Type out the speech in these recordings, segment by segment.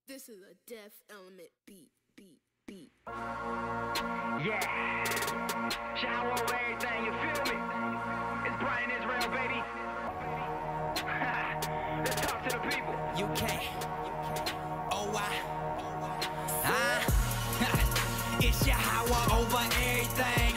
This is a Def Element beat. Yeah. Shower over everything, you feel me? It's Brian Israel, baby. Let's talk to the people. UK. OY. It's your hour over everything.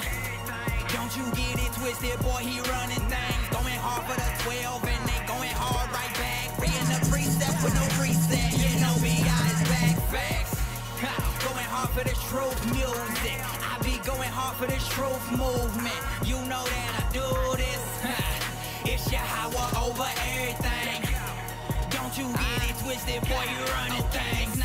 Don't you get it twisted, boy, he running things. Going hard for the 12 and they going hard right back. Being the precept with no reset. You know B.I. is back, facts. Going hard for this truth music. I be going hard for this truth movement. You know that I do this. It's your hour over everything. Don't you get it twisted, boy, you running things.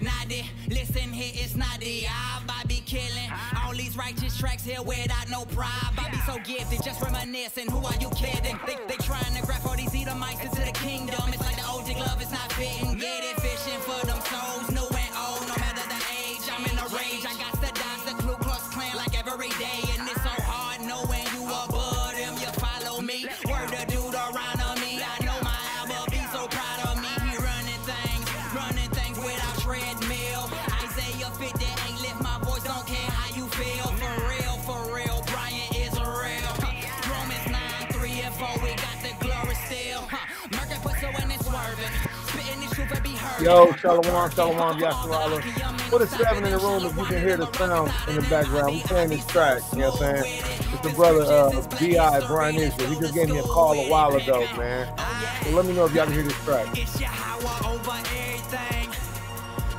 Not it, listen here, it's not the I be killing all these righteous tracks here without no pride. I be so gifted, just reminiscing, who are you kidding? They trying to grab all these Edomites into the kingdom. It's like the OG glove is not fitting. Get it, fishing for them souls, new and old, no matter the age. I'm in a rage, I got to dodge the Ku Klux Klan like every day. And it's so hard knowing you above them, you follow me. Word to Deuteronomy, I know my Abba be so proud of me. He running things without treadmill. Isaiah 58, lift my voice, don't care how you feel. For real, Brian Israel. Romans 9, 3 and 4, we got the glory still. Merkin put so in it swerving. Spitting this truth and be heard. Yo, Shalom, Yasharala. Put a 7 in the room if you can hear the sound in the background. We playing this track, you know what I'm saying? It's the brother B.I. Brian Israel. He just gave me a call a while ago, man. So let me know if y'all can hear this track. It's your hour over everything.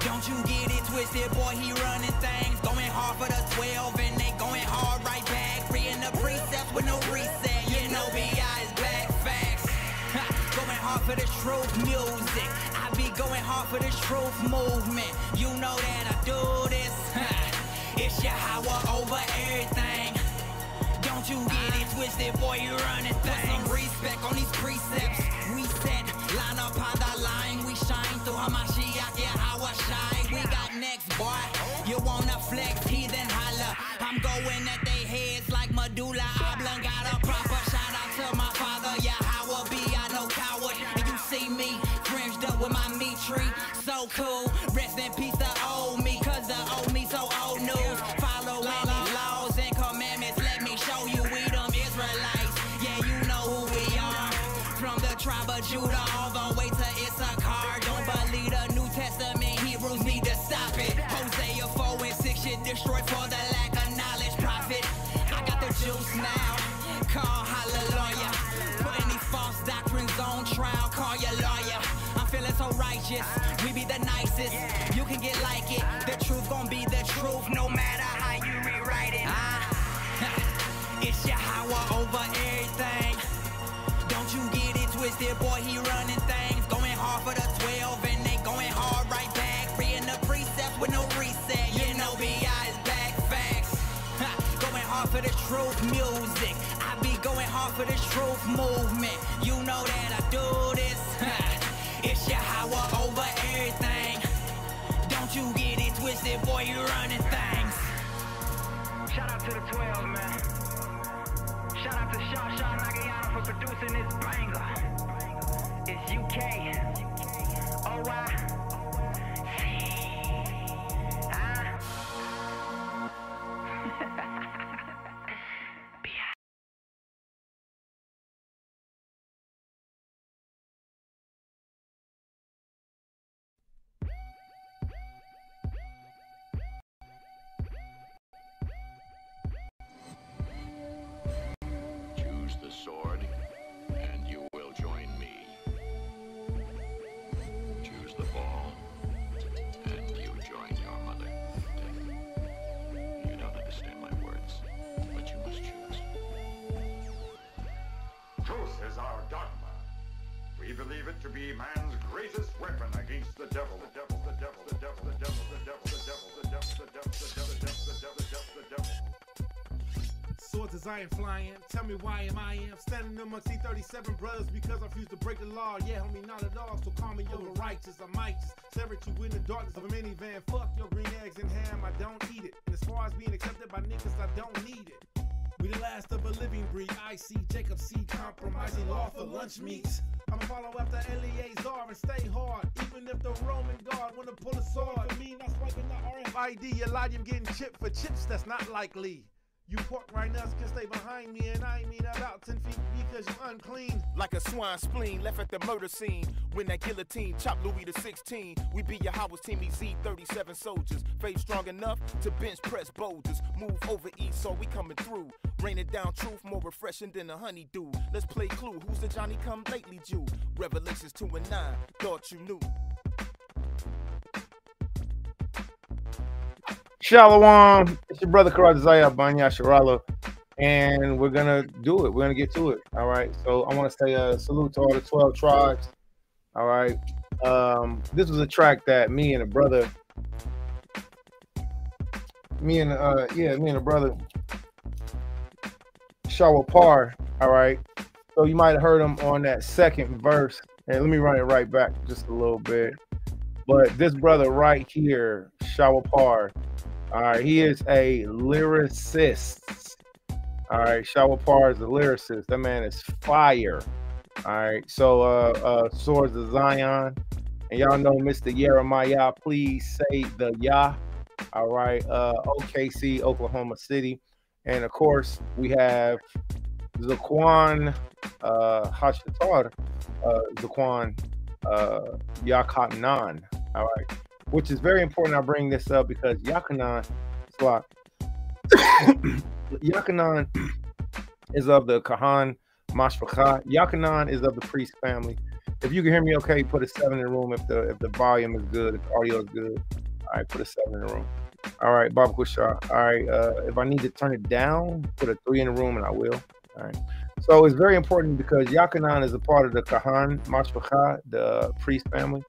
Don't you get it twisted, boy, he running things. Going hard for the 12 and they going hard right back. Reading the precepts with no reset. You know B.I. is back, facts. Going hard for this truth music. I be going hard for this truth movement. You know that I do this. It's your hour over everything. Don't you get it twisted, boy, you running things. Put some respect on these precepts. We set, line upon the line. We shine through Hamashiach, yeah, how I shine. We got next, boy. You wanna flex, heathen holla. I'm going at they heads like medulla oblongata. Proper shout out to my father, yeah, how I be, I no coward. And you see me, fringed up with my meat tree. So cool, rest in peace to old me, cause the old me so old news. Follow any laws and commandments, let me show you we them Israelites. Yeah, you know who we are. From the tribe of Judah all the way to Issachar. Don't believe the New Testament, Hebrews need to stop it. Hosea 4 and 6 shit destroyed for the lack of knowledge. Prophet, I got the juice now. Call hallelujah. Putting these false doctrines on trial, call your lawyer. I'm feeling so righteous, we be the nicest. You can get like it, the truth gon' be the truth no matter how you rewrite it. It's your hour over everything. Don't you get it twisted, boy, he running things. Going hard for the 12 and they going hard right back. Reading the precepts with no reset. You know B.I. is back, facts. Going hard for the truth music. I be going hard for this truth movement. You know that I do this. It's your hour over everything. Don't you get it twisted, boy, you running things. Shout out to the 12, man. Shout out to Shah Nagayana for producing this banger. It's UK. OY. Choose the sword, and you will join me. Choose the ball, and you join your mother. You don't understand my words, but you must choose. Truth is our dogma. We believe it to be man's greatest weapon against the devil. The devil, the devil, the devil, the devil, the devil, the devil, the devil, the devil, the devil, the devil, the devil, the devil, the devil. Swords as I am flying, tell me why am I am standing amongst these 37 brothers because I refuse to break the law. Yeah, homie, not at all, so call me over righteous. I might just separate you in the darkness of a minivan. Fuck your green eggs and ham, I don't eat it. And as far as being accepted by niggas, I don't need it. We the last of a living breed. I see Jacob C. compromising law for lunch meats. I'ma follow after Eleazar and stay hard. Even if the Roman guard wanna pull a sword. For me, not swiping the RFID. Elijah getting chipped for chips, that's not likely. You pork right now can stay behind me, and I ain't mean about 10 feet because you unclean. Like a swine spleen left at the murder scene. When that guillotine chopped Louis the 16. We be your Howard's team, Z37 soldiers. Faith strong enough to bench press boulders. Move over east, so we coming through. Raining down truth, more refreshing than a honeydew. Let's play Clue, who's the Johnny come lately Jew? Revelations 2 and 9, thought you knew. Shalom, it's your brother Karazaya Banya Sharala, and we're gonna do it. We're gonna get to it. All right. So I want to say a salute to all the 12 tribes. All right. This was a track that me and a brother, Shawapar. All right. So you might have heard him on that second verse, and let me run it right back just a little bit. But this brother right here, Shawapar. All right, he is a lyricist. All right, Shawapar is a lyricist. That man is fire. All right, so Swords of Zion, and y'all know Mr. Jeremiah. Please say the Yah. All right, OKC, Oklahoma City, and of course we have Zaquan Hashatar, Zaquan Yakanan. All right. Which is very important. I bring this up because Yakanan is of the Kahan Mashpacha. Yakanan is of the priest family. If you can hear me okay, put a 7 in the room. If the volume is good, if the audio is good, all right, put a 7 in the room. All right, Baba Kusha. All right, if I need to turn it down, put a 3 in the room and I will. All right. So it's very important because Yakanan is a part of the Kahan Mashpacha, the priest family.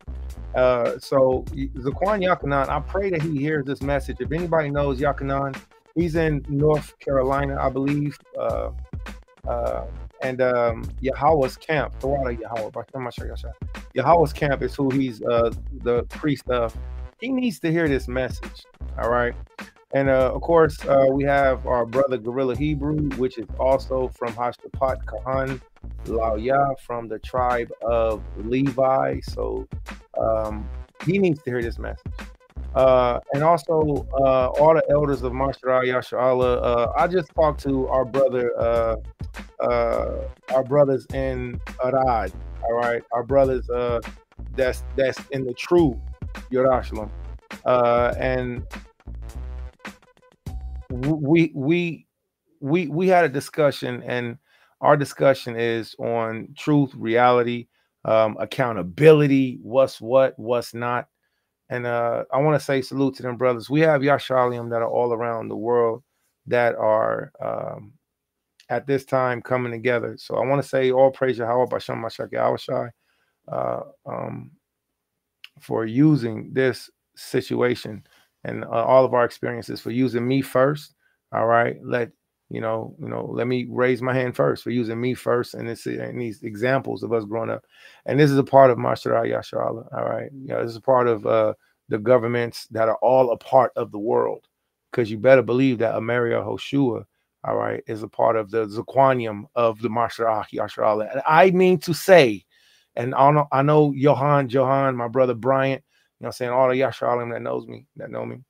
So Zaquan Yakanan, I pray that he hears this message. If anybody knows Yakanan, he's in North Carolina, I believe. And Yahweh's camp, Yahweh's camp is who he's the priest of. He needs to hear this message. All right. And of course, we have our brother Gorilla Hebrew, which is also from Hashtapat Kahan Laoya, from the tribe of Levi. So he needs to hear this message. And also all the elders of Mashra Yasharala. I just talked to our brothers in Arad. All right, our brothers that's in the true Yerushalayim. And we had a discussion, and our discussion is on truth, reality, accountability, what's what, what's not. And I want to say salute to them brothers. We have Yashalayim that are all around the world that are at this time coming together. So I want to say all praise Yahweh Basham Mashak Yahushai for using this situation and all of our experiences, for using me first. All right, let me raise my hand first for using me first, and these examples of us growing up. And this is a part of Mashra Yasharala. All right, this is a part of the governments that are all a part of the world, because you better believe that Ameria Hoshua, all right, is a part of the Zaquanium of the Mashra Yasharala. And I mean to say, and I know Johan, my brother Bryant, saying all the Yasharim that know me.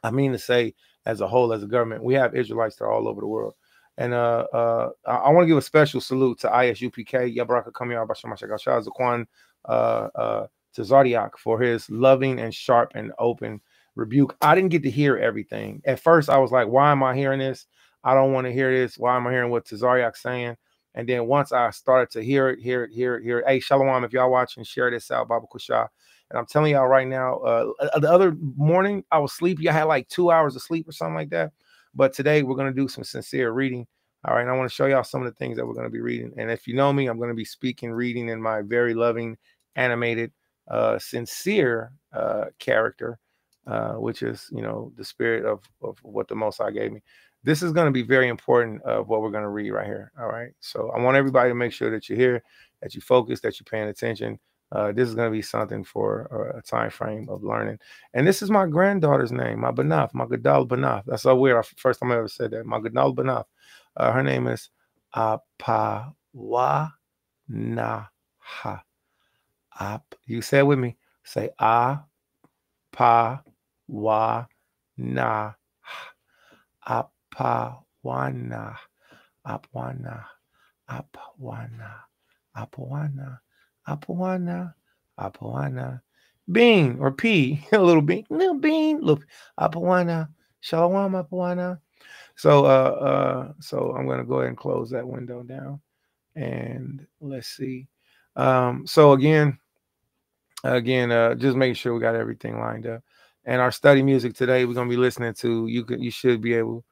I mean to say, as a whole, as a government, we have Israelites that are all over the world. And I want to give a special salute to ISUPK, Yabraka Kamiyar Bashamashakasha, Zaquan to Zodiac for his loving and sharp and open rebuke. I didn't get to hear everything. At first, I was like, why am I hearing this? I don't want to hear this. Why am I hearing what Zodiac's saying? And then once I started to hear it. Hey, Shalom, if y'all watching, share this out, Baba Kusha. And I'm telling y'all right now, the other morning I was sleepy. I had like 2 hours of sleep or something like that. But today we're going to do some sincere reading. All right. And I want to show y'all some of the things that we're going to be reading. And if you know me, I'm going to be reading in my very loving, animated, sincere character, which is, the spirit of what the Most High gave me. This is going to be very important of what we're going to read right here. All right. So I want everybody to make sure that you're here, that you focus, that you're paying attention. This is going to be something for a time frame of learning. And this is my granddaughter's name, my Banaf, my Gadal Banaf. That's so weird. First time I ever said that. My Gadal Banaf. Her name is Apawa Naha. ha. You say it with me. Say a, pa, wa, na. Apawana. Apwana. Apwana. Apwana. Apwana. Apwana. Bean or pea. A little bean. Little bean. Look. Apwana. Shalom Apwana. So so I'm gonna go ahead and close that window down. And let's see. So again, just making sure we got everything lined up. And our study music today, we're gonna be listening to. You should be able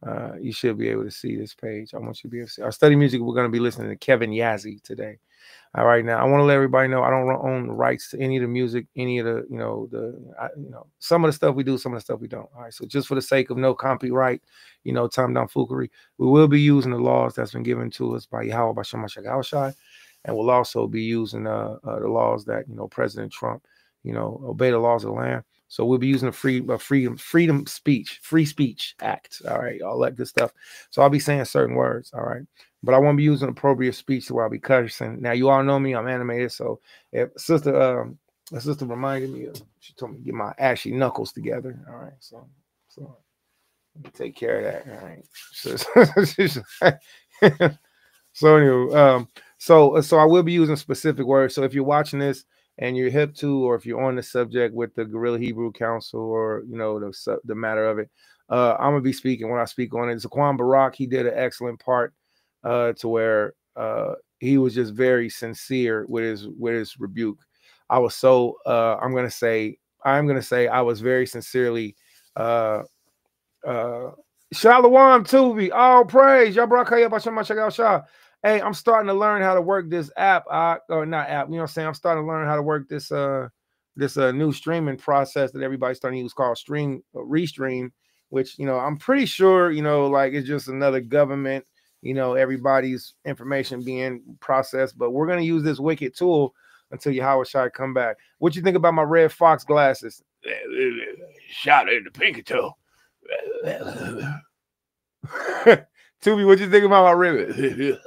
to see this page. I want you to be able to see our study music. We're gonna be listening to Kevin Yazzie today. All right, now I want to let everybody know I don't own the rights to any of the music, any of the some of the stuff we do, some of the stuff we don't. All right, so just for the sake of no copyright, Tom Down Foolery, we will be using the laws that's been given to us by Yahweh Basham Shagawashai, and we'll also be using the laws that President Trump, obey the laws of the land. So we'll be using the Free Speech Act. All right, all that good stuff. So I'll be saying certain words. All right. But I won't be using appropriate speech to where I'll be cursing. Now, you all know me. I'm animated. So if sister reminded me, she told me to get my ashy knuckles together. All right. So let me take care of that. All right. So anyway, so I will be using specific words. So if you're watching this and you're hip to, or if you're on the subject with the Guerrilla Hebrew Council, or the matter of it, I'm gonna be speaking when I speak on it. Zaquan Barak, he did an excellent part. To where he was just very sincere with his rebuke. I was so I'm gonna say I was very sincerely Shalom Tuvi, all praise. Hey, I'm starting to learn how to work this app, or not app, I'm saying? I'm starting to learn how to work this new streaming process that everybody's starting to use called Restream, which I'm pretty sure like it's just another government, everybody's information being processed, but we're going to use this wicked tool until Yahweh Shai come back. What you think about my Red Fox glasses? Shot in the pinky toe. Tubi, what you think about my ribbon?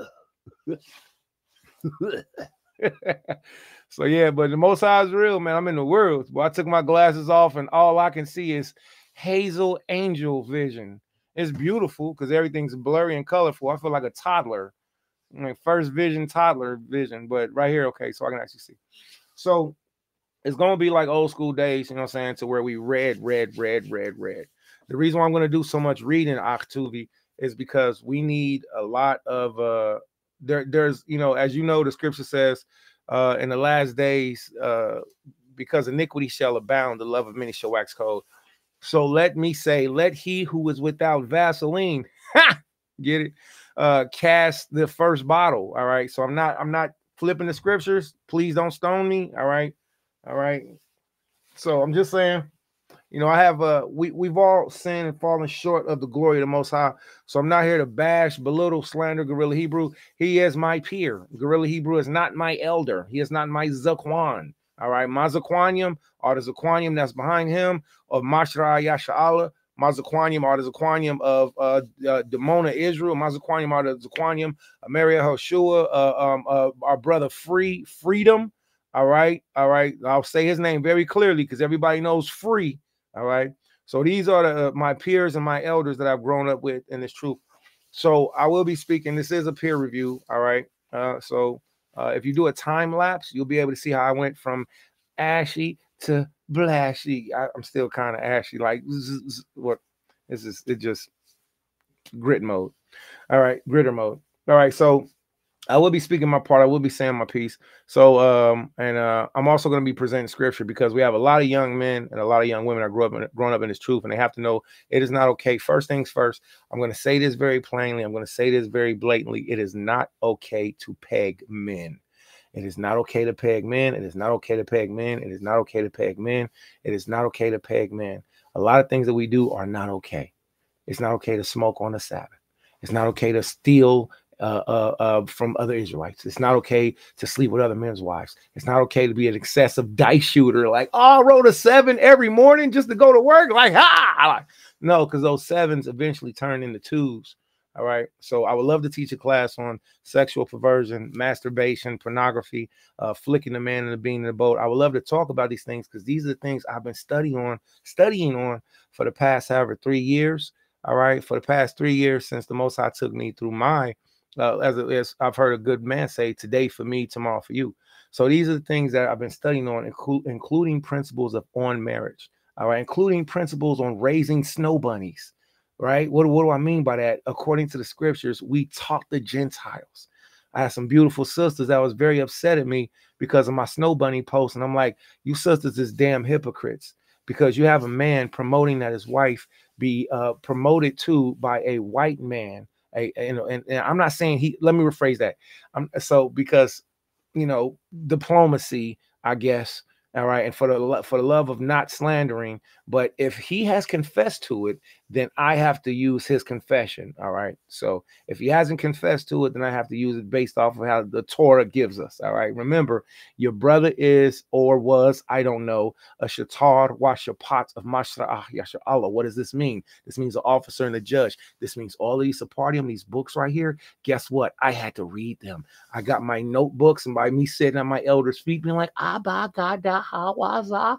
So yeah, but the Most High is real, man. I'm in the world. Well, I took my glasses off and all I can see is hazel angel vision. It's beautiful because everything's blurry and colorful. I feel like a toddler, like first vision, toddler vision. But right here, okay, so I can actually see. So it's gonna be like old school days, to where we read. The reason why I'm gonna do so much reading, Achtuvi, is because we need a lot of there's as the scripture says, in the last days, because iniquity shall abound, the love of many shall wax cold. So let me say, let he who is without Vaseline, get it, cast the first bottle. All right. So I'm not flipping the scriptures. Please don't stone me. All right. So I'm just saying, I have we've all sinned and fallen short of the glory of the Most High. So I'm not here to bash, belittle, slander Guerrilla Hebrew. He is my peer. Guerrilla Hebrew is not my elder. He is not my Zaquan. All right, my Zaquanium are the Zaquanium that's behind him of Mashra Yasha'Allah. My Zaquanium are the Zaquanium of Demona Israel. My Zaquanium are the Zaquanium of Maria Hoshua, our brother Freedom. All right. I'll say his name very clearly because everybody knows Free. All right. So these are my peers and my elders that I've grown up with in this truth. So I will be speaking. This is a peer review. All right. So if you do a time lapse, you'll be able to see how I went from ashy to blashy. I'm still kind of ashy. Like what is this? It just grit mode. All right. Gritter mode. All right. So I will be speaking my part. I will be saying my piece. So, I'm also going to be presenting scripture because we have a lot of young men and a lot of young women that grown up in this truth, and they have to know it is not okay. First things first, I'm going to say this very plainly. I'm going to say this very blatantly. It is not okay to peg men. It is not okay to peg men. It is not okay to peg men. It is not okay to peg men. It is not okay to peg men. A lot of things that we do are not okay. It's not okay to smoke on the Sabbath. It's not okay to steal from other Israelites. It's not okay to sleep with other men's wives. It's not okay to be an excessive dice shooter. Like, oh, I rolled a 7 every morning just to go to work. Like, no, because those 7s eventually turn into 2s. All right. So I would love to teach a class on sexual perversion, masturbation, pornography, flicking the man in the bean in the boat. I would love to talk about these things because these are the things I've been studying on for the past 3 years. All right. For the past 3 years since the Most High took me through my, as I've heard a good man say, today for me, tomorrow for you. So these are the things that I've been studying on, including principles on marriage. All right. Including principles on raising snow bunnies. Right? What do I mean by that? According to the scriptures, we taught the Gentiles. I had some beautiful sisters that was very upset at me because of my snow bunny post. And I'm like, you sisters is damn hypocrites because you have a man promoting that his wife be promoted to by a white man. And I'm not saying let me rephrase that. Because, diplomacy, I guess. All right. And for the love of not slandering. But if he has confessed to it, then I have to use his confession. All right. So if he hasn't confessed to it, then I have to use it based off of how the Torah gives us. All right. Remember, your brother is or was, I don't know, a shatar wa shapat of Mashra'ah Yashar Allah. What does this mean? This means an officer and a judge. This means all of these Sephardim, these books right here. Guess what? I had to read them. I got my notebooks, and by me sitting at my elder's feet being like, Abba Gada Hawaza.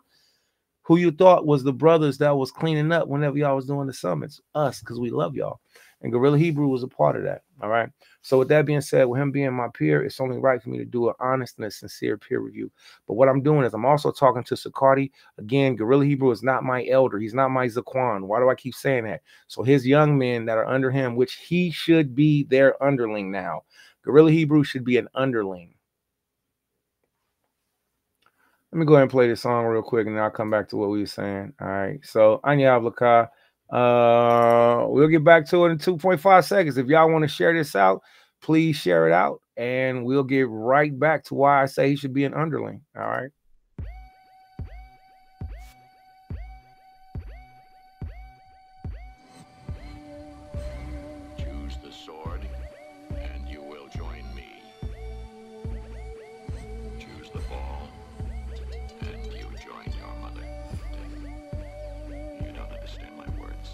Who you thought was the brothers that was cleaning up whenever y'all was doing the summits? Us, because we love y'all. And Gorilla Hebrew was a part of that. All right. So with that being said, with him being my peer, it's only right for me to do an honest and a sincere peer review. But what I'm doing is I'm also talking to Sakardi. Again, Gorilla Hebrew is not my elder. He's not my Zaquan. Why do I keep saying that? So his young men that are under him, which he should be their underling now. Gorilla Hebrew should be an underling. Let me go ahead and play this song real quick, and then I'll come back to what we were saying. All right. So, Anya Avlaka, we'll get back to it in 2.5 seconds. If y'all want to share this out, please share it out, and we'll get right back to why I say he should be an underling. All right. Choose the sword, and you will join me. Choose the ball, and you join your mother. You don't understand my words,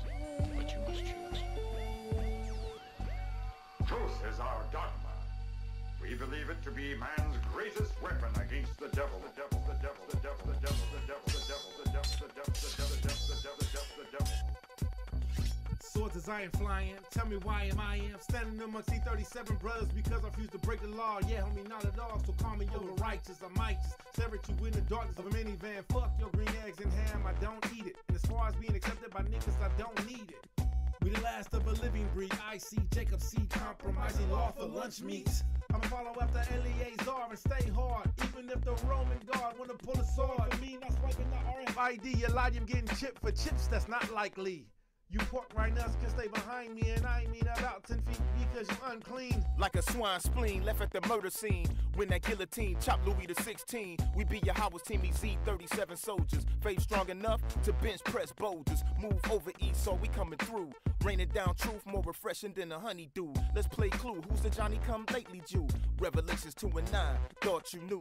but you must choose. Truth is our dogma. We believe it to be man's greatest weapon against the devil. The devil, the devil, the devil, the devil, the devil, the devil, the devil, the devil, the devil, the devil, the devil, the devil, the devil. Swords as I am flying, tell me why am I standing amongst these 37 brothers because I refuse to break the law. Yeah, homie, not at all. So call me over righteous. I might just stare at you in the darkness of a minivan. Fuck your green eggs and ham, I don't eat it. And as far as being accepted by niggas, I don't need it. We the last of a living breed. I see Jacob C. compromising law for lunch meats. I'ma follow after Eleazar and stay hard. Even if the Roman guard wanna pull a sword. For me, not swiping the RFID. Elijah getting chipped for chips, that's not likely. You pork right now can stay behind me, and I ain't mean about 10 feet because you unclean. Like a swine spleen left at the murder scene. When that guillotine chopped Louis the 16. We be your Howard's team, Z37 soldiers. Faith strong enough to bench press boulders. Move over Esau, we coming through. Raining down truth, more refreshing than a honeydew. Let's play Clue, who's the Johnny come lately Jew? Revelations 2 and 9, thought you knew.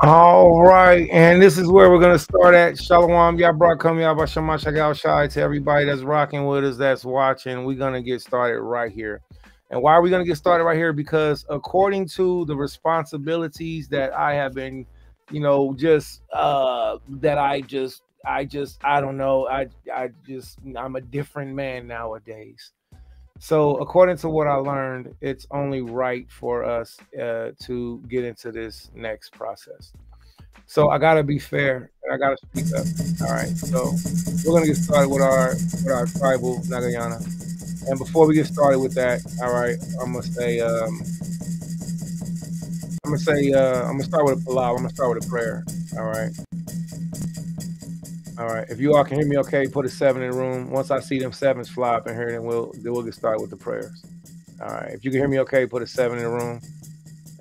All right, and this is where we're gonna start at. Shalom, Yabrakam, Yabashama Shagal Shai to everybody that's rocking with us, that's watching. We're gonna get started right here. And why are we gonna get started right here? Because according to the responsibilities that I have been, you know, just that I don't know, I'm a different man nowadays. So according to what I learned, it's only right for us to get into this next process. So I gotta be fair and I gotta speak up. All right. So we're gonna get started with our tribal Nagayana. And before we get started with that, all right, I'm gonna start with a palau. I'm gonna start with a prayer. All right. All right. If you all can hear me okay, put a 7 in the room. Once I see them 7s fly up in here, then we'll get started with the prayers. All right. If you can hear me okay, put a 7 in the room.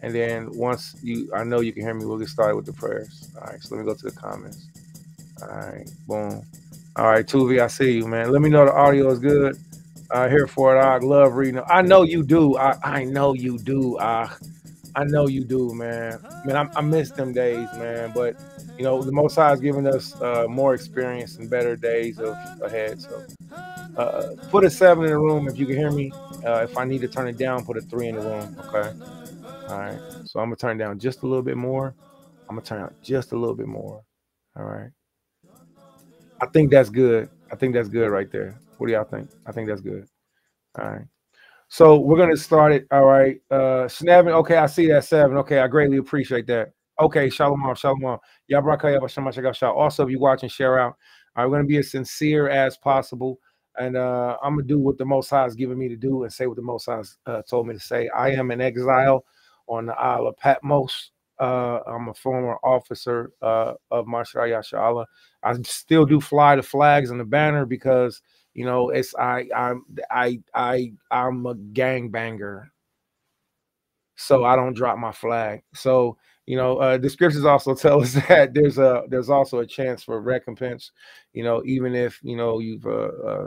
And then once I know you can hear me, we'll get started with the prayers. All right. So let me go to the comments. All right. Boom. All right. Tuvi, I see you, man. Let me know the audio is good. Here for it. I love reading. I know you do. I know you do. I know you do, man. Man, I miss them days, man. But you know, the Most High is giving us more experience and better days ahead. So put a 7 in the room if you can hear me. If I need to turn it down, put a 3 in the room. Okay. All right. So I'm gonna turn it down just a little bit more. I'm gonna turn it just a little bit more. All right. I think that's good. I think that's good right there. What do y'all think? I think that's good. All right. So we're gonna start it. All right. Snavin, okay, I see that 7. Okay, I greatly appreciate that. Okay, shalom, shalom. Also, if you're watching, share out. I'm gonna be as sincere as possible, and I'm gonna do what the Most High has given me to do and say what the Most High told me to say. I am in exile on the Isle of Patmos. I'm a former officer of Mashra Yashala. I still do fly the flags and the banner because you know I'm a gangbanger, so I don't drop my flag. So you know the scriptures also tell us that there's also a chance for recompense. You know, even if you know you've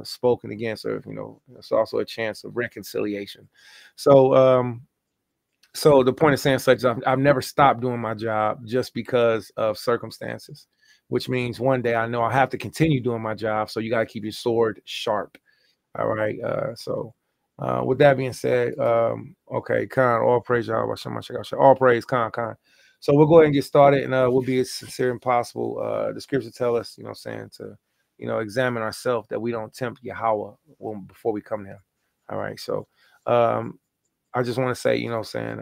spoken against, or you know, it's also a chance of reconciliation. So so the point of saying such, I've never stopped doing my job just because of circumstances, which means one day I know I have to continue doing my job. So you got to keep your sword sharp. All right. So with that being said, okay, Khan, all praise Yahweh, all praise Khan. So we'll go ahead and get started, and we'll be as sincere as possible. The scriptures tell us, you know, saying to, you know, examine ourselves that we don't tempt Yahweh before we come to him. All right. So I just want to say, you know, saying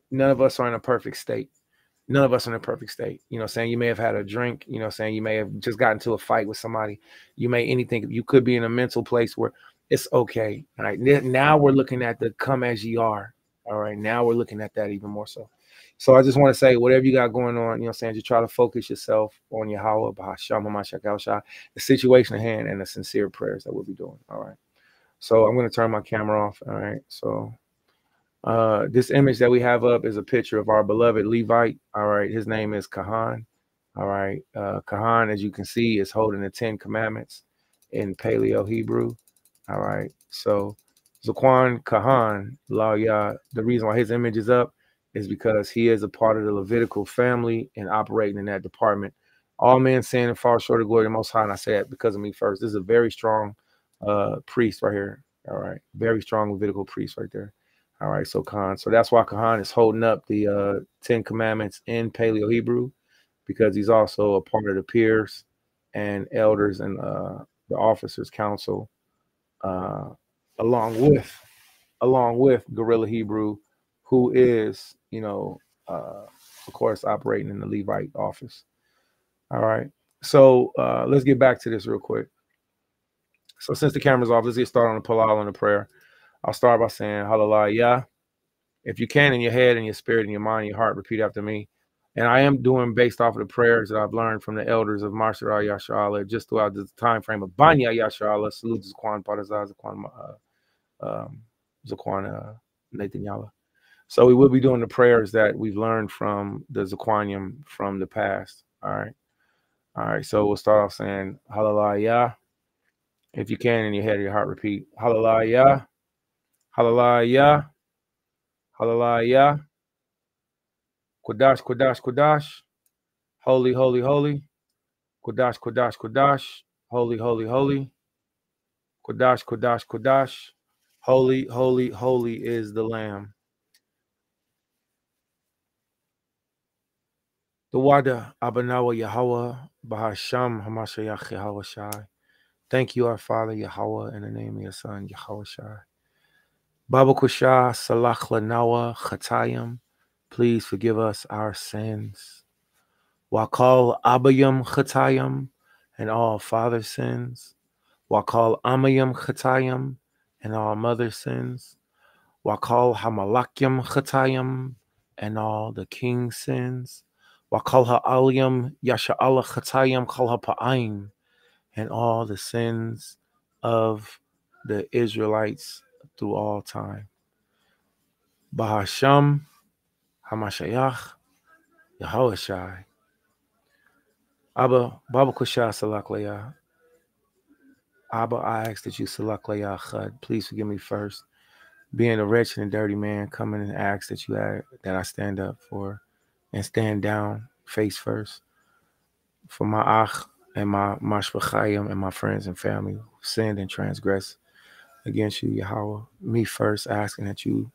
none of us are in a perfect state. None of us are in a perfect state. You know, saying you may have had a drink, you know, saying you may have just gotten into a fight with somebody. You may anything. You could be in a mental place where it's okay. All right. Now we're looking at the come as ye are. All right. Now we're looking at that even more so. So I just want to say, whatever you got going on, you know, saying, just try to focus yourself on Yahweh, the situation at hand, and the sincere prayers that we'll be doing. All right. So I'm going to turn my camera off. All right. So this image that we have up is a picture of our beloved Levite. All right. His name is Kahan. All right. Kahan, as you can see, is holding the 10 commandments in Paleo Hebrew. All right. So Zaquan Kahan, the reason why his image is up is because he is a part of the Levitical family and operating in that department. All men sin and fall short of glory of the Most High. And I say that because of me first. This is a very strong priest right here. All right, very strong Levitical priest right there. All right, so Khan, so that's why Kahan is holding up the 10 commandments in Paleo Hebrew, because he's also a part of the peers and elders and the officers council, along with Guerrilla Hebrew, who is, you know, of course, operating in the Levite office. All right, so let's get back to this real quick. So since the camera's off, let's get started on the Palal and the prayer. I'll start by saying, Hallelujah. If you can, in your head and your spirit and your mind and your heart, repeat after me. And I am doing based off of the prayers that I've learned from the elders of Marshal Yashala just throughout the time frame of Banya Yashala. Salute Zaquan Padazah, Zaquan Nathan Yala. So we will be doing the prayers that we've learned from the Zaquanium from the past. All right. All right. So we'll start off saying, Hallelujah. If you can, in your head or your heart, repeat, Hallelujah, Hallelujah, Hallelujah. Kodash, Kodash, Kodash. Holy, holy, holy. Kodash, Kodash, Kodash. Holy, holy, holy. Kodash, Kodash, Kodash. Holy, holy, holy is the Lamb. The Wada Abanawa Yahweh Bahasham Hamashayach Yahweh Shai. Thank you, our Father Yahweh, in the name of your Son Yahweh Shai. Baba Kusha Salach Lanawa Chatayim. Please forgive us our sins. Wakal Abayam Chatayim and all father sins. Wakal Amayam Chatayim and all mother sins. Wakal Hamalakyam Chatayim and all the king's sins. Wakal Ha'aliyam Yasha'ala Chatayim Kal Ha'pa'ayim and all the sins of the Israelites through all time. Bahasham Hamashayach Yahweh Shai. Abba, Baba Kusha Salak Leah. Abba, I ask that you Salak Leah Chad. Please forgive me first. Being a wretched and dirty man, coming and ask that that I stand up for and stand down face first for my Ach and my Mashpachayim and my friends and family who sinned and transgressed against you, Yahweh. Me first, asking that you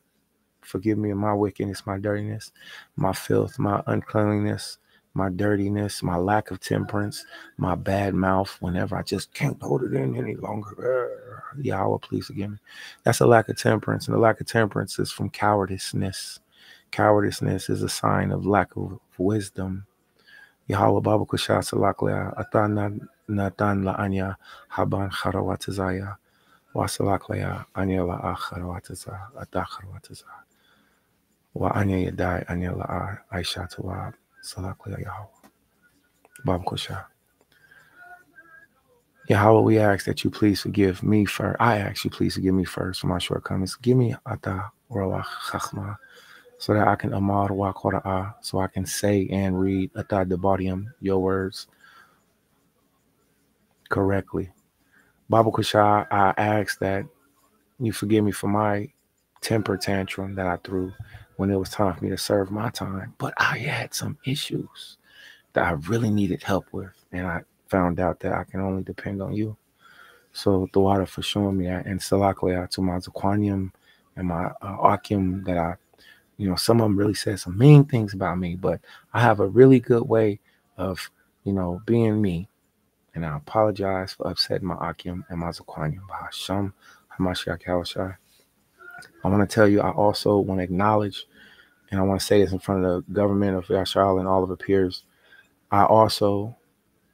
forgive me of my wickedness, my dirtiness, my filth, my uncleanliness, my dirtiness, my lack of temperance, my bad mouth whenever I just can't hold it in any longer. Yahweh, please forgive me. That's a lack of temperance, and the lack of temperance is from cowardiceness. Cowardiceness is a sign of lack of wisdom. Yahweh, Baba Kusha Salaklea, Atana Natan La Anya, Haban Harawatazaya, Wasalaklea, Anya La Harawataza, Atacharwataza, Wa Anya Yadai, Anya La Aisha Tawab. Salaklea Yahweh. Baba Kusha. Yahweh, we ask that you please forgive me first. I ask you please forgive me first for my shortcomings. Give me Ata Rawach Chachma so that I can Amar Wa Kora'ah, so I can say and read Ata Debadium, your words, correctly. Baba Kusha, I ask that you forgive me for my temper tantrum that I threw when it was time for me to serve my time. But I had some issues that I really needed help with, and I found out that I can only depend on you. So Dawada for showing me that, and Salaklea to my Zaquanium and my Akim that I, some of them really said some mean things about me, but I have a really good way of, being me. And I apologize for upsetting my Akim and my Zaquanium. Bahasham Hamashiach Yahushai. I want to tell you, I also want to acknowledge, and I want to say this in front of the government of Yashar and all of the peers. I also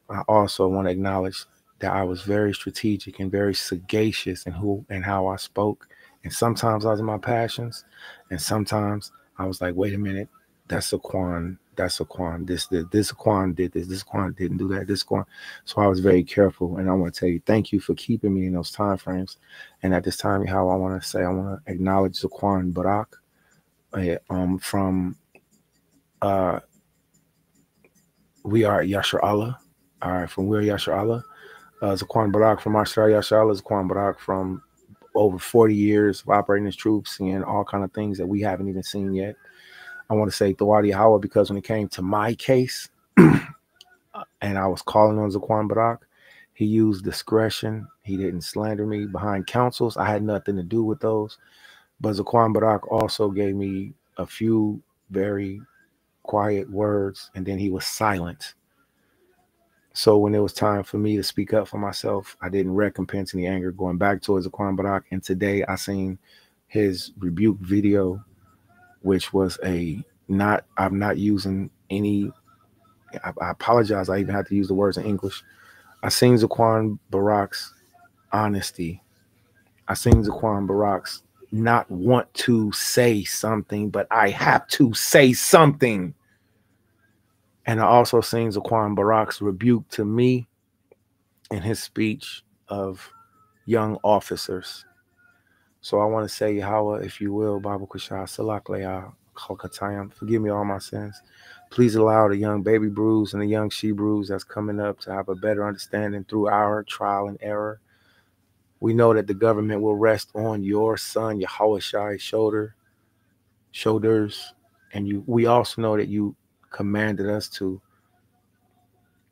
want to acknowledge that I was very strategic and very sagacious in who and how I spoke. And sometimes I was in my passions, and sometimes I was like, wait a minute, that's Saquon. This Saquon did this, this Saquon didn't do that, this Saquon. So I was very careful, and I want to tell you, thank you for keeping me in those time frames. And at this time, how I want to acknowledge Zaquan Barak from We Are Yashar Allah. All right, from We Are Yashar Allah. Zaquan Barak from Ashtar Yashar Allah. Zaquan Barak from over 40 years of operating as troops, seeing all kind of things that we haven't even seen yet. I want to say Thawadi Hawa, because when it came to my case and I was calling on Zaquan Barak, he used discretion. He didn't slander me behind counsels. I had nothing to do with those. But Zaquan Barak also gave me a few very quiet words, and then he was silent. So when it was time for me to speak up for myself, I didn't recompense any anger going back towards Zaquan Barak. And today I seen his rebuke video, which was I'm not using any, I apologize, I even had to use the words in English. I seen Zaquan Barak's honesty. I seen Zaquan Barak's not want to say something, but I have to say something. And I also seen Zaquan Barak's rebuke to me in his speech of young officers. So I want to say, Yahweh, if you will, Baba Kusha, Salak Leah, Chalkatayam, forgive me all my sins. Please allow the young baby brews and the young she brews that's coming up to have a better understanding through our trial and error. We know that the government will rest on your son, Yahweh Shai's shoulders. And we also know that you commanded us to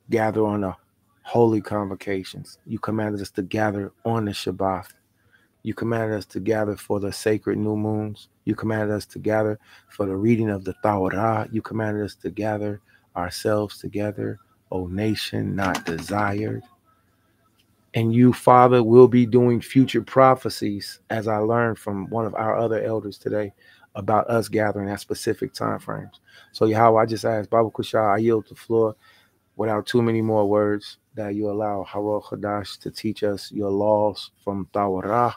gather on the holy convocations. You commanded us to gather on the Shabbat. You commanded us to gather for the sacred new moons. You commanded us to gather for the reading of the Torah. You commanded us to gather ourselves together, O nation not desired. And you, Father, will be doing future prophecies, as I learned from one of our other elders today, about us gathering at specific time frames. So, Yahweh, I just ask, Baba Kushah, I yield the floor without too many more words, that you allow Haro Chadash to teach us your laws from Torah,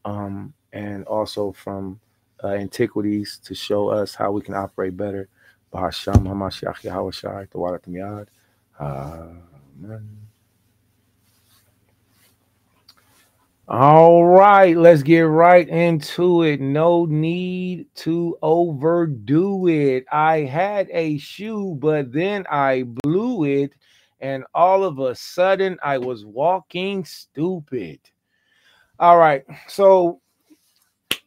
and also from antiquities to show us how we can operate better. Bahasham HaMashiach Yahweh Shai, Tawarat Miyad. Amen. All right, let's get right into it. No need to overdo it. I had a shoe, but then I blew it, and all of a sudden I was walking stupid. All right, so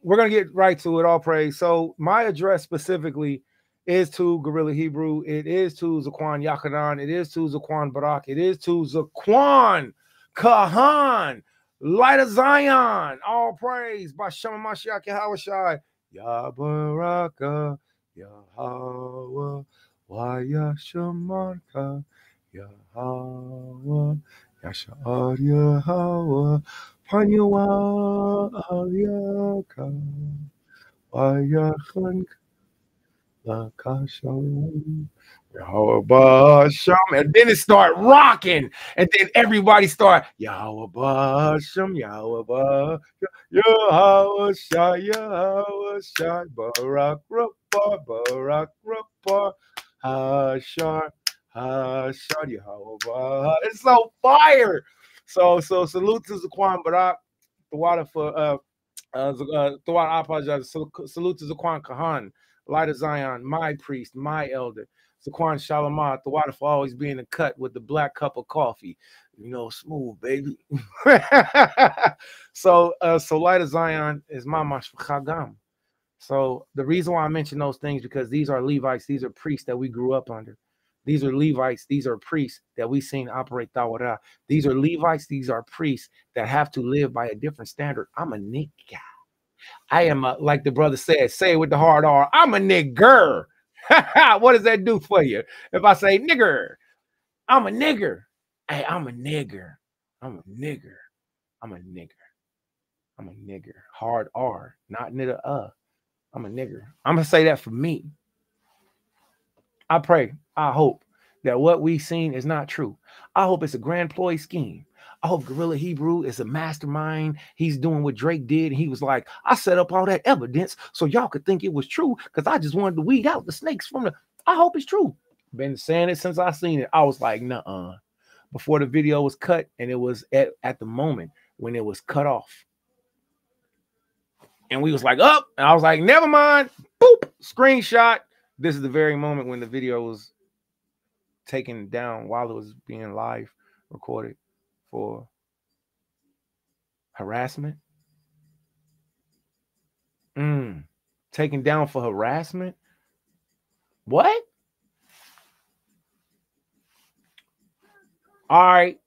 we're going to get right to it. All praise. So my address specifically is to Gorilla Hebrew. It is to Zaquan Yakadan. It is to Zaquan Barak. It is to Zaquan Kahan. Light of Zion, all praise by Shema Mashiach Yahweh Shai. Ya Baraka, Yahweh, Waya Shemarka, Yahweh, Yashar Yahweh, Panyawa Aliyaka, Waya Chanka, Lakasham. Yahweh Shem, and then it start rocking, and then everybody start Yahweh Shem, Yahweh Shai, Yahweh Shai, Barak Rapar, Barak Rapar, Hashar, Yahweh. It's so fire. So salute to Zaquan Barak, the water for I apologize. Salute to Zaquan Kahan, Light of Zion, my priest, my elder. Zaquan Shalamat, the water for always being a cut with the black cup of coffee. You know, smooth, baby. So Light of Zion is Mamash Chagam. So the reason why I mention those things, because these are Levites, these are priests that we grew up under. These are Levites, these are priests that we seen operate Tawara. These are Levites, these are priests that have to live by a different standard. I'm a nigga. I am like the brother said, say it with the hard R. I'm a nigger. What does that do for you? If I say nigger, I'm a nigger. Hey, I'm a nigger. I'm a nigger. I'm a nigger. I'm a nigger. Hard R, not nigga. I'm a nigger. I'm gonna say that for me. I pray, I hope that what we've seen is not true. I hope it's a grand ploy scheme. I hope Gorilla Hebrew is a mastermind. He's doing what Drake did. And he was like, I set up all that evidence so y'all could think it was true because I just wanted to weed out the snakes from the. I hope it's true. Been saying it since I seen it. I was like, nuh-uh. Before the video was cut, and it was at the moment when it was cut off. And we was like, up. And I was like, never mind. Boop. Screenshot. This is the very moment when the video was taken down while it was being live recorded for harassment. Taken down for harassment? What? All right.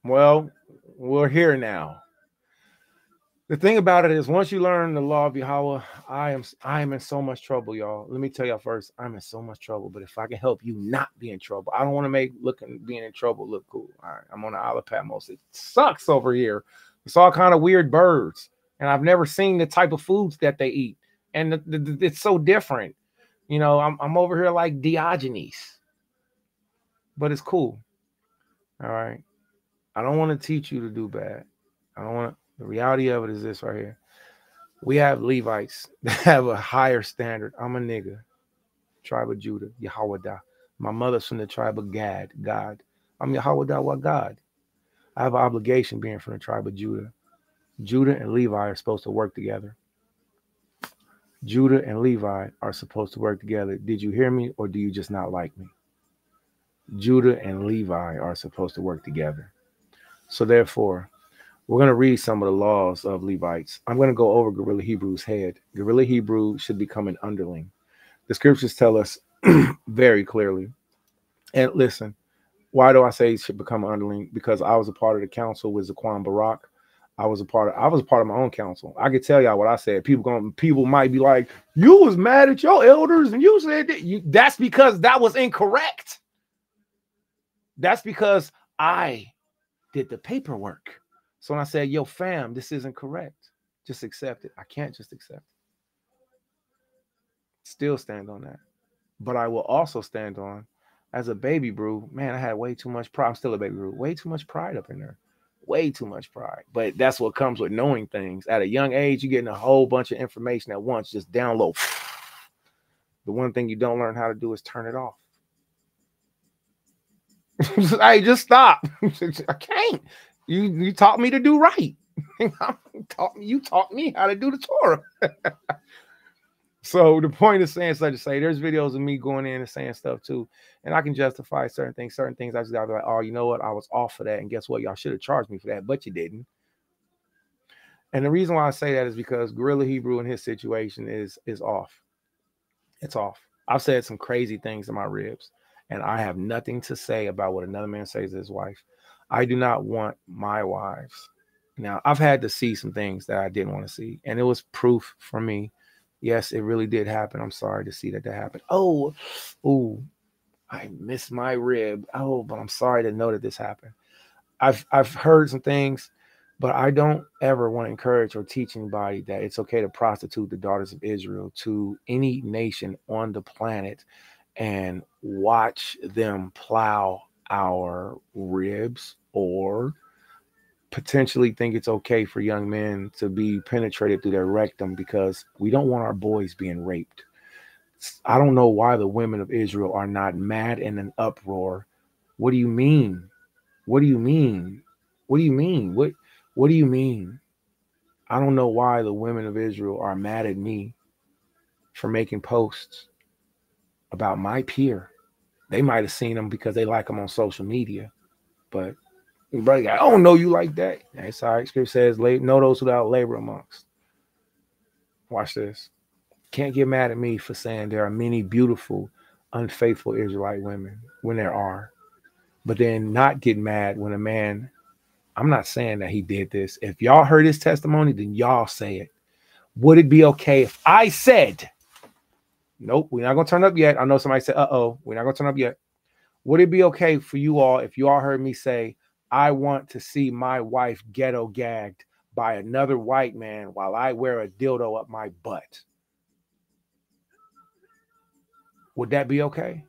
Well, we're here now. The thing about it is, once you learn the law of Yahweh, I am in so much trouble, y'all. Let me tell y'all first, I'm in so much trouble. But if I can help you not be in trouble, I don't want to make being in trouble look cool. All right, I'm on the Isle of Patmos. It sucks over here. It's all kind of weird birds, and I've never seen the type of foods that they eat, and it's so different. You know, I'm over here like Diogenes, but it's cool. All right, I don't want to teach you to do bad. I don't want to. The reality of it is this right here. We have Levites that have a higher standard. I'm a nigga. Tribe of Judah, Yahweh. My mother's from the tribe of Gad, God. I'm Yahweh, what God? I have an obligation being from the tribe of Judah. Judah and Levi are supposed to work together. Judah and Levi are supposed to work together. Did you hear me, or do you just not like me? Judah and Levi are supposed to work together. So therefore, we're going to read some of the laws of Levites. I'm going to go over Gorilla Hebrew's head. Gorilla Hebrew should become an underling. The scriptures tell us very clearly. And listen, why do I say it should become an underling? Because I was a part of the council with Zaquan Barak. I was a part of my own council. I could tell y'all what I said. People might be like, you was mad at your elders and you said that. That's because that was incorrect. That's because I did the paperwork. So when I said, yo, fam, this isn't correct, just accept it. I can't just accept it. Still stand on that. But I will also stand on, as a baby brew, man, I had way too much pride. I'm still a baby brew. Way too much pride up in there. Way too much pride. But that's what comes with knowing things. At a young age, you're getting a whole bunch of information at once, just download. The one thing you don't learn how to do is turn it off. Hey, just stop. I can't. You taught me to do right. You taught me how to do the Torah. So the point is saying such to say, there's videos of me going in and saying stuff too, and I can justify certain things. Certain things I just gotta be like, oh, you know what? I was off for that, and guess what? Y'all should have charged me for that, but you didn't. And the reason why I say that is because Gorilla Hebrew in his situation is off. It's off. I've said some crazy things in my ribs, and I have nothing to say about what another man says to his wife. I do not want my wives. Now, I've had to see some things that I didn't want to see, and it was proof for me. Yes, it really did happen. I'm sorry to see that happened. Oh, I missed my rib. Oh, but I'm sorry to know that this happened. I've heard some things, but I don't ever want to encourage or teach anybody that it's okay to prostitute the daughters of Israel to any nation on the planet and watch them plow our ribs, or potentially think it's okay for young men to be penetrated through their rectum, because we don't want our boys being raped. I don't know why the women of Israel are not mad and in uproar. What do you mean? What do you mean? What do you mean? What do you mean? I don't know why the women of Israel are mad at me for making posts about my peer. They might have seen them because they like them on social media, but brother guy, I don't know you like that. That's all right. Scripture says, know those without labor amongst. Watch this. Can't get mad at me for saying there are many beautiful, unfaithful Israelite women, when there are. But then not get mad when a man, I'm not saying that he did this. If y'all heard his testimony, then y'all say it. Would it be okay if I said, nope, we're not going to turn up yet. I know somebody said, we're not going to turn up yet. Would it be okay for you all if you all heard me say, I want to see my wife ghetto gagged by another white man while I wear a dildo up my butt? Would that be okay?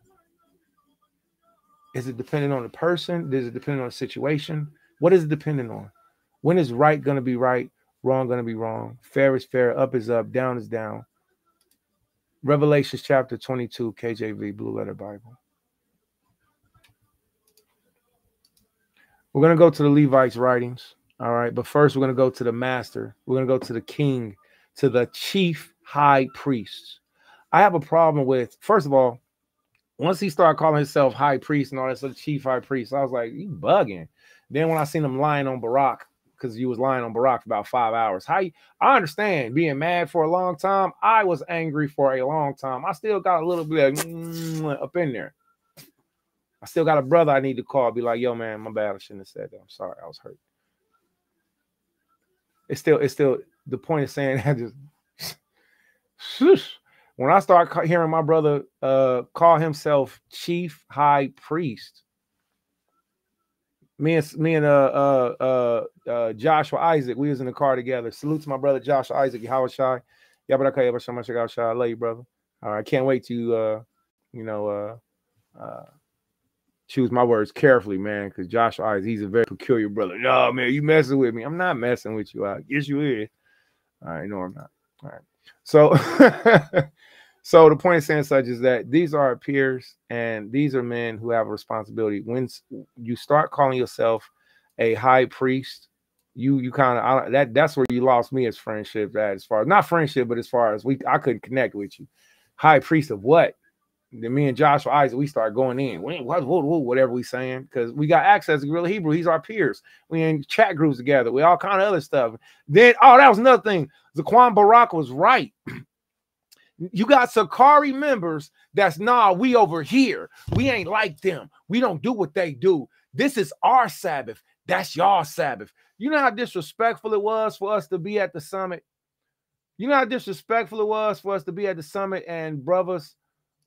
Is it dependent on the person? Is it dependent on the situation? What is it dependent on? When is right going to be right? Wrong going to be wrong? Fair is fair. Up is up. Down is down. Revelations chapter 22, KJV, Blue Letter Bible. We're going to go to the Levites' writings, all right? But first, we're going to go to the master. We're going to go to the king, to the chief high priest. I have a problem with, first of all, once he started calling himself high priest and all that, so chief high priest, I was like, you bugging. Then when I seen him lying on Barak, because he was lying on Barak for about 5 hours. I understand being mad for a long time. I was angry for a long time. I still got a little bit of up in there. I still got a brother I need to call, be like, yo, man, my bad. I shouldn't have said that. I'm sorry. I was hurt. It's still the point of saying that just when I start hearing my brother call himself chief high priest, me and Joshua Isaac, we was in the car together. Salute to my brother Joshua Isaac. How was shy? Yeah, but okay, so much I shy. I love you, brother. All right, can't wait to choose my words carefully, man, because Joshua Isaac, he's a very peculiar brother. No, man, you messing with me. I'm not messing with you. I guess you is. All right, no, I'm not. All right. So so the point of saying such is that these are our peers, and these are men who have a responsibility. When you start calling yourself a high priest, you kind of that's where you lost me as friendship. That as far as not friendship, but as far as I couldn't connect with you. High priest of what? Then me and Joshua Isaac, we start going in. Whatever we saying, because we got access to Gorilla Hebrew. He's our peers. We in chat groups together. We all kind of other stuff. Then, that was another thing. Zaquan Barak was right. You got Sakari members that's we over here. We ain't like them. We don't do what they do. This is our Sabbath. That's y'all Sabbath. You know how disrespectful it was for us to be at the summit? You know how disrespectful it was for us to be at the summit and brothers,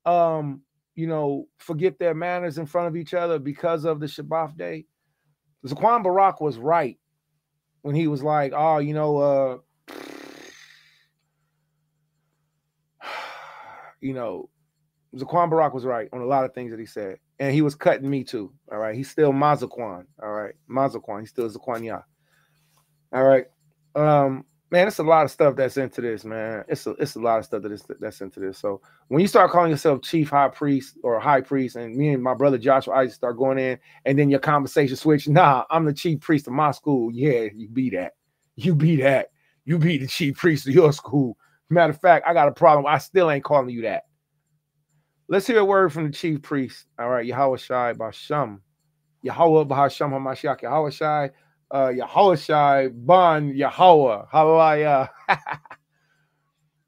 you know, forget their manners in front of each other because of the Shabbat day? Zaquan Barak was right when he was like, oh, you know, you know, Zaquan Barak was right on a lot of things that he said. And he was cutting me too. All right. He's still Mazaquan. All right. Mazaquan. He's still Zaquan Yah. All right. Man, it's a lot of stuff that's into this, man. It's a lot of stuff that's into this. So when you start calling yourself chief high priest or high priest, and me and my brother Joshua Isaac start going in, and then your conversation switch, nah, I'm the chief priest of my school. Yeah, you be that. You be that. You be the chief priest of your school. Matter of fact, I got a problem. I still ain't calling you that. Let's hear a word from the chief priest. All right, Yahweh Shai Basham. Yahweh Bahasham Hamashiach. Yahweh Shai. Yahweh Shai Ban Yahweh. Hallelujah.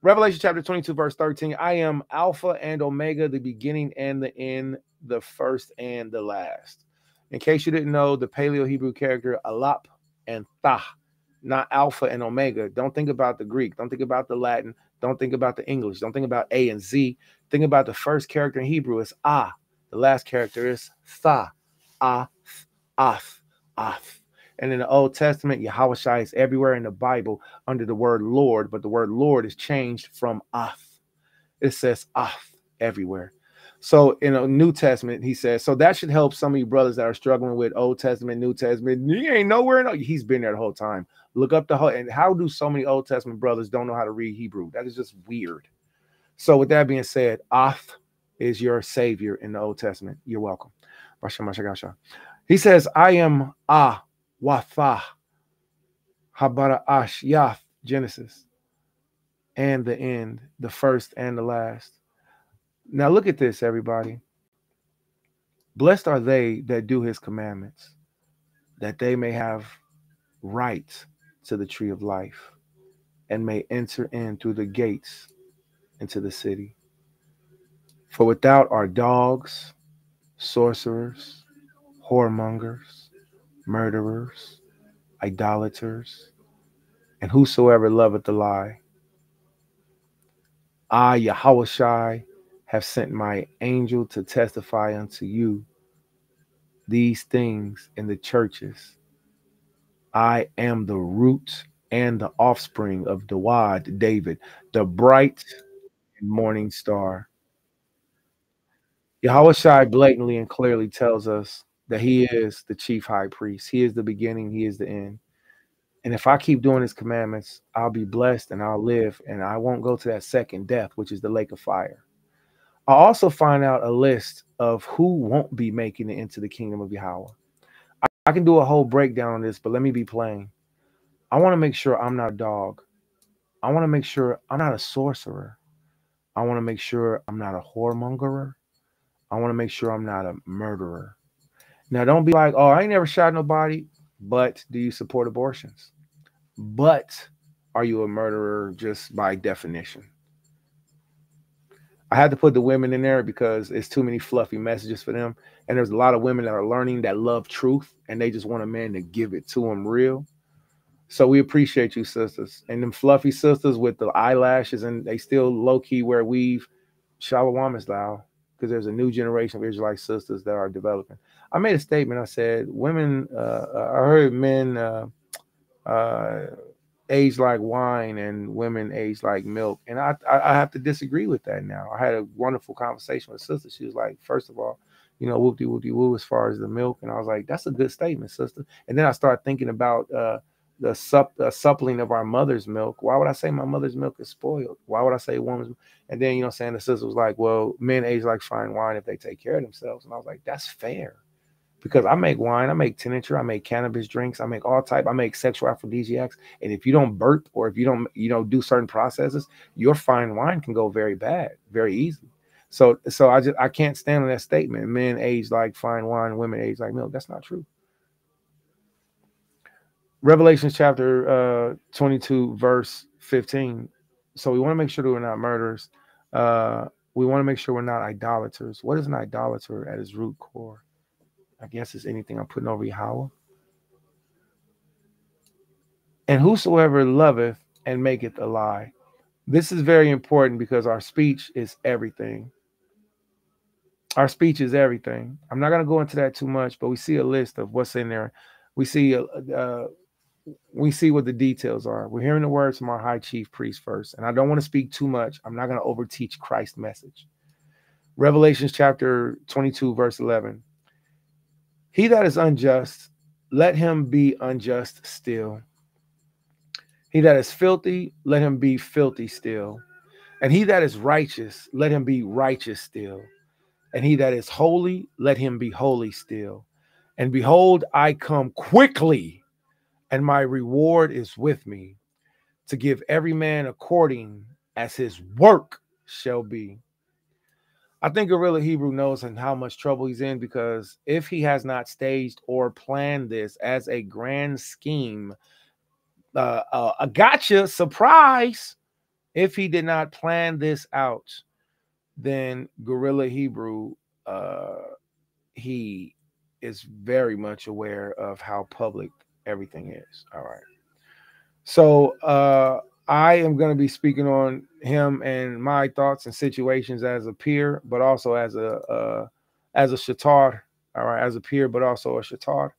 Revelation chapter 22, verse 13. I am Alpha and Omega, the beginning and the end, the first and the last. In case you didn't know, the Paleo Hebrew character Alap and Tah, not Alpha and Omega. Don't think about the Greek. Don't think about the Latin. Don't think about the English. Don't think about A and Z. Think about the first character in Hebrew is Ah. The last character is Tha. Ah, Ath, Ath. And in the Old Testament, Yahweh Shai is everywhere in the Bible under the word Lord, but the word Lord is changed from Ath. It says Ath everywhere. So in the New Testament, he says, so that should help some of you brothers that are struggling with Old Testament, New Testament. You ain't nowhere. No, he's been there the whole time. Look up the whole, and how do so many Old Testament brothers don't know how to read Hebrew? That is just weird. So with that being said, Ath is your savior in the Old Testament. You're welcome. He says, I am Watha, Habara Ash, Yath, Genesis, and the end, the first and the last. Now look at this, everybody. Blessed are they that do his commandments, that they may have right to the tree of life and may enter in through the gates into the city. For without are dogs, sorcerers, whoremongers, murderers, idolaters, and whosoever loveth a lie. I, Yahweh Shai, have sent my angel to testify unto you these things in the churches. I am the root and the offspring of Dawad, David, the bright morning star. Yahweh Shai blatantly and clearly tells us that he is the chief high priest. He is the beginning. He is the end. And if I keep doing his commandments, I'll be blessed and I'll live and I won't go to that second death, which is the lake of fire. I'll also find out a list of who won't be making it into the kingdom of Yahweh. I can do a whole breakdown on this, but let me be plain. I want to make sure I'm not a dog. I want to make sure I'm not a sorcerer. I want to make sure I'm not a whoremongerer. I want to make sure I'm not a murderer. Now, don't be like, oh, I ain't never shot nobody, but do you support abortions? But are you a murderer just by definition? I had to put the women in there because it's too many fluffy messages for them. And there's a lot of women that are learning that love truth and they just want a man to give it to them real. So we appreciate you, sisters. And them fluffy sisters with the eyelashes and they still low-key wear weave. Shalom is thou, because there's a new generation of Israelite sisters that are developing. I made a statement. I said, women, I heard men age like wine and women age like milk. And I have to disagree with that now. I had a wonderful conversation with a sister. She was like, first of all, you know, whoop-de-whoop-de-woo as far as the milk. And I was like, that's a good statement, sister. And then I started thinking about the suppling of our mother's milk. Why would I say my mother's milk is spoiled? Why would I say woman's milk? And then, you know, saying the sister was like, well, men age like fine wine if they take care of themselves. And I was like, that's fair. Because I make wine, I make tincture, I make cannabis drinks, I make all type, I make sexual aphrodisiacs. And if you don't burp or if you don't, do certain processes, your fine wine can go very bad, very easily. So I can't stand on that statement. Men age like fine wine, women age like milk. That's not true. Revelation chapter 22, verse 15. So we want to make sure that we're not murderers. We want to make sure we're not idolaters. What is an idolater at its root core? I guess it's anything I'm putting over Yahweh. And whosoever loveth and maketh a lie. This is very important because our speech is everything. Our speech is everything. I'm not going to go into that too much, but we see a list of what's in there. We see what the details are. We're hearing the words from our high chief priest first. And I don't want to speak too much. I'm not going to overteach Christ's message. Revelations chapter 22, verse 11. He that is unjust, let him be unjust still. He that is filthy, let him be filthy still. And he that is righteous, let him be righteous still. And he that is holy, let him be holy still. And behold, I come quickly, and my reward is with me, to give every man according as his work shall be. I think Gorilla Hebrew knows how much trouble he's in, because if he has not staged or planned this as a grand scheme, a gotcha surprise, if he did not plan this out, then Gorilla Hebrew, he is very much aware of how public everything is. All right. So I am going to be speaking on him and my thoughts and situations as a peer, but also as a shatar. All right, as a peer, but also a shatar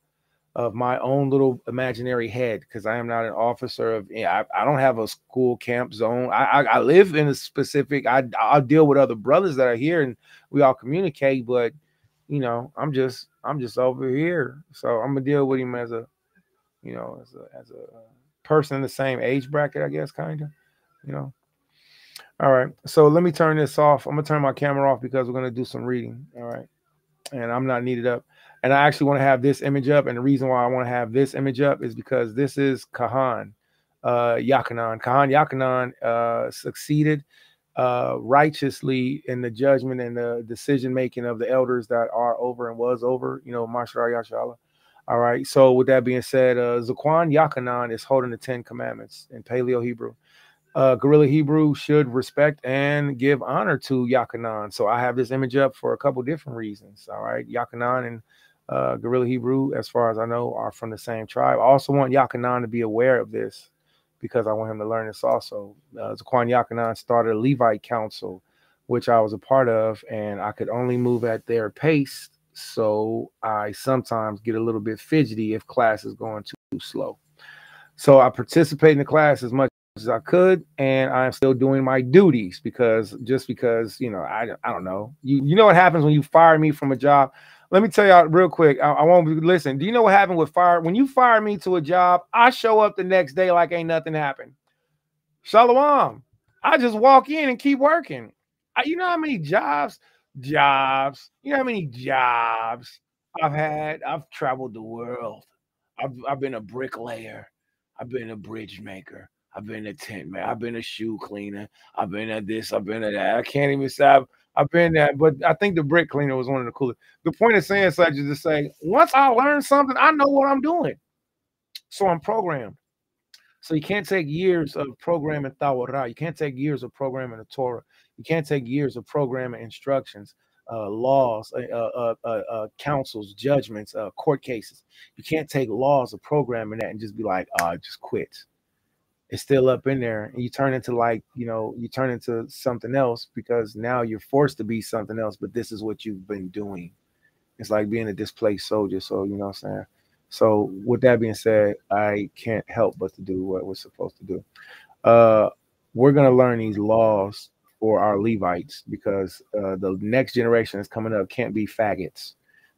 of my own little imaginary head, because I am not an officer of. I don't have a school camp zone. I live in a specific. I'll deal with other brothers that are here, and we all communicate. But you know, I'm just over here, so I'm gonna deal with him as a, you know, as a person in the same age bracket, I guess, kind of, you know. All right, so let me turn this off. I'm gonna turn my camera off because we're gonna do some reading. All right, and I'm not needed up. And I actually want to have this image up. And the reason why I want to have this image up is because this is Kahan Yachanan. Kahan Yachanan succeeded righteously in the judgment and the decision making of the elders that are over and was over, you know, Mashar Yashala. All right. So with that being said, Zaquan Yachanan is holding the 10 Commandments in Paleo Hebrew. Gorilla Hebrew should respect and give honor to Yachanan. So I have this image up for a couple different reasons. All right. Yachanan and Gorilla Hebrew, as far as I know, are from the same tribe. I also want Yachanan to be aware of this because I want him to learn this also. Zaquan Yachanan started a Levite council, which I was a part of, and I could only move at their pace. So I sometimes get a little bit fidgety if class is going too slow. So I participate in the class as much as I could, and I'm still doing my duties because, you know, I don't know. You know what happens when you fire me from a job? Let me tell y'all real quick. I won't listen. Do you know what happened with fire? When you fire me to a job, I show up the next day like ain't nothing happened. Shalom. I just walk in and keep working. You know how many jobs? You know how many jobs I've had? I've traveled the world. I've been a bricklayer. I've been a bridge maker. I've been a tent man. I've been a shoe cleaner. I've been at this. I've been at that. I can't even say I've been that, but I think the brick cleaner was one of the coolest. The point of saying such is to say, once I learn something, I know what I'm doing. So I'm programmed. So you can't take years of programming Tawara. You can't take years of programming the Torah. You can't take years of programming instructions, laws, councils, judgments, court cases. You can't take laws of programming that and just be like, just quit. It's still up in there, and you turn into, like, you know, you turn into something else because now you're forced to be something else, but this is what you've been doing. It's like being a displaced soldier. So, you know what I'm saying? So with that being said, I can't help but to do what we're supposed to do. We're going to learn these laws for our Levites because the next generation that's coming up can't be faggots.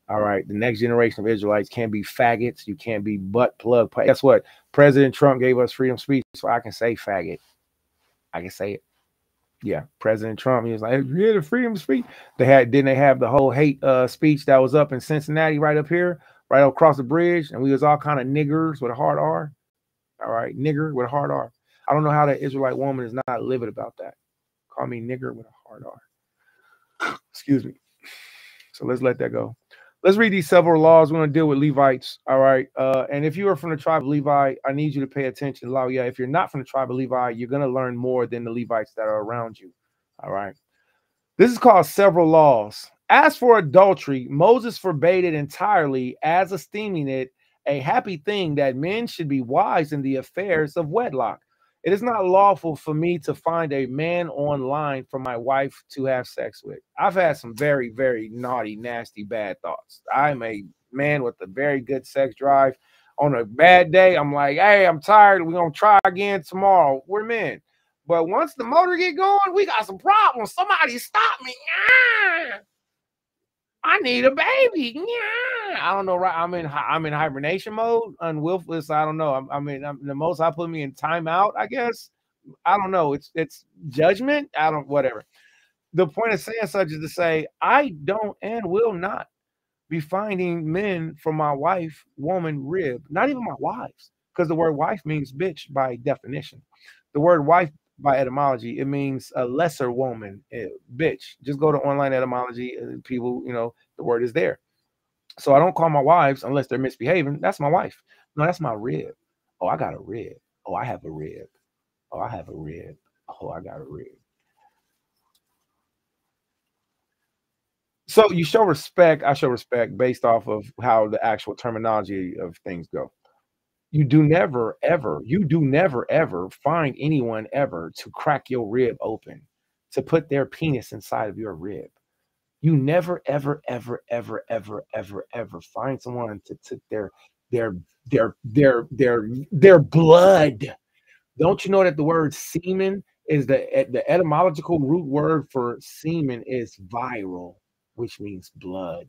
All right. The next generation of Israelites can't be faggots. You can't be butt plug. Guess what? President Trump gave us freedom of speech, so I can say faggot. I can say it. Yeah. President Trump, he was like, yeah, the freedom of speech. Didn't they have the whole hate speech that was up in Cincinnati right up here, right across the bridge? And we was all kind of niggers with a hard R. All right. Nigger with a hard R. I don't know how that Israelite woman is not livid about that. Call me nigger with a hard R. Excuse me. So let's let that go. Let's read these several laws. We're going to deal with Levites. All right. And if you are from the tribe of Levi, I need you to pay attention. If you're not from the tribe of Levi, you're going to learn more than the Levites that are around you. All right. This is called several laws. As for adultery, Moses forbade it entirely, as esteeming it a happy thing that men should be wise in the affairs of wedlock. It is not lawful for me to find a man online for my wife to have sex with. I've had some very, very naughty, nasty, bad thoughts. I'm a man with a very good sex drive. On a bad day, I'm like, hey, I'm tired. We're going to try again tomorrow. We're men. But once the motor get going, we got some problems. Somebody stop me. I need a baby. I don't know. Right? I'm in hibernation mode. Unwillful. I don't know. The most I put me in timeout, I guess. I don't know. It's judgment. Whatever. The point of saying such is to say, I don't and will not be finding men for my wife, woman, rib. Not even my wives, because the word wife means bitch by definition. The word wife by etymology, it means a lesser woman, bitch. Just go to online etymology. People, the word is there. So I don't call my wives unless they're misbehaving. That's my wife. No, that's my rib. Oh, I got a rib. Oh, I have a rib. Oh, I have a rib. Oh, I got a rib. So you show respect. I show respect based off of how the actual terminology of things go. You do never, ever find anyone ever to crack your rib open, to put their penis inside of your rib. You never, ever find someone to took their blood. Don't you know that the word semen is the etymological root word for semen is viral, which means blood.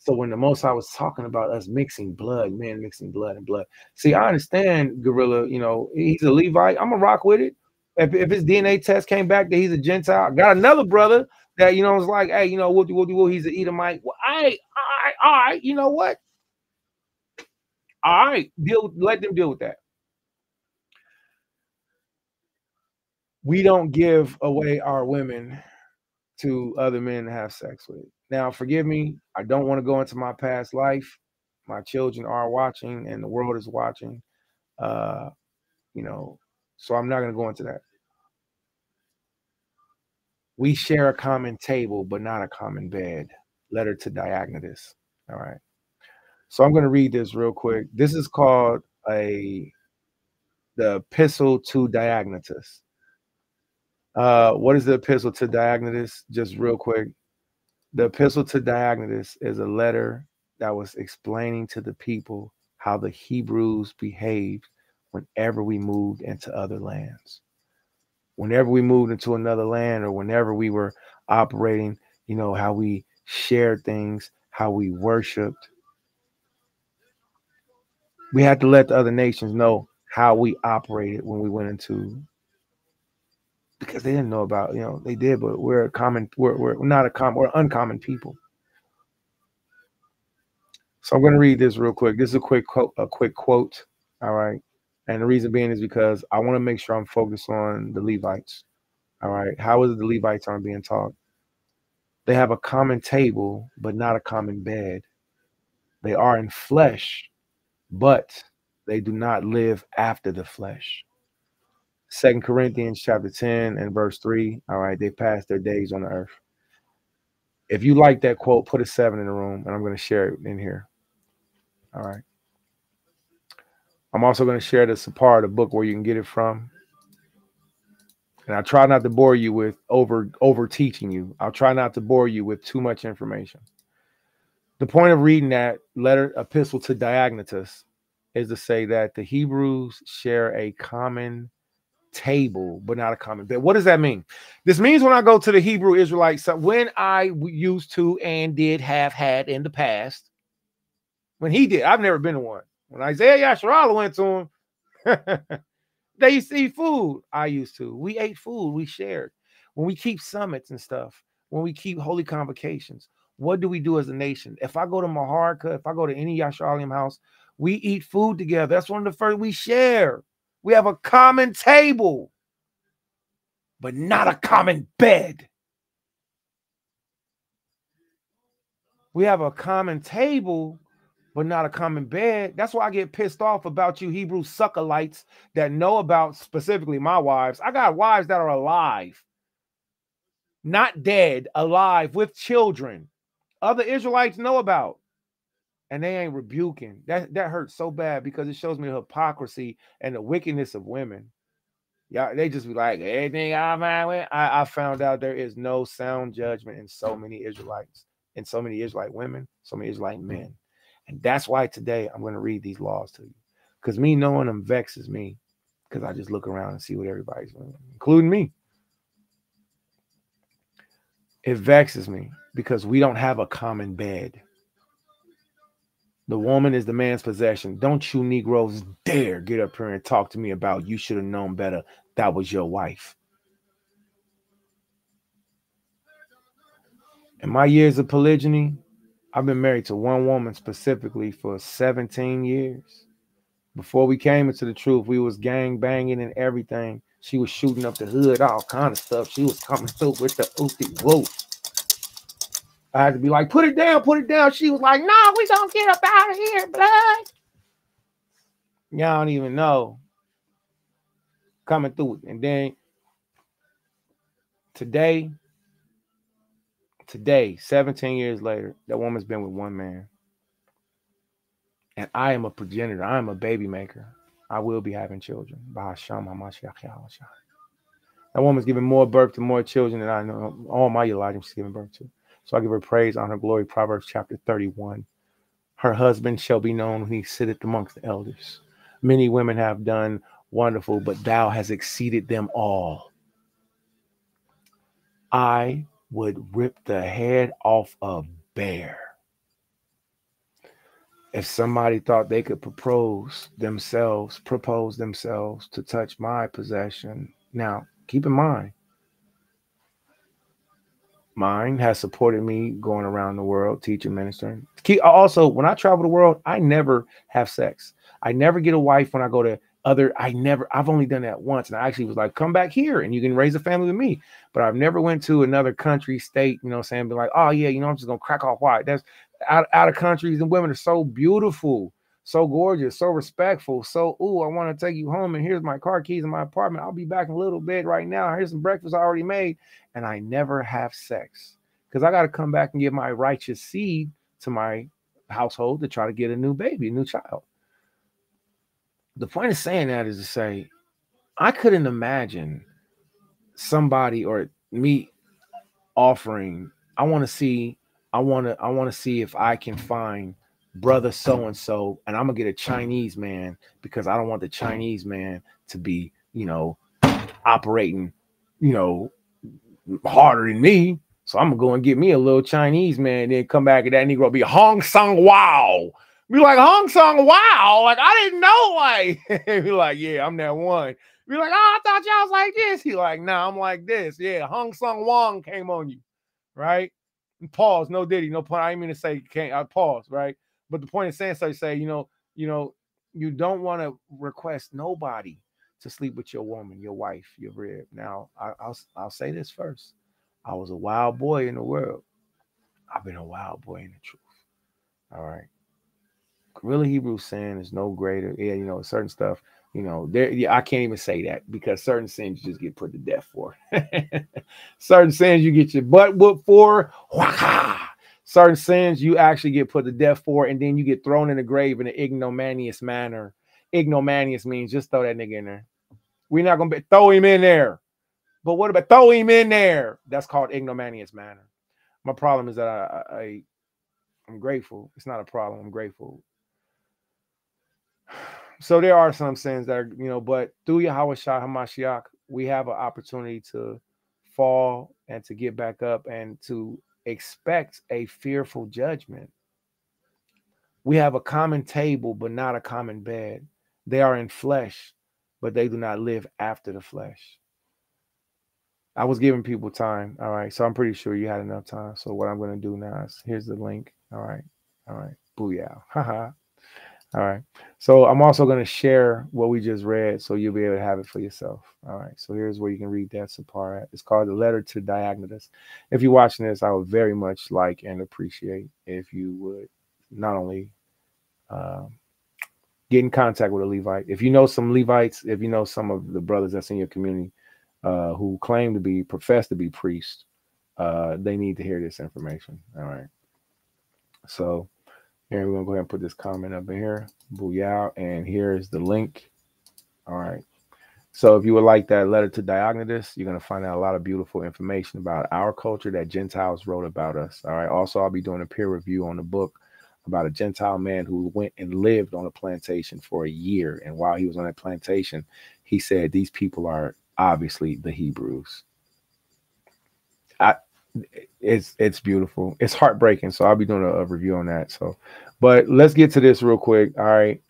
So when the Most High was talking about us mixing blood, man, mixing blood and blood. See, I understand Gorilla, he's a Levite. I'm gonna rock with it. If his DNA test came back that he's a Gentile, I got another brother that was like, hey, woo, he's an Edomite. Well, all right, you know what? All right, let them deal with that. We don't give away our women to other men to have sex with. Now, forgive me, I don't want to go into my past life. My children are watching and the world is watching. So I'm not going to go into that. We share a common table, but not a common bed. Letter to Diognetus. All right. So I'm going to read this real quick. This is called the Epistle to Diognetus. What is the Epistle to Diognetus? Just real quick. The Epistle to Diognetus is a letter that was explaining to the people how the Hebrews behaved whenever we moved into other lands. Whenever we moved into another land or whenever we were operating, how we shared things, how we worshiped. We had to let the other nations know how we operated when we went into, because they didn't know about, they did, but we're uncommon people. So I'm going to read this real quick. This is a quick quote. All right. And the reason being is because I want to make sure I'm focused on the Levites. All right. How is it the Levites aren't being taught? They have a common table, but not a common bed. They are in flesh, but they do not live after the flesh. 2 Corinthians chapter 10 and verse 3. All right. They passed their days on the earth. If you like that quote, put a 7 in the room and I'm going to share it in here. All right. I'm also going to share the Sapar, the book where you can get it from. And I try not to bore you with over teaching you. I'll try not to bore you with too much information. The point of reading that letter, Epistle to Diognetus, is to say that the Hebrews share a common table, but not a common bed. What does that mean? This means when I go to the Hebrew Israelites, when I used to and did have had in the past, when he did, I've never been to one. When Isaiah Yasharala went to him, they used to eat food. I used to. We ate food. We shared. When we keep summits and stuff, when we keep holy convocations, what do we do as a nation? If I go to Maharka, if I go to any Yasharalim house, we eat food together. That's one of the first we share. We have a common table, but not a common bed. We have a common table, but not a common bed. That's why I get pissed off about you Hebrew suckalites that know about specifically my wives. I got wives that are alive. not dead, alive, with children. Other Israelites know about. And they ain't rebuking. That hurts so bad because it shows me the hypocrisy and the wickedness of women. Yeah, they just be like, everything I found out there is no sound judgment in so many Israelites, and so many Israelite women, so many Israelite men. And that's why today I'm going to read these laws to you. Because me knowing them vexes me. Because I just look around and see what everybody's doing, including me. It vexes me because we don't have a common bed. The woman is the man's possession. Don't you Negroes dare get up here and talk to me about you should have known better. That was your wife. In my years of polygyny, I've been married to one woman specifically for 17 years. Before we came into the truth, we was gang banging and everything. She was shooting up the hood, all kind of stuff. She was coming through with the oopty whoop. I had to be like, put it down, put it down. She was like, no, we gonna get up out of here, blood. Y'all don't even know. Coming through it. And then today, 17 years later, that woman's been with one man. And I am a progenitor. I am a baby maker. I will be having children. That woman's giving more birth to more children than I know. All my Elijah she's giving birth to. So I give her praise, honor, glory. Proverbs chapter 31. Her husband shall be known when he sitteth amongst the elders. Many women have done wonderful, but thou hast exceeded them all. I would rip the head off a bear if somebody thought they could propose themselves to touch my possession. Now, keep in mind, mine has supported me going around the world, teaching, ministering. Also, when I travel the world, I never have sex. I never get a wife when I go to I've only done that once. And I actually was like, come back here and you can raise a family with me. But I've never went to another country, state, you know what I'm saying? Be like, oh yeah, I'm just going to crack off white. That's out of countries, and women are so beautiful, so gorgeous, so respectful. So, I want to take you home and here's my car keys in my apartment. I'll be back in a little bit right now. Here's some breakfast I already made. And I never have sex because I got to come back and give my righteous seed to my household to try to get a new baby, a new child. The point of saying that is to say, I couldn't imagine somebody or me offering, I want to see if I can find brother so-and-so, and I'm going to get a Chinese man because I don't want the Chinese man to be, operating, harder than me. So I'm going to go and get me a little Chinese man and then come back and that Negro be Hong Sung Wow. Be like, Hong Sung Wow. Like, I didn't know. Like, be like, yeah, I'm that one. Be like, oh, I thought y'all was like this. He like, nah, I'm like this. Yeah, Hong Sung Wong came on you. Right? And pause, no diddy, no point. I didn't mean to say can't. I pause, right? But the point of saying so, say, you don't want to request nobody to sleep with your woman, your wife, your rib. Now, I'll say this first. I was a wild boy in the world. I've been a wild boy in the truth. All right. Gorilla Hebrew sin is no greater. Yeah, certain stuff. I can't even say that because certain sins you just get put to death for. Certain sins you get your butt whooped for. Certain sins you actually get put to death for, and then you get thrown in the grave in an ignominious manner. Ignominious means just throw that nigga in there. We're not gonna throw him in there. But what about throw him in there? That's called ignominious manner. My problem is that I'm grateful. It's not a problem. I'm grateful. So there are some sins that are, but through Yahweh Shah HaMashiach, we have an opportunity to fall and to get back up and to expect a fearful judgment. We have a common table, but not a common bed. They are in flesh, but they do not live after the flesh. I was giving people time. All right. So I'm pretty sure you had enough time. So what I'm going to do now is here's the link. All right. Booyah. Haha. All right. So I'm also going to share what we just read so you'll be able to have it for yourself. All right. So here's where you can read that Sapar at. It's called The Letter to Diognetus. If you're watching this, I would very much like and appreciate if you would not only get in contact with a Levite. If you know some Levites, if you know some of the brothers that's in your community who profess to be priests, they need to hear this information. All right. So here we're gonna go ahead and put this comment up in here. Booyah, and here's the link. All right. So if you would like that letter to Diognetus, you're going to find out a lot of beautiful information about our culture that Gentiles wrote about us. All right. Also, I'll be doing a peer review on the book about a Gentile man who went and lived on a plantation for a year. And while he was on that plantation, he said, these people are obviously the Hebrews. It's beautiful. It's heartbreaking. So I'll be doing a review on that. So, but let's get to this real quick. All right.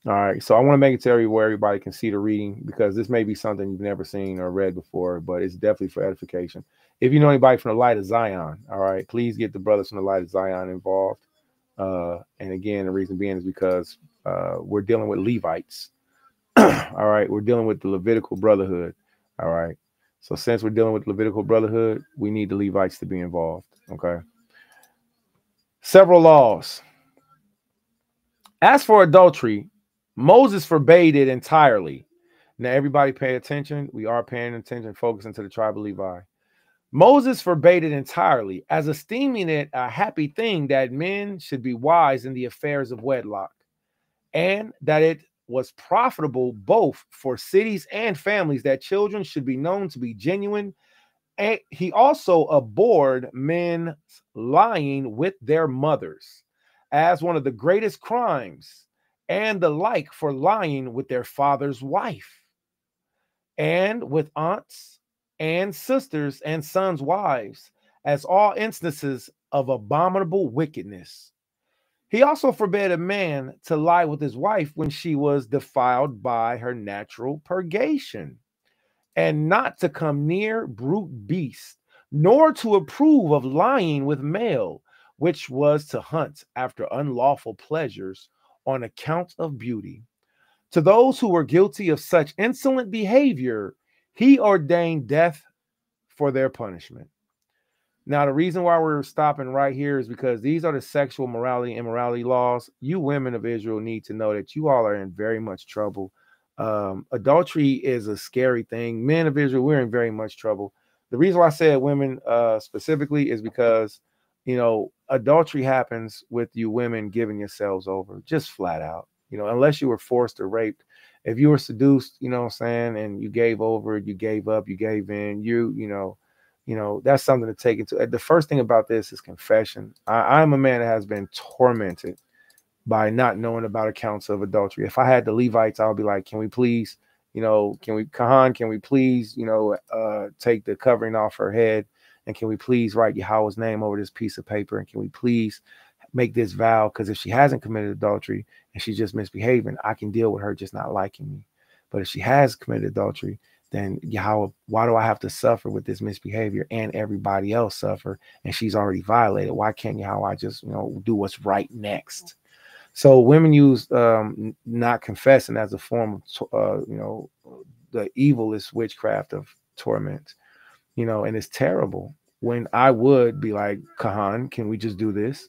All right, so I want to make it to where everybody can see the reading, because this may be something you've never seen or read before, but it's definitely for edification. If you know anybody from the Light of Zion, all right, please get the brothers from the Light of Zion involved. And again, the reason being is because we're dealing with Levites. All right, we're dealing with the Levitical Brotherhood. All right, so since we're dealing with the Levitical Brotherhood, we need the Levites to be involved. Okay. Several laws. As for adultery, Moses forbade it entirely. Now, everybody pay attention. We are paying attention, focusing to the tribe of Levi. Moses forbade it entirely, as esteeming it a happy thing that men should be wise in the affairs of wedlock, and that it was profitable both for cities and families that children should be known to be genuine. And he also abhorred men lying with their mothers as one of the greatest crimes, and the like for lying with their father's wife, and with aunts and sisters and sons' wives, as all instances of abominable wickedness. He also forbade a man to lie with his wife when she was defiled by her natural purgation, and not to come near brute beasts, nor to approve of lying with male, which was to hunt after unlawful pleasures on account of beauty. To those who were guilty of such insolent behavior, he ordained death for their punishment. Now, the reason why we're stopping right here is because these are the sexual morality and immorality laws. You women of Israel need to know that you all are in very much trouble. Adultery is a scary thing. Men of Israel, we're in very much trouble. The reason why I said women specifically is because, you know, adultery happens with you women giving yourselves over, just flat out, you know, unless you were forced or raped. If you were seduced, you know what I'm saying, and you gave over, you gave up, you gave in, you know, that's something to take into. The first thing about this is confession. I'm a man that has been tormented by not knowing about accounts of adultery. If I had the Levites, I would be like, can we please, you know, can we please, you know, take the covering off her head? And can we please write Yahweh's name over this piece of paper? And can we please make this vow? Because if she hasn't committed adultery and she's just misbehaving, I can deal with her just not liking me. But if she has committed adultery, then Yahweh, why do I have to suffer with this misbehavior and everybody else suffer? And she's already violated. Why can't Yahweh just, you know, do what's right next? So women use not confessing as a form of, you know, the evilest witchcraft of torment. You know, and it's terrible. When I would be like, Kahan, can we just do this?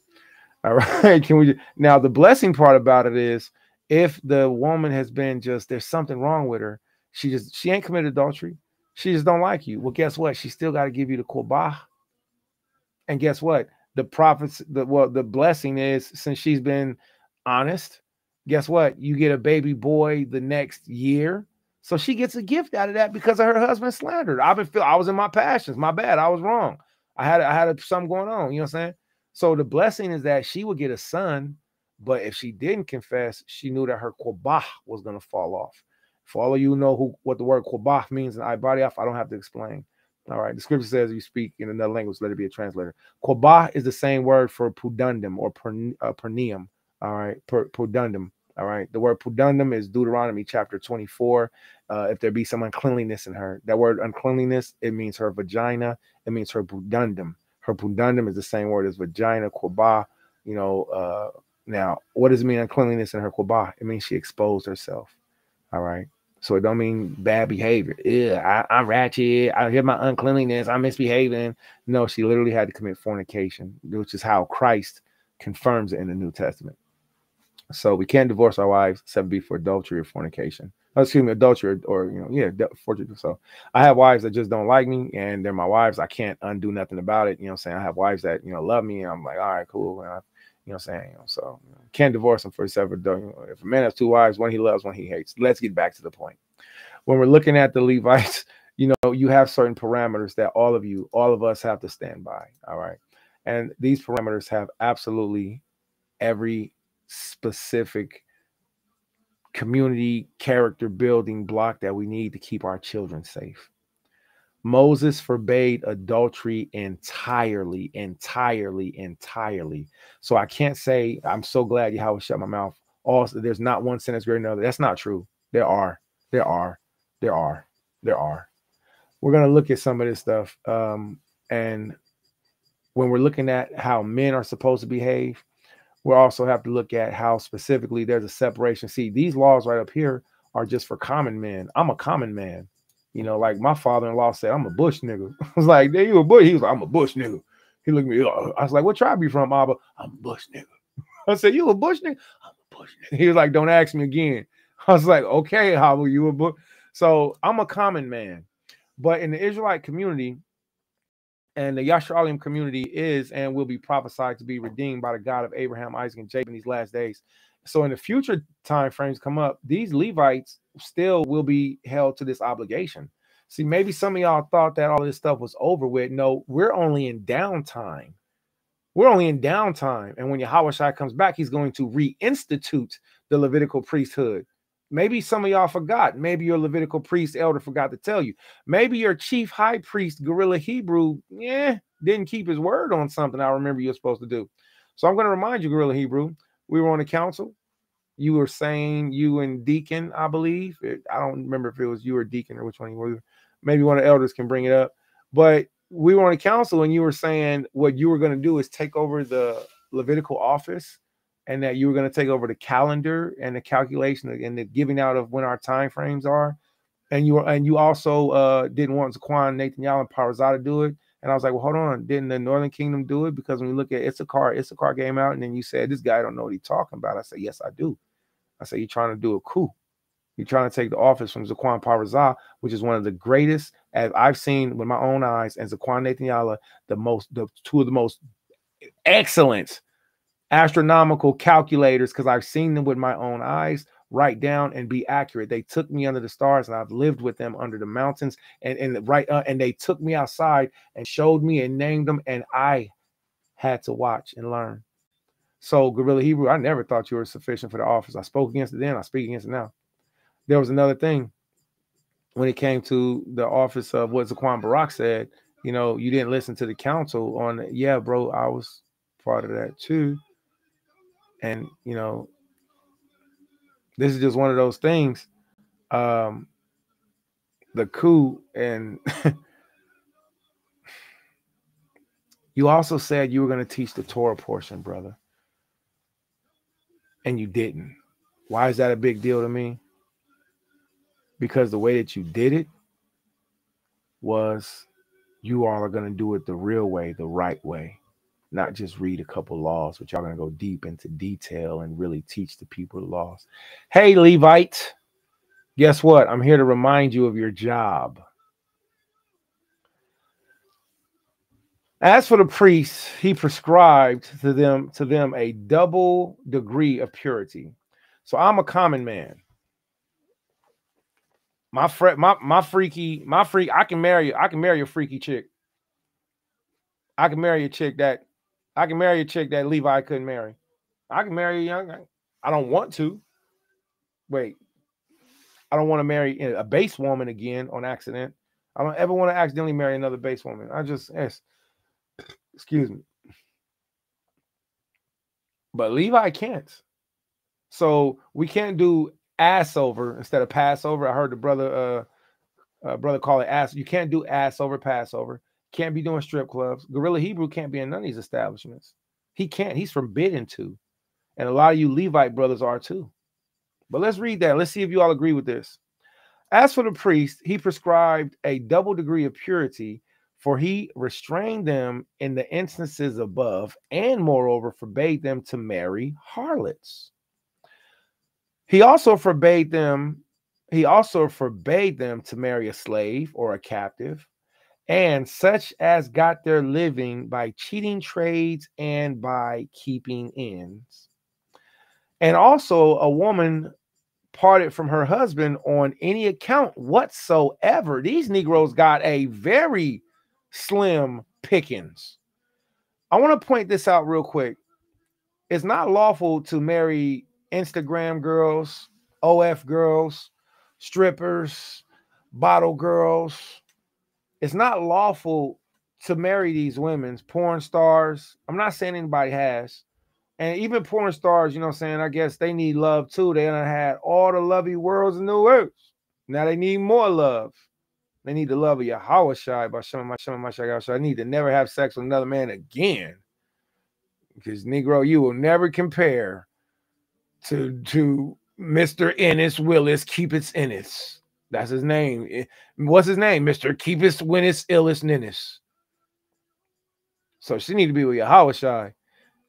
All right. Can we? Now, the blessing part about it is if the woman has been just, there's something wrong with her. She ain't committed adultery. She just don't like you. Well, guess what? She still got to give you the qurbah. And guess what? The prophets, the blessing is, since she's been honest, guess what? You get a baby boy the next year. So she gets a gift out of that because of her husband slandered. I was in my passions. My bad. I was wrong. I had something going on. You know what I'm saying? So the blessing is that she would get a son, but if she didn't confess, she knew that her qurbah was going to fall off. For all of you know what the word qurbah means in Ibadiaf, I don't have to explain. All right. The scripture says you speak in another language, let it be a translator. Qurbah is the same word for pudundim or perneum. All right. Pudundim. All right. The word pudundum is Deuteronomy chapter 24. If there be some uncleanliness in her, that word uncleanliness, it means her vagina. It means her pudundum. Her pudundum is the same word as vagina, qurbah. You know, now, what does it mean uncleanliness in her qurbah? It means she exposed herself. All right. So it don't mean bad behavior. Yeah, I'm ratchet. I hear my uncleanliness. I'm misbehaving. No, she literally had to commit fornication, which is how Christ confirms it in the New Testament. So we can't divorce our wives, 7b, for adultery or fornication. excuse me, adultery or forgery. So I have wives that just don't like me, and they're my wives. I can't undo nothing about it. You know what I'm saying? I have wives that, love me, and I'm like, all right, cool. And you know what I'm saying? So can't divorce them for separate. If a man has two wives, one he loves, one he hates. Let's get back to the point. When we're looking at the Levites, you have certain parameters that all of us have to stand by. All right. And these parameters have absolutely every specific community character building block that we need to keep our children safe. Moses forbade adultery entirely. So I can't say I'm so glad Yahweh shut my mouth. Also, there's not one sentence greater than another. That's not true. There are. We're going to look at some of this stuff. And when we're looking at how men are supposed to behave, we'll also have to look at how specifically there's a separation. See, these laws right up here are just for common men. I'm a common man. Like my father-in-law said, I'm a bush nigga. I was like, there you a bush. He was like, I'm a bush nigga. He looked at me. I was like, what tribe you from, Abba? I'm a bush nigga. I said, you a bush nigga? I'm a bush nigga. He was like, don't ask me again. I was like, okay, Abba, you a bush? So I'm a common man. But in the Israelite community and the Yasharim community is and will be prophesied to be redeemed by the God of Abraham, Isaac, and Jacob in these last days. So in the future time frames come up, these Levites still will be held to this obligation. See, maybe some of y'all thought that all this stuff was over with. No, we're only in downtime. And when Yahweh Shai comes back, he's going to reinstitute the Levitical priesthood. Maybe some of y'all forgot. Maybe your Levitical priest elder forgot to tell you. Maybe your chief high priest, Gorilla Hebrew, didn't keep his word on something I remember you're supposed to do. So I'm going to remind you, Gorilla Hebrew, we were on the council. You were saying you and Deacon, I believe. I don't remember if it was you or Deacon or which one you were. Maybe one of the elders can bring it up. But we were on the council and you were saying what you were going to do is take over the Levitical office and that you were going to take over the calendar and the calculation and the giving out of when our time frames are. And you also didn't want Zaquan, Nathaniel, and Parazah to do it. And I was like, well, hold on. Didn't the Northern Kingdom do it? Because when you look at Issachar came out, and then you said, this guy don't know what he's talking about. I said, yes, I do. I said, you're trying to do a coup. You're trying to take the office from Zaquan Parazah, which is one of the greatest, as I've seen with my own eyes, and Zaquan Nathaniel, two of the most excellent astronomical calculators, because I've seen them with my own eyes, write down and be accurate. They took me under the stars, and I've lived with them under the mountains, and they took me outside and showed me and named them, and I had to watch and learn. So Gorilla Hebrew, I never thought you were sufficient for the office. I spoke against it then, I speak against it now. There was another thing when it came to the office of what Zaquan Barak said. You didn't listen to the council on, yeah, bro, I was part of that too. And, this is just one of those things. The coup, and you also said you were going to teach the Torah portion, brother. And you didn't. Why is that a big deal to me? Because the way that you did it was you all are going to do it the real way, the right way. Not just read a couple laws, but y'all going to go deep into detail and really teach the people the laws. Hey, Levite, guess what? I'm here to remind you of your job. As for the priests, he prescribed to them a double degree of purity. So I'm a common man. I can marry a freaky chick. I can marry a chick that Levi couldn't marry. I can marry a young. I don't want to. Wait. I don't want to marry a base woman again on accident. I don't ever want to accidentally marry another base woman. Excuse me. But Levi can't. So we can't do ass over instead of Passover. I heard the brother call it ass. You can't do ass over Passover. Can't be doing strip clubs. Gorilla Hebrew can't be in none of these establishments. He can't. He's forbidden to. And a lot of you Levite brothers are too. But let's read that. Let's see if you all agree with this. As for the priest, he prescribed a double degree of purity, for he restrained them in the instances above, and moreover forbade them to marry harlots. He also forbade them He also forbade them to marry a slave or a captive, and such as got their living by cheating trades and by keeping ends. And also a woman parted from her husband on any account whatsoever. These Negroes got a very slim pickings. I want to point this out real quick. It's not lawful to marry Instagram girls, OF girls, strippers, bottle girls. It's not lawful to marry these women, porn stars. I'm not saying anybody has. And even porn stars, you know what I'm saying? I guess they need love too. They done had all the lovey worlds in the world. Now they need more love. They need the love of Yahweh Shai by Shema Mashai. I need to never have sex with another man again. Because Negro, you will never compare to Mr. Ennis Willis, Keep It Ennis. That's his name. What's his name? Mr. Keep It Winnis Illis Ninnis. So she need to be with Yahweh Shai.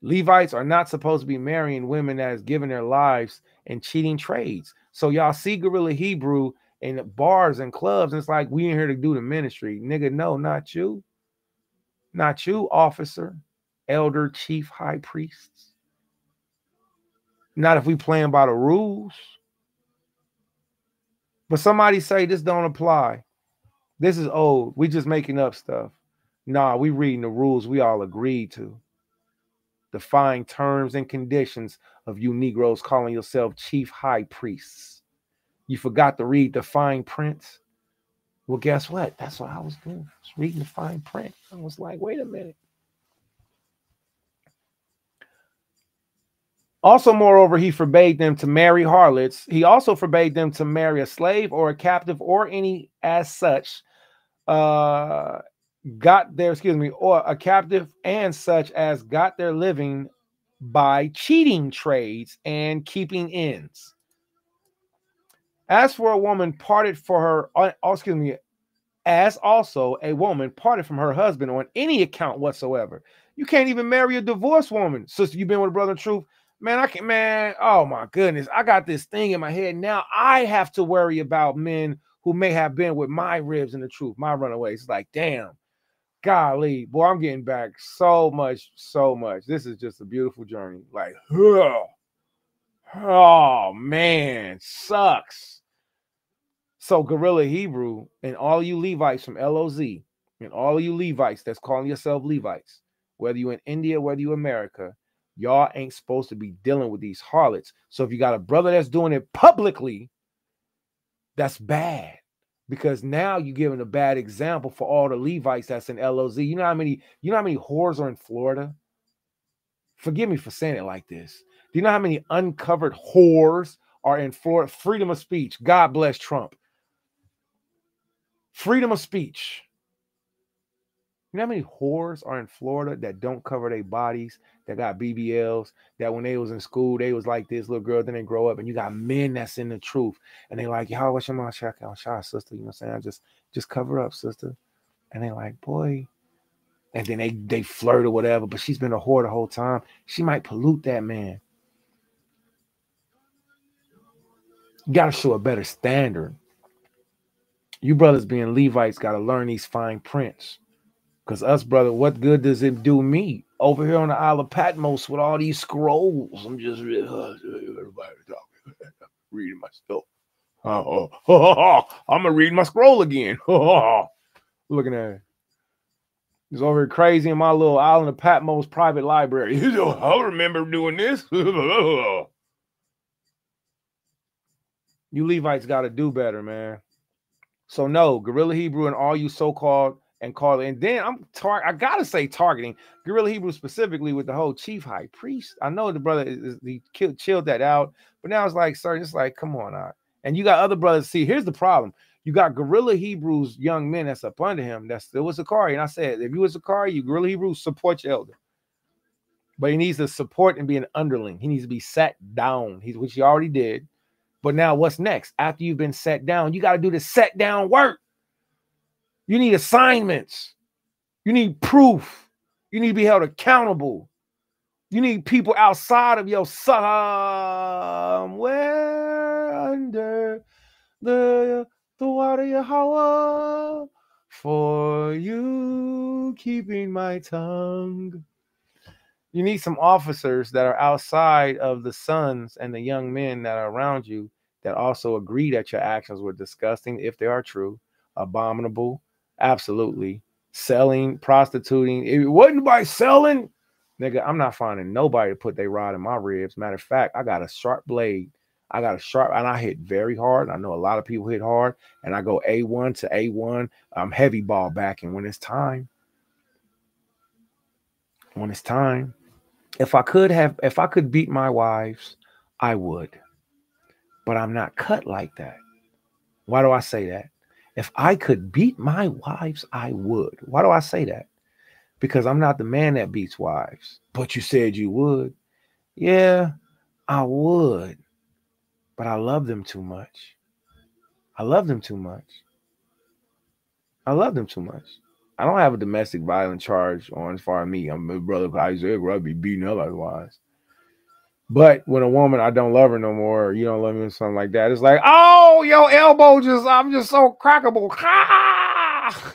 Levites are not supposed to be marrying women that has given their lives in cheating trades. So y'all see Gorilla Hebrew in bars and clubs, and it's like, we ain't here to do the ministry. Nigga, no, not you. Not you, officer, elder, chief, high priests. Not if we playing by the rules. But somebody say this don't apply. This is old. We just making up stuff. Nah, we reading the rules we all agreed to. Define terms and conditions of you Negroes calling yourself chief high priests. You forgot to read the fine print. Well, guess what? That's what I was doing. I was reading the fine print. I was like, wait a minute. Also, moreover, he forbade them to marry harlots. He also forbade them to marry a slave or a captive or any as such or a captive and such as got their living by cheating trades and keeping ends. As for a woman parted for her, as also a woman parted from her husband on any account whatsoever. You can't even marry a divorced woman. Sister, you been with a brother in truth? Man, oh my goodness. I got this thing in my head. Now I have to worry about men who may have been with my ribs in the truth, my runaways. It's like, damn, golly, boy, I'm getting back so much. This is just a beautiful journey. Like, oh man, sucks. So Gorilla Hebrew and all you Levites from LOZ and all you Levites that's calling yourself Levites, whether you in India, whether you America, y'all ain't supposed to be dealing with these harlots. So if you got a brother that's doing it publicly, that's bad, because now you're giving a bad example for all the Levites that's in LOZ. You know how many whores are in Florida? Forgive me for saying it like this. Do you know how many uncovered whores are in Florida? Freedom of speech. God bless Trump. Freedom of speech. You know how many whores are in Florida that don't cover their bodies, that got BBLs, that when they was in school, they was like this little girl, then they grow up, and you got men that's in the truth, and they like, yo, what's your mom, sister? You know what I'm saying? Just cover up, sister. And they like, boy. And then they flirt or whatever, but she's been a whore the whole time. She might pollute that man. You got to show a better standard. You brothers being Levites got to learn these fine prints. Because us, brother, what good does it do me over here on the Isle of Patmos with all these scrolls? I'm just everybody talking, reading my stuff. I'm gonna read my scroll again. Looking at it. He's over here crazy in my little Island of Patmos private library. I remember doing this. You Levites got to do better, man. So no, Gorilla Hebrew and all you so-called and call it. And then I gotta say targeting Gorilla Hebrew specifically with the whole chief high priest. I know the brother chilled that out, but now it's like, sir, it's like, come on out. And you got other brothers. See, here's the problem. You got Gorilla Hebrew's young men that's up under him. That's still a Zakari. And I said, if you was Zakari, you Gorilla Hebrew, support your elder. But he needs to support and be an underling. He needs to be sat down, which he already did. But now what's next? After you've been sat down, you got to do the set down work. You need assignments. You need proof. You need to be held accountable. You need people outside of your somewhere under the water Yahweh for you keeping my tongue. You need some officers that are outside of the sons and the young men that are around you that also agree that your actions were disgusting, if they are true, abominable, absolutely. Selling, prostituting. It wasn't by selling. Nigga, I'm not finding nobody to put their rod in my ribs. Matter of fact, I got a sharp blade. I got a sharp, and I hit very hard. I know a lot of people hit hard, and I go A1 to A1. I'm heavy ball backing when it's time. When it's time. If I could beat my wives, I would. But I'm not cut like that. Why do I say that? If I could beat my wives, I would. Why do I say that? Because I'm not the man that beats wives. But you said you would. Yeah, I would. But I love them too much. I love them too much. I love them too much. I don't have a domestic violence charge on as far as me. I'm a brother Isaiah, I'd be beating up otherwise. But when a woman, I don't love her no more, or you don't love me or something like that, it's like, oh, your elbow I'm just so crackable. Ah!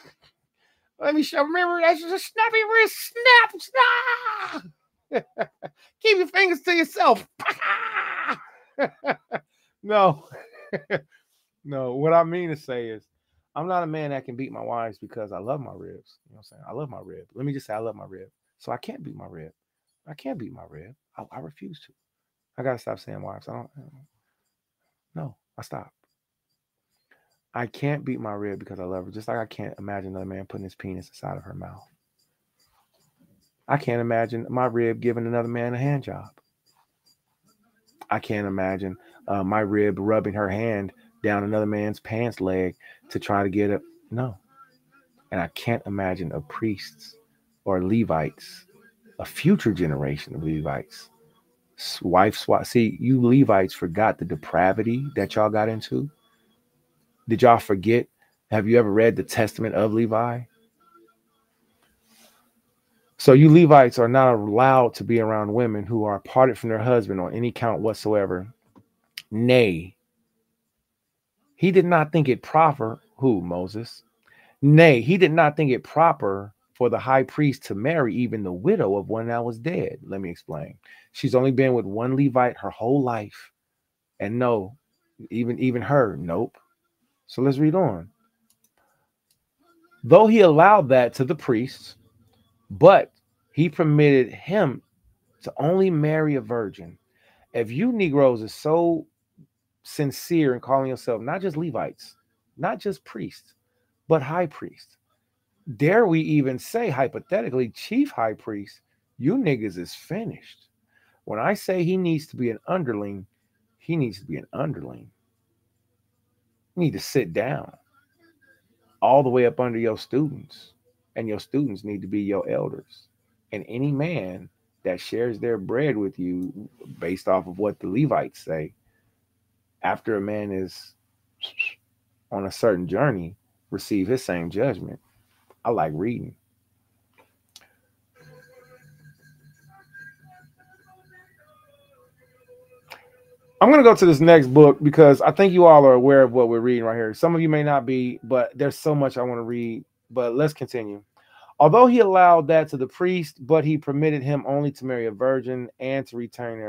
Let me show. Remember, that's just a snappy wrist. Snap. Keep your fingers to yourself. No. No, what I mean to say is, I'm not a man that can beat my wives because I love my ribs. You know what I'm saying? I love my rib. Let me just say I love my rib. So I can't beat my rib. I can't beat my rib. I refuse to. I got to stop saying wives. No, I stop. I can't beat my rib because I love her. Just like I can't imagine another man putting his penis inside of her mouth. I can't imagine my rib giving another man a hand job. I can't imagine my rib rubbing her hand down another man's pants leg to try to get it. No. And I can't imagine a priests or Levites, a future generation of Levites, wife swap. See, you Levites forgot the depravity that y'all got into. Did y'all forget? Have you ever read the Testament of Levi? So you Levites are not allowed to be around women who are parted from their husband on any count whatsoever. Nay, he did not think it proper. Who? Moses. Nay, he did not think it proper for the high priest to marry even the widow of one that was dead. Let me explain. She's only been with one Levite her whole life. And no, even her, nope. So let's read on. Though he allowed that to the priests, but he permitted him to only marry a virgin. If you Negroes are so sincere in calling yourself not just Levites, not just priests, but high priests, dare we even say hypothetically chief high priest, you niggas is finished. When I say he needs to be an underling, he needs to be an underling. You need to sit down all the way up under your students, and your students need to be your elders. And any man that shares their bread with you based off of what the Levites say, after a man is on a certain journey, receive his same judgment. I like reading. I'm going to go to this next book because I think you all are aware of what we're reading right here. Some of you may not be, but there's so much I want to read. But let's continue. Although he allowed that to the priest, but he permitted him only to marry a virgin and to retain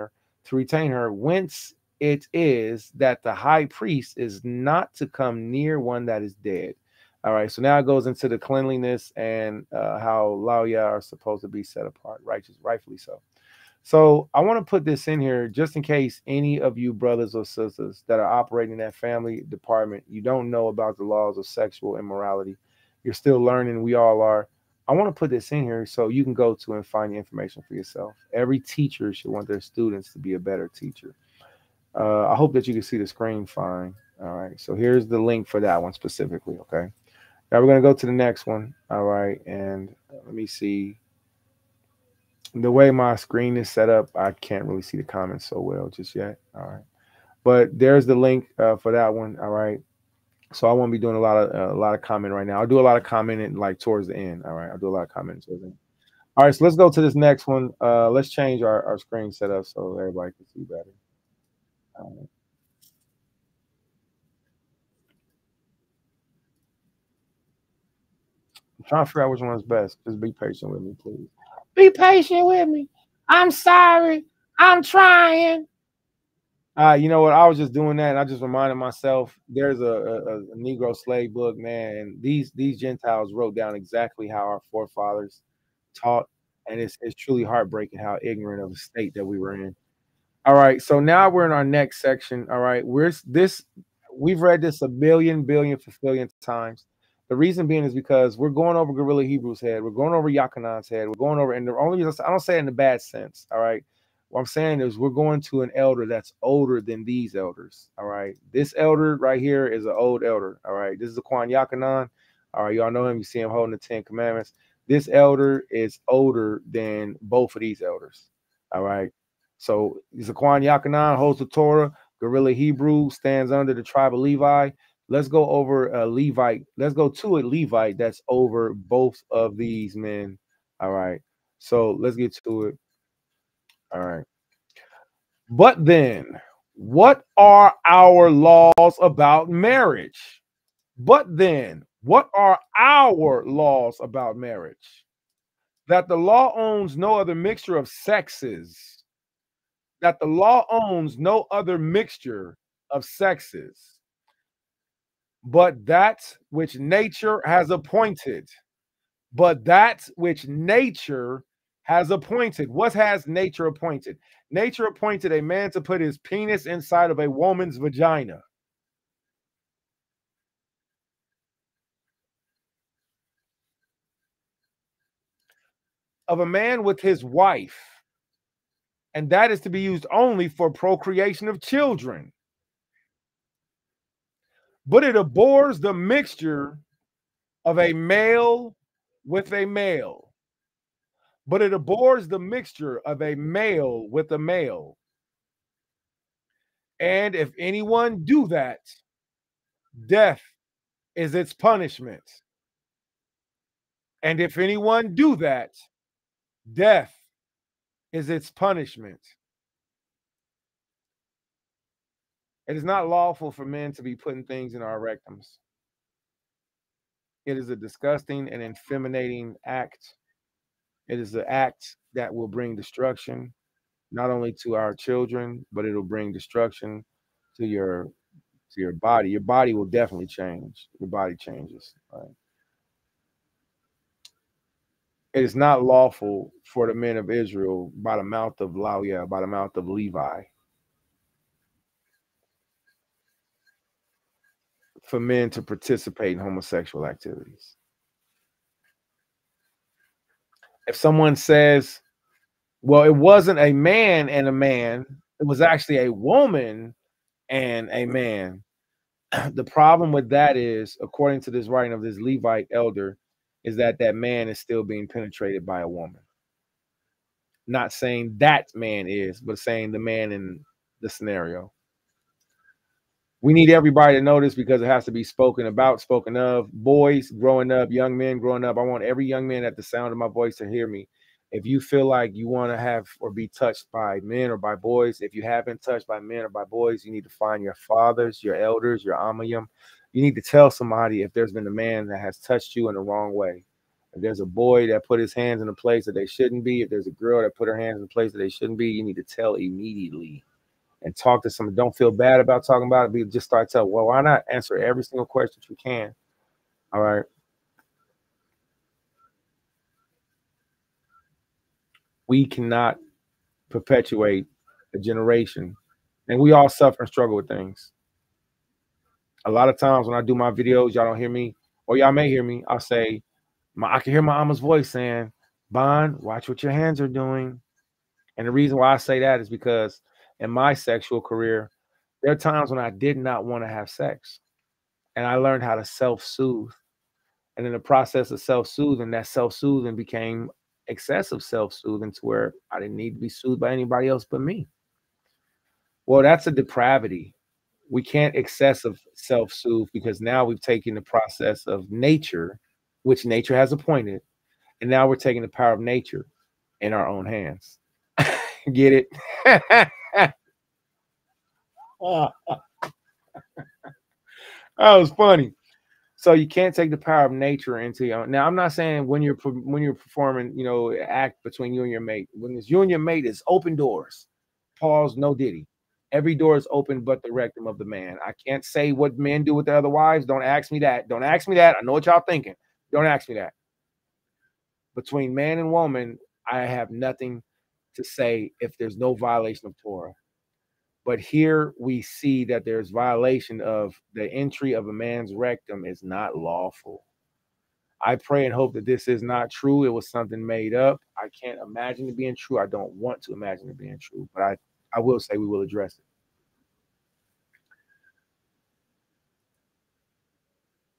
her, whence it is that the high priest is not to come near one that is dead. All right, so now it goes into the cleanliness and how Lawya are supposed to be set apart, rightfully so. So I want to put this in here just in case any of you brothers or sisters that are operating that family department, you don't know about the laws of sexual immorality. You're still learning. We all are. I want to put this in here so you can go to and find the information for yourself. Every teacher should want their students to be a better teacher. I hope that you can see the screen fine. All right. So here's the link for that one specifically. Okay. Now we're going to go to the next one. All right. And let me see. The way my screen is set up, I can't really see the comments so well just yet. All right. But there's the link for that one. All right. So I won't be doing a lot of comment right now. I'll do a lot of commenting like towards the end. All right. I'll do a lot of commenting towards the end. All right. So let's go to this next one. Let's change our screen setup so everybody can see better. trying to figure out which one is best. Just be patient with me, please. Be patient with me. I'm sorry. I'm trying. You know what? I was just doing that, and I just reminded myself there's a Negro slave book, man. And these Gentiles wrote down exactly how our forefathers taught, and it's truly heartbreaking how ignorant of a state that we were in. All right, so now we're in our next section. All right, we've read this a billion times. The reason being is because we're going over Gorilla Hebrew's head, we're going over Yachanan's head, we're going over, and the only reason I don't say it in a bad sense. All right. What I'm saying is we're going to an elder that's older than these elders. All right. This elder right here is an old elder. All right. This is Aquan Yachanan. All right. Y'all know him. You see him holding the 10 Commandments. This elder is older than both of these elders. All right. So Aquan Yachanan holds the Torah. Gorilla Hebrew stands under the tribe of Levi. Let's go over a Levite. Let's go to a Levite that's over both of these men. All right. So let's get to it. All right. But then, what are our laws about marriage? But then, what are our laws about marriage? That the law owns no other mixture of sexes. That the law owns no other mixture of sexes, but that which nature has appointed. But that which nature has appointed. What has nature appointed? Nature appointed a man to put his penis inside of a woman's vagina. Of a man with his wife. And that is to be used only for procreation of children. But it abhors the mixture of a male with a male. But it abhors the mixture of a male with a male. And if anyone do that, death is its punishment. And if anyone do that, death is its punishment. It is not lawful for men to be putting things in our rectums. It is a disgusting and infeminating act. It is an act that will bring destruction, not only to our children, but it'll bring destruction to your body. Your body will definitely change. Your body changes. Right? It is not lawful for the men of Israel by the mouth of Lawiah, by the mouth of Levi, for men to participate in homosexual activities. If someone says, well, it wasn't a man and a man, it was actually a woman and a man. The problem with that is, according to this writing of this Levite elder, is that that man is still being penetrated by a woman. Not saying that man is, but saying the man in the scenario. We need everybody to know this because it has to be spoken about, spoken of. Boys growing up, young men growing up. I want every young man at the sound of my voice to hear me. If you feel like you want to have or be touched by men or by boys, if you have been touched by men or by boys, you need to find your fathers, your elders, your amayim. You need to tell somebody if there's been a man that has touched you in the wrong way. If there's a boy that put his hands in a place that they shouldn't be, if there's a girl that put her hands in a place that they shouldn't be, you need to tell immediately. And talk to someone. Don't feel bad about talking about it. Just start telling. Well, why not answer every single question you can? All right. We cannot perpetuate a generation, and we all suffer and struggle with things. A lot of times when I do my videos, y'all don't hear me, or y'all may hear me. I'll say, I can hear my mama's voice saying, "Bond, watch what your hands are doing." And the reason why I say that is because in my sexual career, there are times when I did not want to have sex, and I learned how to self-soothe. And in the process of self-soothing, that self-soothing became excessive self-soothing to where I didn't need to be soothed by anybody else but me. Well, that's a depravity. We can't excessive self-soothe because now we've taken the process of nature, which nature has appointed, and now we're taking the power of nature in our own hands. Get it? That was funny. So you can't take the power of nature into your own. Now, I'm not saying when you're performing, you know, act between you and your mate. When it's you and your mate, it's open doors. Pause, no diddy. Every door is open but the rectum of the man. I can't say what men do with their other wives. Don't ask me that. Don't ask me that. I know what y'all thinking. Don't ask me that. Between man and woman, I have nothing to say if there's no violation of Torah. But here we see that there's violation of the entry of a man's rectum is not lawful. I pray and hope that this is not true. It was something made up. I can't imagine it being true. I don't want to imagine it being true, but I will say we will address it.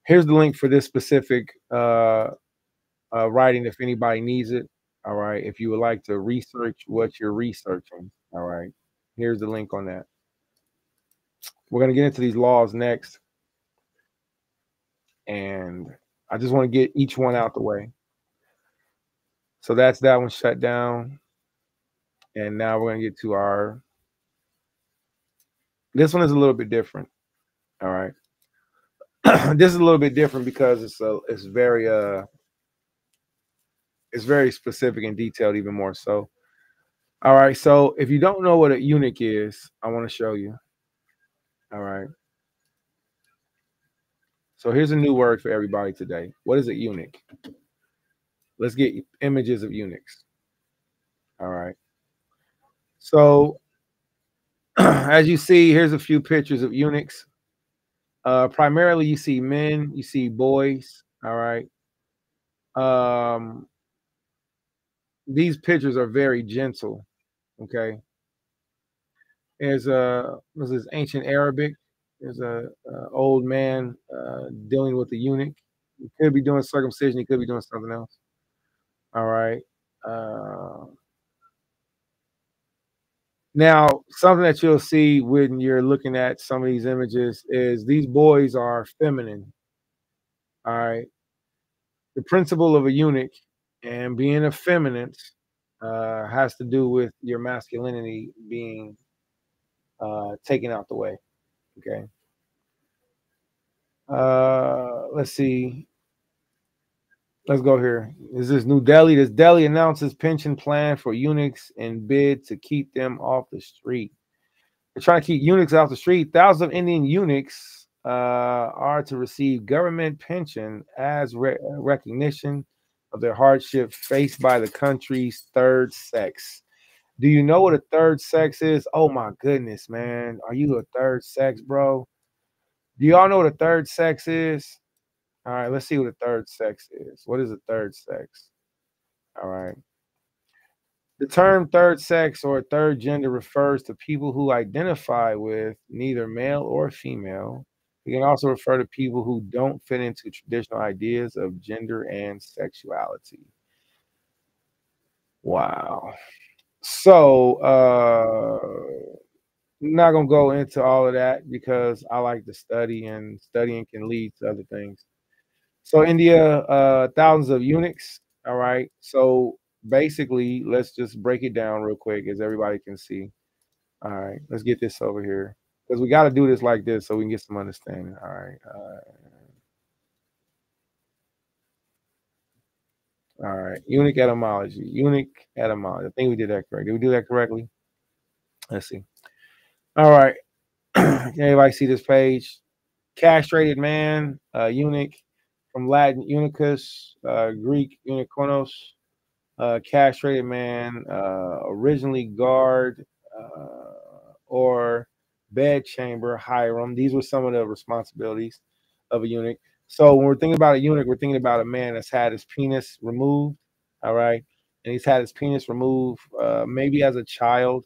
Here's the link for this specific writing if anybody needs it. All right. If you would like to research what you're researching. All right. Here's the link on that. We're going to get into these laws next. And I just want to get each one out the way. So that's that one shut down. And now we're going to get to our, this one is a little bit different. All right. This is a little bit different because it's very specific and detailed even more so. All right. So if you don't know what a eunuch is, I want to show you. All right. So here's a new word for everybody today. What is a eunuch? Let's get images of eunuchs. All right. So as you see, here's a few pictures of eunuchs. Primarily, you see men, you see boys. All right. These pictures are very gentle. Okay. This is ancient Arabic. There's a old man dealing with a eunuch. He could be doing circumcision. He could be doing something else. All right. Now, something that you'll see when you're looking at some of these images is these boys are feminine. All right. The principle of a eunuch and being effeminate has to do with your masculinity being taken out the way. Okay. Let's see. Let's go here. This is New Delhi. This Delhi announces pension plan for eunuchs in bid to keep them off the street. They're trying to keep eunuchs off the street. Thousands of Indian eunuchs are to receive government pension as recognition of their hardship faced by the country's third sex. Do you know what a third sex is? Oh my goodness, man. Are you a third sex, bro? Do y'all know what a third sex is? All right, let's see what a third sex is. What is a third sex? All right. The term third sex or third gender refers to people who identify with neither male or female. It can also refer to people who don't fit into traditional ideas of gender and sexuality. Wow. So, I'm not going to go into all of that because I like to study, and studying can lead to other things. So India, thousands of eunuchs. All right. So basically, let's just break it down real quick as everybody can see. All right. Let's get this over here because we got to do this like this so we can get some understanding. All right. All right. Eunuch etymology. Eunuch etymology. I think we did that correct. Did we do that correctly? Let's see. All right. Can everybody see this page? Castrated man, eunuch. From Latin eunuchus, Greek eunuchonos, castrated man, originally guard or bedchamber, hiram. These were some of the responsibilities of a eunuch. So when we're thinking about a eunuch, we're thinking about a man that's had his penis removed, all right? And he's had his penis removed maybe as a child.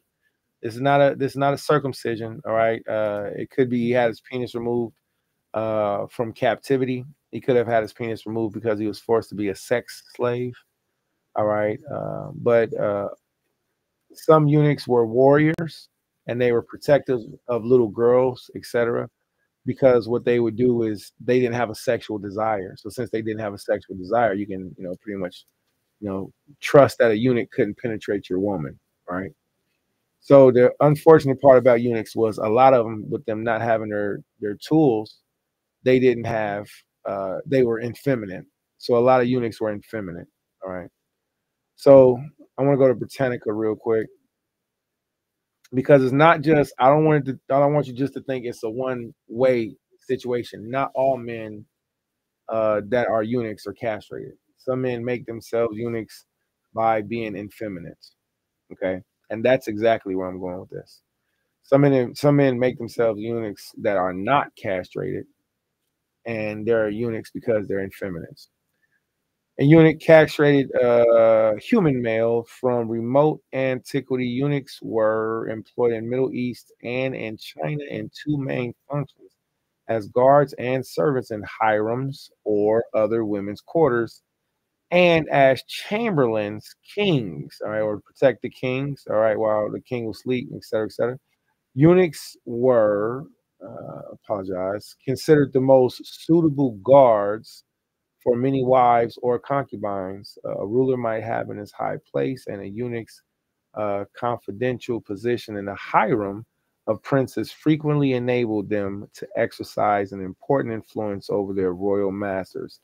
This is not a circumcision, all right? It could be he had his penis removed from captivity. He could have had his penis removed because he was forced to be a sex slave. All right. But some eunuchs were warriors and they were protective of little girls, etc. Because what they would do is they didn't have a sexual desire. So since they didn't have a sexual desire, you can, pretty much, trust that a eunuch couldn't penetrate your woman. Right. So the unfortunate part about eunuchs was a lot of them, with them not having their tools, they didn't have they were effeminate. So a lot of eunuchs were effeminate. All right. So I want to go to Britannica real quick, because it's not just, I don't want you just to think it's a one-way situation. Not all men that are eunuchs are castrated. Some men make themselves eunuchs by being effeminate. Okay. And that's exactly where I'm going with this. Some men make themselves eunuchs that are not castrated, and they're eunuchs because they're effeminate. A eunuch castrated human male from remote antiquity. Eunuchs were employed in Middle East and in China in two main functions: as guards and servants in harems or other women's quarters, and as chamberlains, kings, all right, or protect the kings, all right, while the king will sleep, etc., etc. Eunuchs were, considered the most suitable guards for many wives or concubines. A ruler might have in his high place, and a eunuch's confidential position in the harem of princes frequently enabled them to exercise an important influence over their royal masters,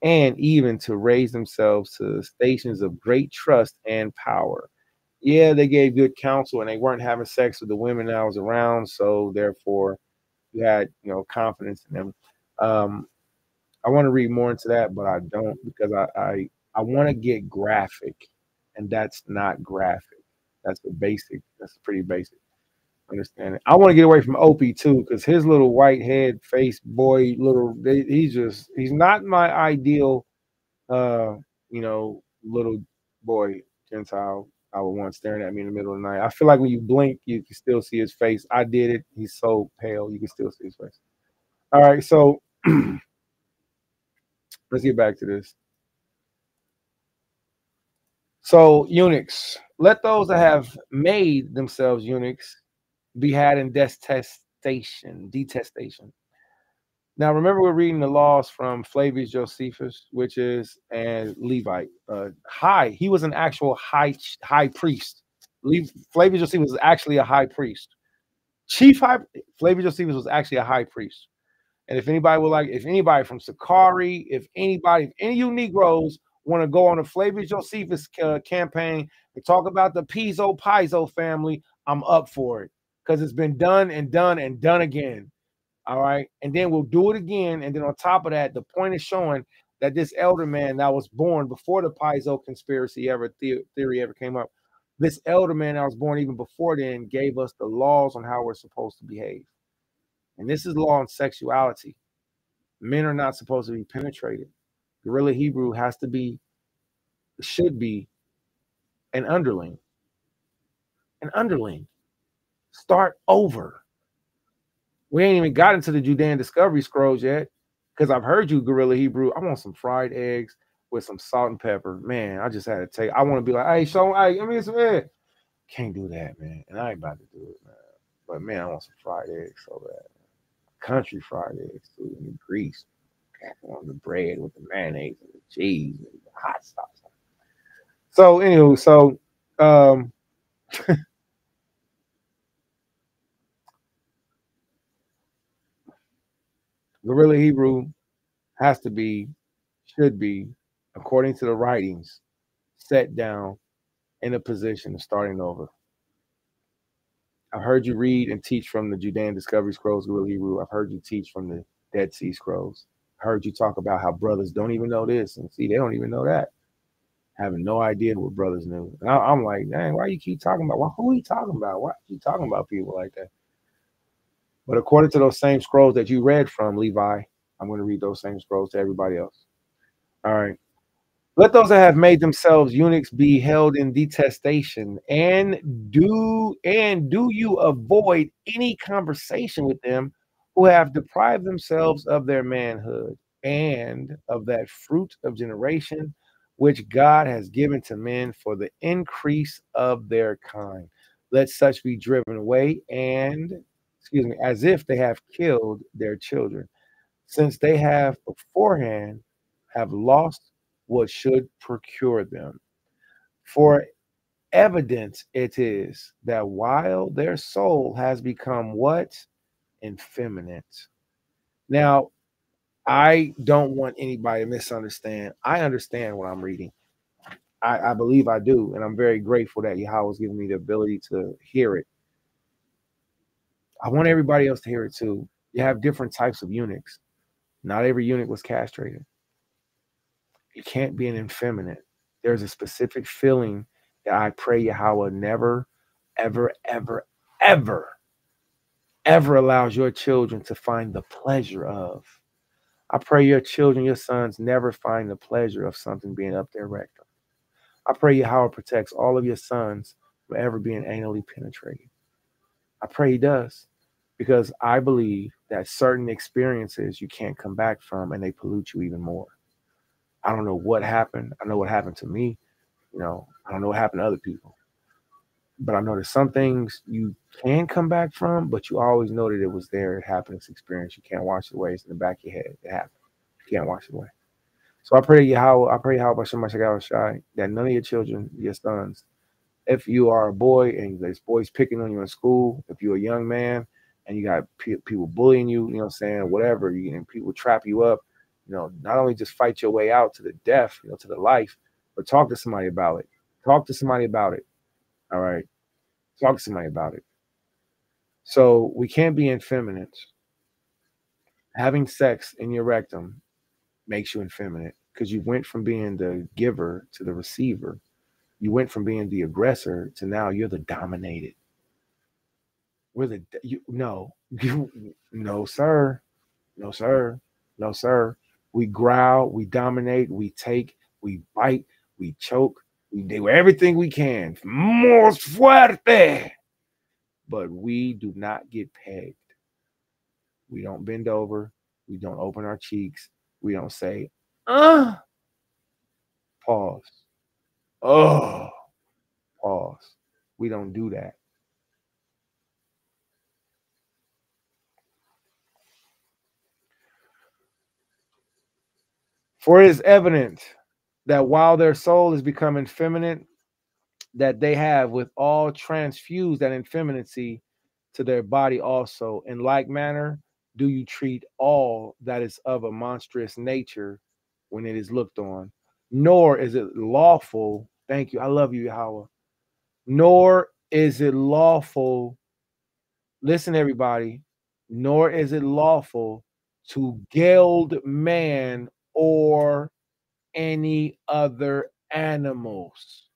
and even to raise themselves to stations of great trust and power. Yeah, they gave good counsel, and they weren't having sex with the women that was around, so therefore you had, confidence in them. I want to read more into that, but I don't, because I want to get graphic, and that's not graphic. That's pretty basic understanding. I want to get away from Opie too, because his little white head face boy, he's not my ideal, little boy Gentile I would want staring at me in the middle of the night. I feel like when you blink, you can still see his face. I did it. He's so pale, you can still see his face. All right, so let's get back to this. So eunuchs, let those that have made themselves eunuchs be had in detestation. Now, remember, we're reading the laws from Flavius Josephus, which is a Levite. He was an actual high priest. Flavius Josephus was actually a high priest. Flavius Josephus was actually a high priest. And if anybody from Sakari, if any of you Negroes want to go on a Flavius Josephus campaign and talk about the Paizo family, I'm up for it, because it's been done and done and done again. All right. And then we'll do it again. And then on top of that, the point is showing that this elder man that was born before the Paizo conspiracy theory ever came up, this elder man that was born even before then gave us the laws on how we're supposed to behave. And this is law on sexuality. Men are not supposed to be penetrated. Guerrilla Hebrew should be an underling. An underling. Start over. We ain't even got into the Judean Discovery Scrolls yet, because I've heard you, Guerrilla Hebrew. I want some fried eggs with some salt and pepper. Man, I just had to take. I want to be like, hey, show, hey, I mean, some egg. Can't do that, man. And I ain't about to do it, man. But man, I want some fried eggs so bad. Country fried eggs too, and the grease. On the bread with the mayonnaise and the cheese and the hot sauce. So, anywho, Guerrilla Hebrew should be, according to the writings, set down in a position of starting over. I've heard you read and teach from the Judean Discovery Scrolls, Guerrilla Hebrew. I've heard you teach from the Dead Sea Scrolls. I heard you talk about how brothers don't even know this, and see, they don't even know that. Having no idea what brothers knew. And I'm like, dang, why you keep talking about? Who are you talking about? Why are you talking about people like that? But according to those same scrolls that you read from, Levi, I'm going to read those same scrolls to everybody else. All right. Let those that have made themselves eunuchs be held in detestation, and do you avoid any conversation with them who have deprived themselves of their manhood and of that fruit of generation which God has given to men for the increase of their kind. Let such be driven away, as if they have killed their children, since they have beforehand lost what should procure them. For evident it is that while their soul has become what? Effeminate. Now, I don't want anybody to misunderstand. I understand what I'm reading. I believe I do, and I'm very grateful that Yahweh has given me the ability to hear it. I want everybody else to hear it too. You have different types of eunuchs. Not every eunuch was castrated. You can't be an effeminate. There's a specific feeling that I pray Yahweh never, ever, ever, ever, ever allows your children to find the pleasure of. I pray your children, your sons, never find the pleasure of something being up their rectum. I pray Yahweh protects all of your sons from ever being anally penetrated. I pray he does, because I believe that certain experiences you can't come back from, and they pollute you even more. I don't know what happened. I know what happened to me. You know, I don't know what happened to other people. But I know there's some things you can come back from, but you always know that it was there. It happened. It's experience. You can't wash it away. It's in the back of your head. It happened. You can't wash it away. So I pray Yahweh, that none of your children, your sons, if you are a boy and there's boys picking on you in school, if you're a young man and you got people bullying you, you know what I'm saying, whatever, and people trap you up, you know, not only just fight your way out to the death, you know, to the life, but talk to somebody about it. Talk to somebody about it. All right. Talk to somebody about it. So we can't be effeminate. Having sex in your rectum makes you effeminate, because you went from being the giver to the receiver. You went from being the aggressor to now you're the dominated. No, sir. No, sir. No, sir. We growl, we dominate, we take, we bite, we choke, we do everything we can. Más fuerte. But we do not get pegged. We don't bend over. We don't open our cheeks. We don't say, pause. Oh, pause. We don't do that. For it is evident that while their soul is becoming feminine, that they have with all transfused that effeminacy to their body also. In like manner, do you treat all that is of a monstrous nature when it is looked on. Nor is it lawful. Thank you. I love you, Yahweh. Nor is it lawful. Listen, everybody. Nor is it lawful to gild man or any other animals.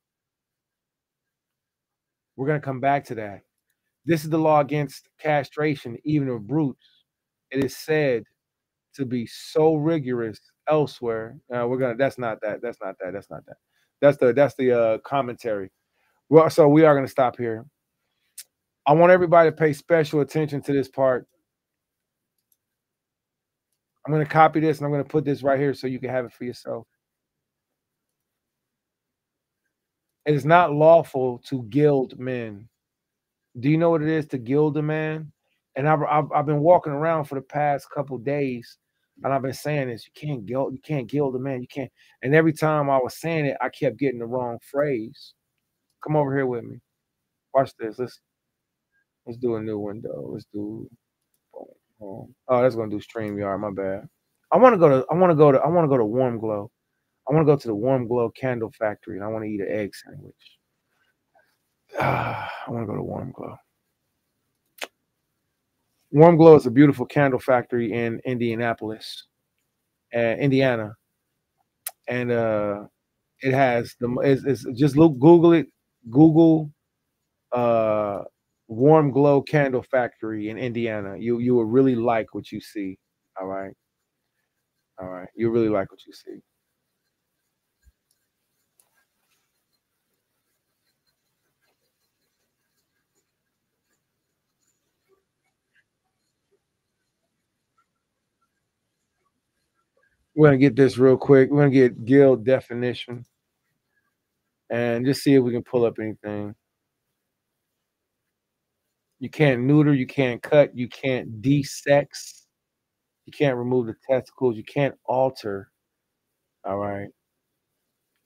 We're going to come back to that. This is the law against castration, even of brutes. It is said to be so rigorous elsewhere. That's not that. That's the commentary. Well, so we are going to stop here. I want everybody to pay special attention to this part. I'm going to copy this and I'm going to put this right here so you can have it for yourself. It is not lawful to gild men. Do you know what it is to gild a man? And I've been walking around for the past couple days, and I've been saying this: you can't gild a man. You can't. And every time I was saying it, I kept getting the wrong phrase. Come over here with me. Watch this. Let's do a new window. Let's do. Oh, that's gonna do StreamYard. My bad. I want to go to Warm Glow. I want to go to the Warm Glow Candle Factory, and I want to eat an egg sandwich. I want to go to Warm Glow. Warm Glow is a beautiful candle factory in Indianapolis, Indiana, and it has just Google it. Google Warm Glow Candle Factory in Indiana. You will really like what you see. All right, you really like what you see. We're going to get this real quick. We're going to get guild definition and just see if we can pull up anything. You can't neuter, you can't cut, you can't de-sex, you can't remove the testicles, you can't alter. All right.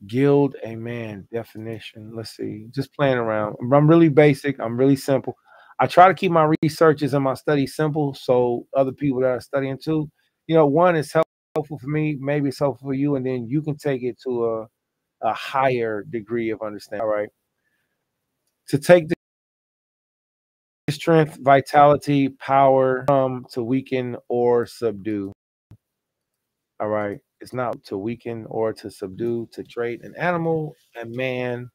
Gild a man definition. Let's see. Just playing around. I'm really basic. I'm really simple. I try to keep my researches and my studies simple so other people that are studying too, one is helping. helpful for me, maybe it's helpful for you, and then you can take it to a higher degree of understanding. All right. To take the strength, vitality, power to weaken or subdue. All right. It's not to weaken or to subdue, to trait an animal, a man.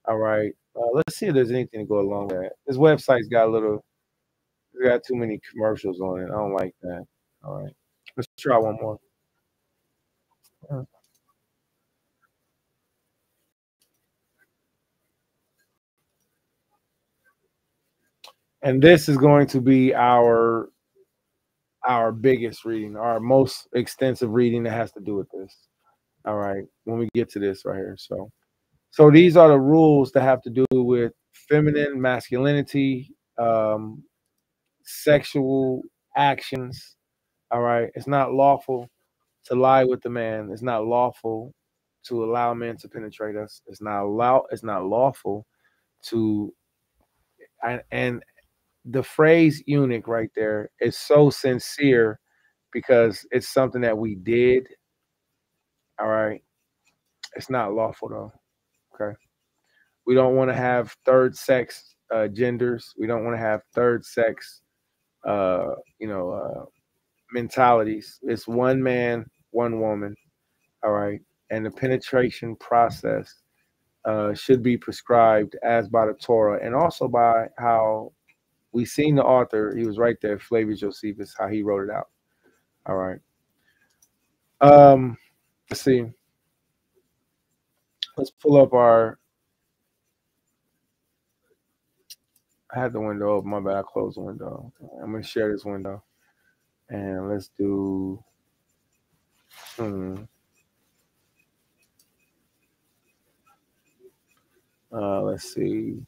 All right. Let's see if there's anything to go along with that. This website's got too many commercials on it. I don't like that. All right. Let's try one more. And this is going to be our biggest reading, our most extensive reading that has to do with this. All right. When we get to this right here. So these are the rules that have to do with feminine masculinity, sexual actions. All right. It's not lawful to lie with the man. It's not lawful to allow men to penetrate us. It's not lawful to, and the phrase eunuch right there is so sincere because it's something that we did. All right. It's not lawful though. Okay. We don't want to have third sex genders. We don't want to have third sex, mentalities. It's one man, one woman. All right. And the penetration process should be prescribed as by the Torah and also by how we seen the author. He was right there, Flavius Josephus, how he wrote it out. All right. Let's see. Let's pull up our. I had the window open. My bad. I closed the window. I'm going to share this window. And let's do. Let's see.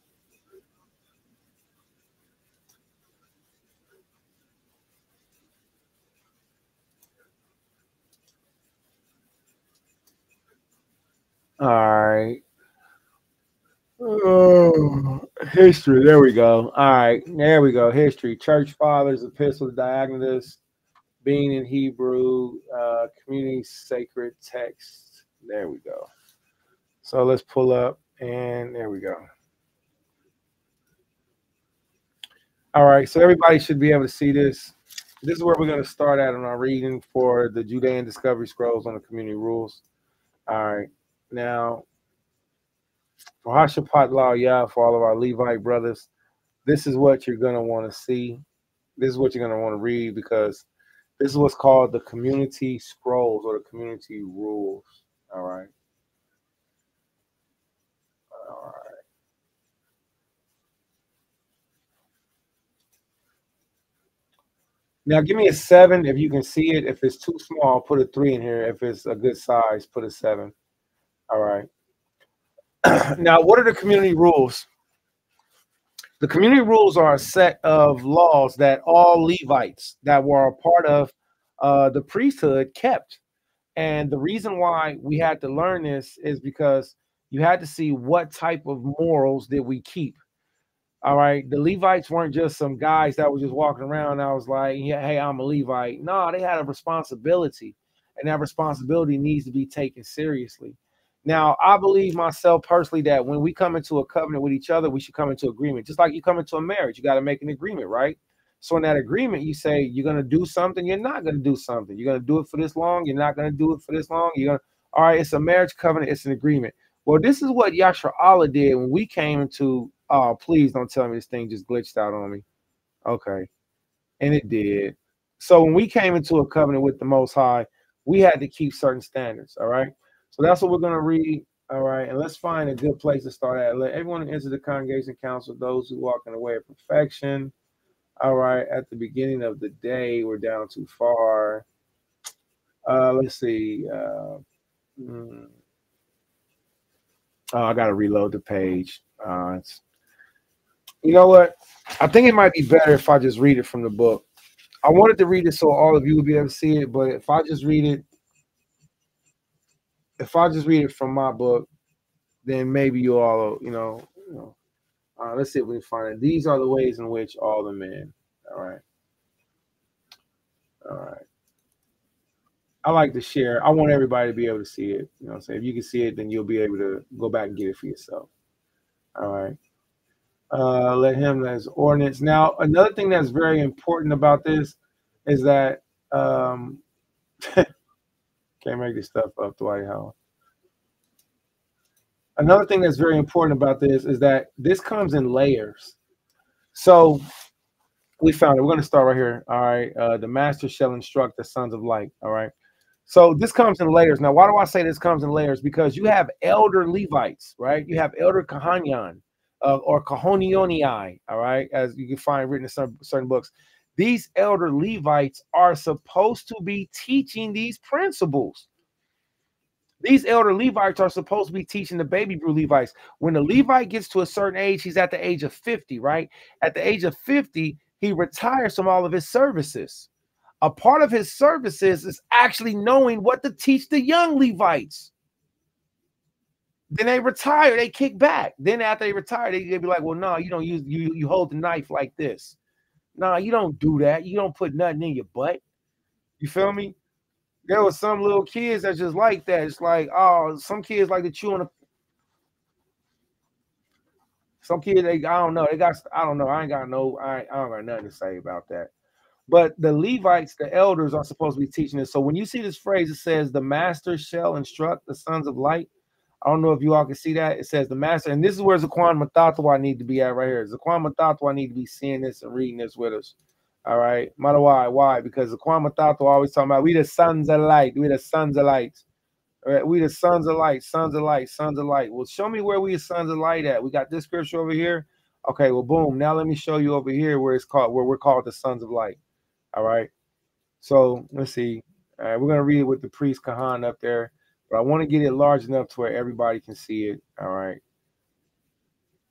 All right. Oh, history. There we go. All right. There we go. History. Church Fathers, Epistle to Diognetus, being in Hebrew, community sacred text. There we go. So let's pull up, and there we go. All right. So everybody should be able to see this. This is where we're going to start at on our reading for the Judean Discovery Scrolls on the community rules. All right. Now, for Hashapat La'Yah, for all of our Levite brothers, this is what you're going to want to see. This is what you're going to want to read because this is what's called the community scrolls or the community rules. All right. All right. Now, give me a 7 if you can see it. If it's too small, put a 3 in here. If it's a good size, put a 7. All right. Now, what are the community rules? The community rules are a set of laws that all Levites that were a part of the priesthood kept. And the reason why we had to learn this is because you had to see what type of morals did we keep. All right. The Levites weren't just some guys that were just walking around. And I was like, yeah, hey, I'm a Levite. No, they had a responsibility, and that responsibility needs to be taken seriously. Now, I believe myself personally that when we come into a covenant with each other, we should come into agreement. Just like you come into a marriage, you got to make an agreement, right? So in that agreement, you say you're going to do something, you're not going to do something. You're going to do it for this long, you're not going to do it for this long. You're going to, all right, it's a marriage covenant, it's an agreement. Well, this is what Yashar Allah did when we came into, oh, please don't tell me this thing just glitched out on me. Okay. And it did. So when we came into a covenant with the Most High, we had to keep certain standards, all right? So that's what we're going to read, all right? And let's find a good place to start at. Let everyone enter the congregation council, those who walk in the way of perfection. All right, at the beginning of the day, we're down too far. Let's see. Oh, I got to reload the page. You know what? I think it might be better if I just read it from the book. I wanted to read it so all of you would be able to see it, but if I just read it, from my book, then maybe you all, let's see if we can find it. These are the ways in which all the men. All right. All right. I like to share. I want everybody to be able to see it. You know what I'm saying? If you can see it, then you'll be able to go back and get it for yourself. All right. Let him as ordinance. Now, another thing that's very important about this is that can't make this stuff up, Dwight Howard. Another thing that's very important about this is that this comes in layers. So we found it. We're going to start right here. All right. The master shall instruct the sons of light. All right. So this comes in layers. Now, why do I say this comes in layers? Because you have elder Levites, right? You have elder Kahanyan or Kahonionii, all right, as you can find written in some certain books. These elder Levites are supposed to be teaching these principles. These elder Levites are supposed to be teaching the baby brew Levites. When the Levite gets to a certain age, he's at the age of 50, right? At the age of 50, he retires from all of his services. A part of his services is actually knowing what to teach the young Levites. Then they retire, they kick back. Then after they retire, they be like, well, no, you don't use, you hold the knife like this. No, you don't do that. You don't put nothing in your butt. You feel me? There was some little kids that just like that. It's like, oh, some kids like to chew on some kids, I don't know. I don't know. I don't got nothing to say about that. But the Levites, the elders, are supposed to be teaching this. So when you see this phrase, it says, the master shall instruct the sons of light. I don't know if you all can see that. It says the master. And this is where Zaquan Matatwa need to be at right here. Zaquan Matatwa need to be seeing this and reading this with us. All right. Matter why? Why? Because Zaquan Matatwa always talking about we the sons of light. We the sons of light. All right. We the sons of light, sons of light, sons of light. Well, show me where we the sons of light at. We got this scripture over here. Okay, well, boom. Now let me show you over here where we're called the sons of light. All right. So let's see. All right, we're gonna read it with the priest Kahan up there, but I want to get it large enough to where everybody can see it. All right.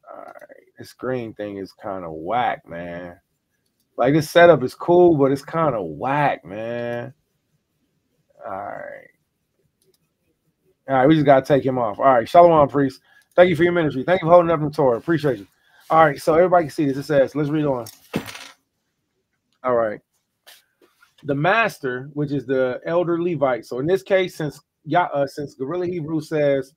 All right. This green thing is kind of whack, man. Like this setup is cool, but it's kind of whack, man. All right. All right, we just gotta take him off. All right, Shalom, priest. Thank you for your ministry. Thank you for holding up the Torah. Appreciate you. All right, so everybody can see this. It says, let's read on. All right. The master, which is the elder Levite. So in this case, since Guerrilla Hebrew says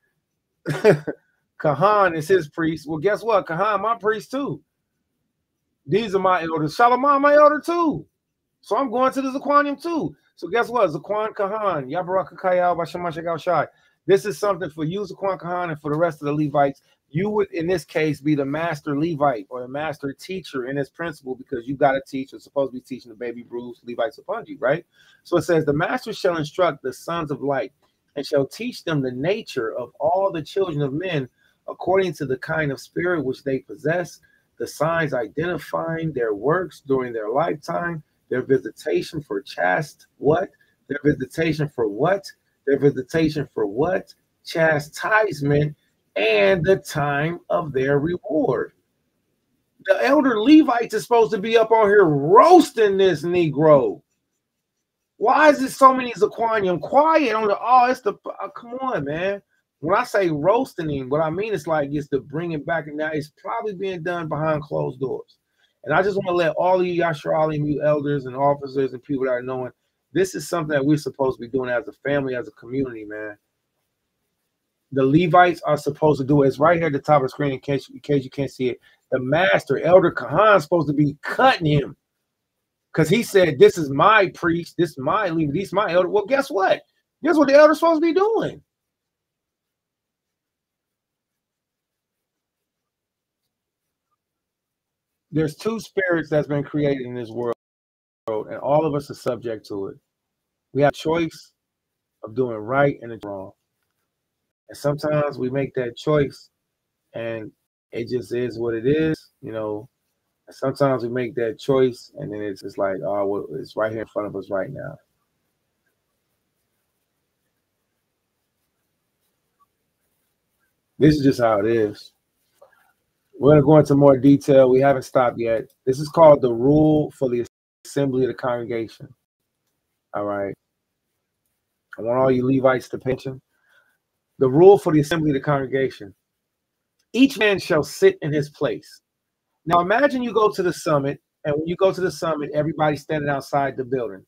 Kahan is his priest, well, guess what? Kahan, my priest too. These are my elders. Shalom, my elder too. So I'm going to the Zaquanium too. So guess what? Zaquan Kahan, Yabaraka Kayal Bashamashakal Shai. This is something for you, Zaquan Kahan, and for the rest of the Levites. You would, in this case, be the master Levite or the master teacher in this principle because you got to teach. You're supposed to be teaching the baby brews Levites upon you, right? So it says, the master shall instruct the sons of light and shall teach them the nature of all the children of men according to the kind of spirit which they possess, the signs identifying their works during their lifetime, their visitation for what? Their visitation for what? Their visitation for what? Chastisement, and the time of their reward. The elder Levites is supposed to be up on here roasting this Negro. Why is it so many Zaquanium quiet on the, it's the, come on, man. When I say roasting him, what I mean is like it's to bring it back, and now it's probably being done behind closed doors. And I just want to let all of you Yasharalim, you elders and officers and people that are knowing, this is something that we're supposed to be doing as a family, as a community, man. The Levites are supposed to do it. It's right here at the top of the screen in case you can't see it. The master, Elder Kahan, is supposed to be cutting him because he said, this is my priest, this is my Levite, this is my elder. Well, guess what? Guess what the elder's supposed to be doing? There's two spirits that's been created in this world, and all of us are subject to it. We have a choice of doing right and wrong. And sometimes we make that choice and it just is what it is, you know. And sometimes we make that choice and then it's just like, oh, well, it's right here in front of us right now. This is just how it is. We're going to go into more detail. We haven't stopped yet. This is called the rule for the assembly of the congregation. All right. I want all you Levites to pension. The rule for the assembly of the congregation. Each man shall sit in his place. Now imagine you go to the summit, and when you go to the summit, everybody's standing outside the building.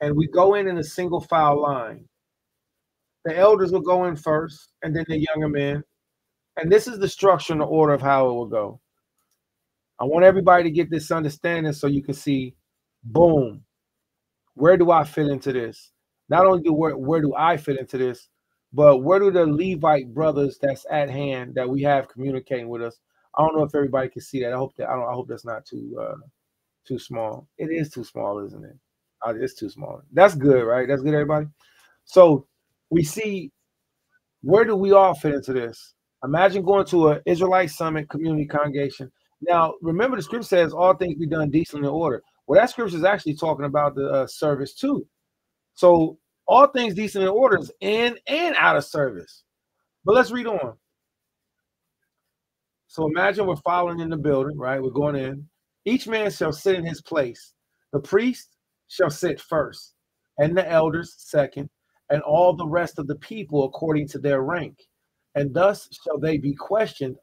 and we go in a single file line. The elders will go in first, and then the younger men. And this is the structure and the order of how it will go. I want everybody to get this understanding so you can see, boom, where do I fit into this? Not only where do I fit into this, but where do the Levite brothers that's at hand that we have communicating with us? I don't know if everybody can see that. I hope that's not too small. It is too small, isn't it? It's too small. That's good, right? That's good, everybody. So we see, where do we all fit into this? Imagine going to an Israelite Summit community congregation. Now, remember, the scripture says all things be done decently in order. Well, that scripture is actually talking about the service too. So all things decent in order is in and out of service. But let's read on. So imagine we're following in the building, right? We're going in. Each man shall sit in his place. The priest shall sit first, and the elders second, and all the rest of the people according to their rank. And thus shall they be questioned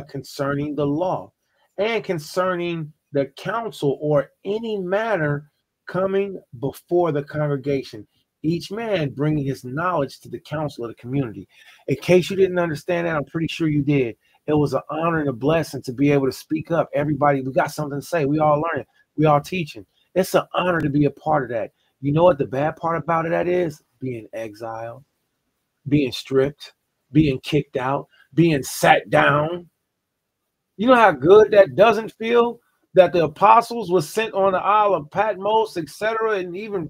concerning the law and concerning the council or any matter coming before the congregation, each man bringing his knowledge to the council of the community. In case you didn't understand that, I'm pretty sure you did. It was an honor and a blessing to be able to speak up. Everybody, we got something to say. We all learning. We all teaching. It's an honor to be a part of that. You know what the bad part about it is? Being exiled, being stripped, being kicked out, being sat down. You know how good that doesn't feel? That the apostles were sent on the Isle of Patmos, etc., and even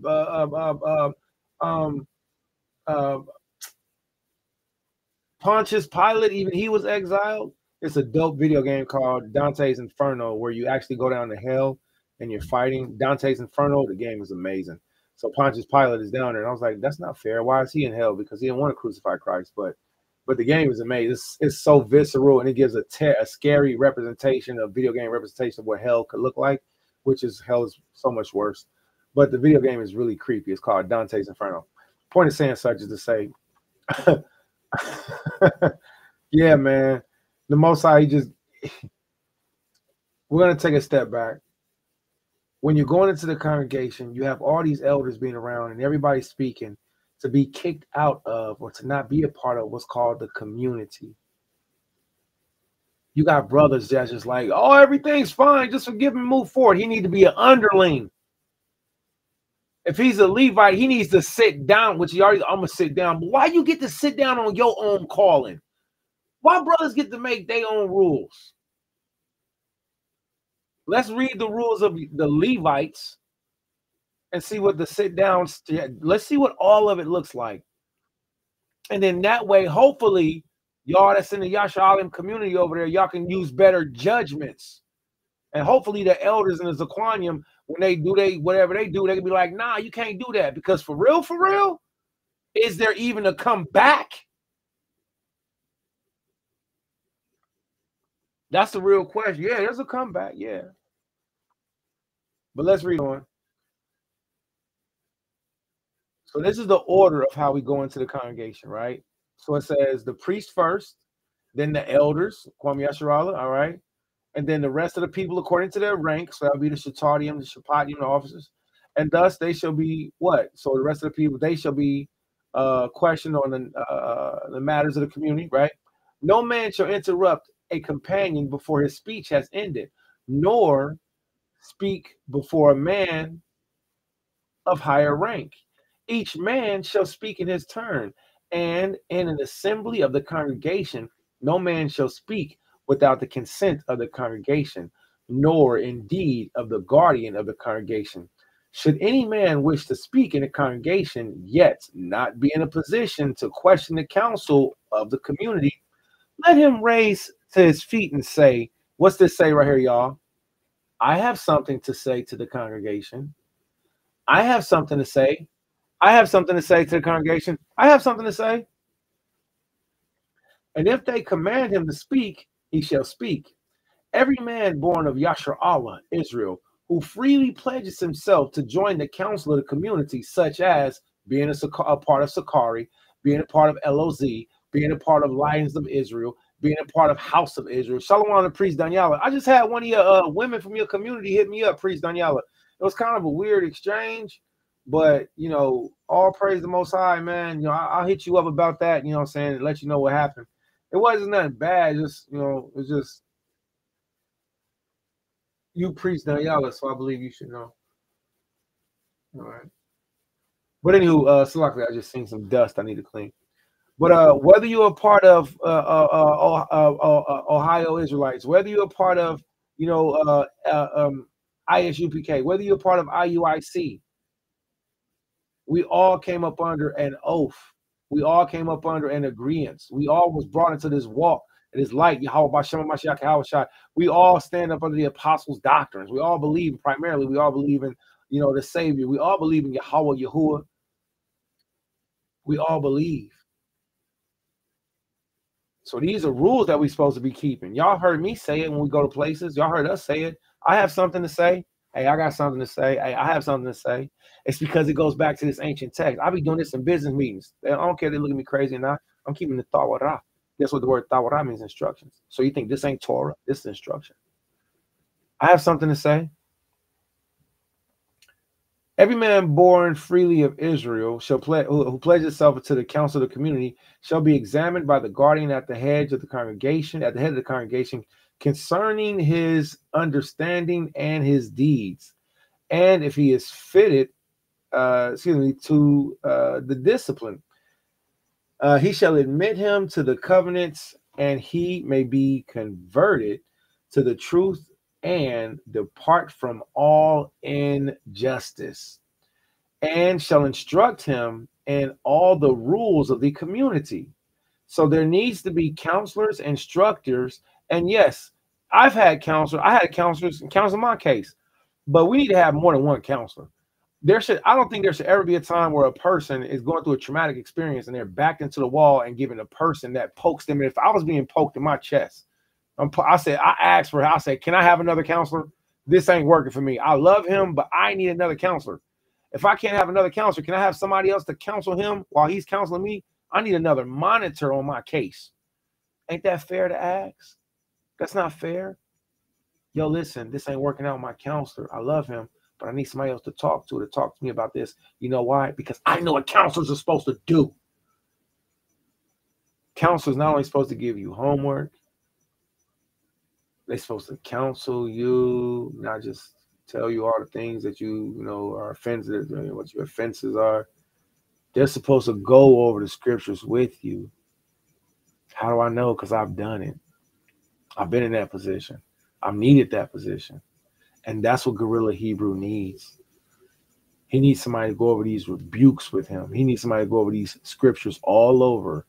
Pontius Pilate, even he was exiled. It's a dope video game called Dante's Inferno, where you actually go down to hell and you're fighting. Dante's Inferno, the game is amazing. So Pontius Pilate is down there, and I was like, that's not fair. Why is he in hell? Because he didn't want to crucify Christ, but the game is amazing. It's so visceral, and it gives a scary representation, a video game representation of what hell could look like, which is hell is so much worse. But the video game is really creepy. It's called Dante's Inferno. Point of saying such is to say, yeah, man, the Most High, we're going to take a step back. When you're going into the congregation, you have all these elders being around and everybody speaking. To be kicked out of or to not be a part of what's called the community. You got brothers that's just like, oh, everything's fine, just forgive him, move forward. He needs to be an underling. If he's a Levite, he needs to sit down, which he already, I'm gonna sit down. But why you get to sit down on your own calling? Why brothers get to make their own rules? Let's read the rules of the Levites and see what the sit downs, let's see what all of it looks like. And then that way, hopefully, y'all that's in the Yasha Alim community over there, y'all can use better judgments. And hopefully the elders in the Zaquanium, when they do whatever they do, they can be like, nah, you can't do that. Because for real, is there even a comeback? That's the real question. Yeah, there's a comeback, yeah. But let's read on. So this is the order of how we go into the congregation, right? So it says the priest first, then the elders, Kwame Yasharala, all right? And then the rest of the people according to their rank. So that'll be the Shatadium, the Shapatium, the officers. And thus they shall be what? So the rest of the people, they shall be questioned on the matters of the community, right? No man shall interrupt a companion before his speech has ended, nor speak before a man of higher rank. Each man shall speak in his turn, and in an assembly of the congregation, no man shall speak without the consent of the congregation, nor indeed of the guardian of the congregation. Should any man wish to speak in a congregation, yet not be in a position to question the counsel of the community, let him raise to his feet and say, what's this say right here, y'all? I have something to say to the congregation. I have something to say. I have something to say to the congregation. I have something to say. And if they command him to speak, he shall speak. Every man born of Yashar Allah, Israel, who freely pledges himself to join the council of the community, such as being a part of Sakari, being a part of LOZ, being a part of Lions of Israel, being a part of House of Israel. Shalom to Priest Daniela. I just had one of your women from your community hit me up, Priest Daniela. It was kind of a weird exchange, But you know, all praise the Most High, man. You know, I'll hit you up about that. You know what I'm saying? And let you know what happened. It wasn't nothing bad. Just you know, it's just you preach Daniela, so I believe you should know. All right. But anywho, so luckily I just seen some dust I need to clean. But whether you're a part of Ohio Israelites, whether you're a part of ISUPK, whether you're a part of IUIC, we all came up under an oath. We all came up under an agreement. We all was brought into this walk. It is like Yahweh Bashem Mashiach Yahushua. We all stand up under the apostles' doctrines. We all believe, primarily, we all believe in, you know, the Savior. We all believe in Yahweh Yahuwah. We all believe. So these are rules that we're supposed to be keeping. Y'all heard me say it when we go to places. Y'all heard us say it. I have something to say. Hey, I got something to say. Hey, I have something to say. It's because it goes back to this ancient text. I be doing this in business meetings. I don't care if they look at me crazy or not. I'm keeping the Tawarah. That's what the word Tawarah means, instructions. So you think this ain't Torah? This is instruction. I have something to say. Every man born freely of Israel shall who pledges himself to the council of the community shall be examined by the guardian at the head of the congregation, concerning his understanding and his deeds, and if he is fitted, to the discipline, he shall admit him to the covenants, and he may be converted to the truth and depart from all injustice, and shall instruct him in all the rules of the community. So there needs to be counselors, instructors, and yes, I've had counselors. I had counselors counsel my case, but we need to have more than one counselor. I don't think there should ever be a time where a person is going through a traumatic experience and they're backed into the wall and given a person that pokes them. And if I was being poked in my chest, I said, can I have another counselor? This ain't working for me. I love him, but I need another counselor. If I can't have another counselor, can I have somebody else to counsel him while he's counseling me? I need another monitor on my case. Ain't that fair to ask? That's not fair. Yo, listen, this ain't working out with my counselor. I love him, but I need somebody else to talk to me about this. You know why? Because I know what counselors are supposed to do. Counselors not only supposed to give you homework, they're supposed to counsel you, not just tell you all the things that you know are offensive, what your offenses are. They're supposed to go over the scriptures with you. How do I know? Because I've done it. I've been in that position. I've needed that position. And that's what Gorilla Hebrew needs. He needs somebody to go over these rebukes with him. He needs somebody to go over these scriptures all over.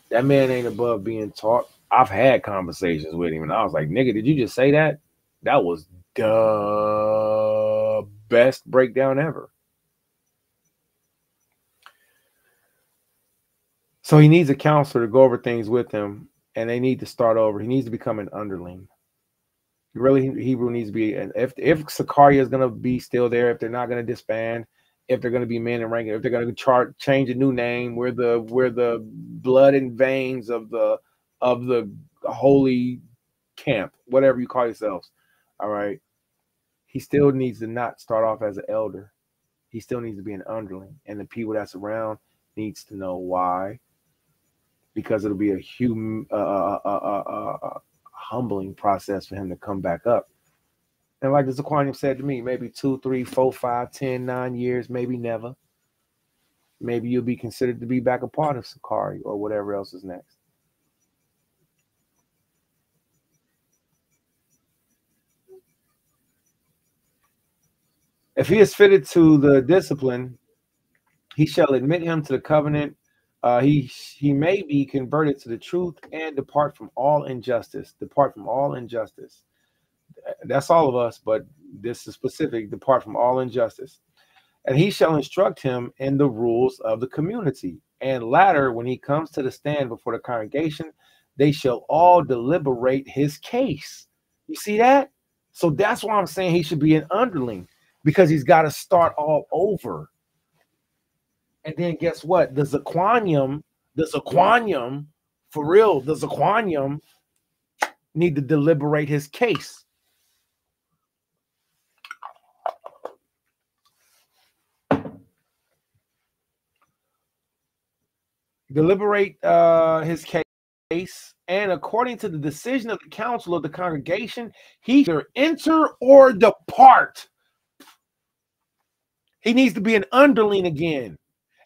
That man ain't above being taught. I've had conversations with him, and I was like, nigga, did you just say that? That was the best breakdown ever. So he needs a counselor to go over things with him, and they need to start over. He needs to become an underling. Really, Hebrew needs to be, and if Sicaria is going to be still there, if they're not going to disband, if they're going to be men in rank, if they're going to change a new name, we're the blood and veins of the holy camp, whatever you call yourselves. All right. He still needs to not start off as an elder. He still needs to be an underling, and the people that's around needs to know why, because it'll be a humbling process for him to come back up. And like the Zaquanium said to me, maybe 2, 3, 4, 5, 10, 9 years, maybe never. Maybe you'll be considered to be back a part of Sakari or whatever else is next. If he is fitted to the discipline, he shall admit him to the covenant. He may be converted to the truth and depart from all injustice. Depart from all injustice. That's all of us, but this is specific. Depart from all injustice. And he shall instruct him in the rules of the community. And latter, when he comes to the stand before the congregation, they shall all deliberate his case. You see that? So that's why I'm saying he should be an underling, because he's got to start all over. And then guess what? The Zaquanium, for real, the Zaquanium need to deliberate his case. deliberate his case, and according to the decision of the council of the congregation, he either enter or depart. He needs to be an underling again.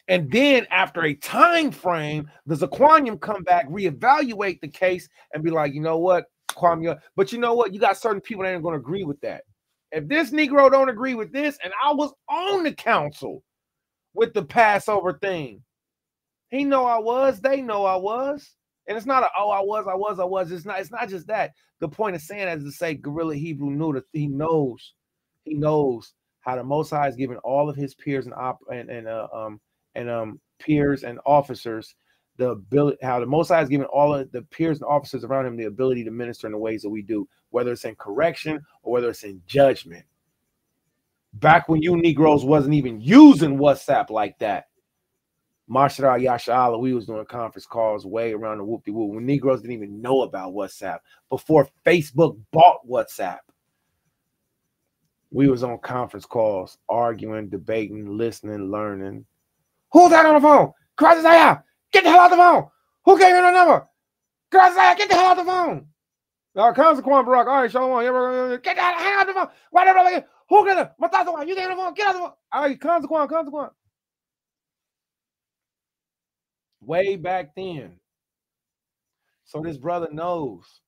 And then after a time frame, the Zaquanium come back, reevaluate the case, and be like, you know what, Kwame, but you know what? You got certain people that ain't going to agree with that. If this Negro don't agree with this, and I was on the council with the Passover thing, he know I was, they know I was. And it's not a, oh, I was. It's not just that. The point of saying that is to say Gorilla Hebrew knew that he knows how the Most High has given all of his peers and peers and officers the ability, how the Most High has given all of the peers and officers around him the ability to minister in the ways that we do, whether it's in correction or whether it's in judgment. Back when you Negroes wasn't even using WhatsApp like that, Mashra Yashala, we was doing conference calls way around the whoop-de-whoop when Negroes didn't even know about WhatsApp. Before Facebook bought WhatsApp, we was on conference calls, arguing, debating, listening, learning. Who's that on the phone? Isaiah, get the hell out the phone. Who gave you the number? Isaiah, get the hell out the phone. Consequent, Barack. All right, Shalom. Get the hell out the phone. Why the brother? Who get it? Matata, you get the phone. Get out the phone. All right, consequent. Way back then. So this brother knows.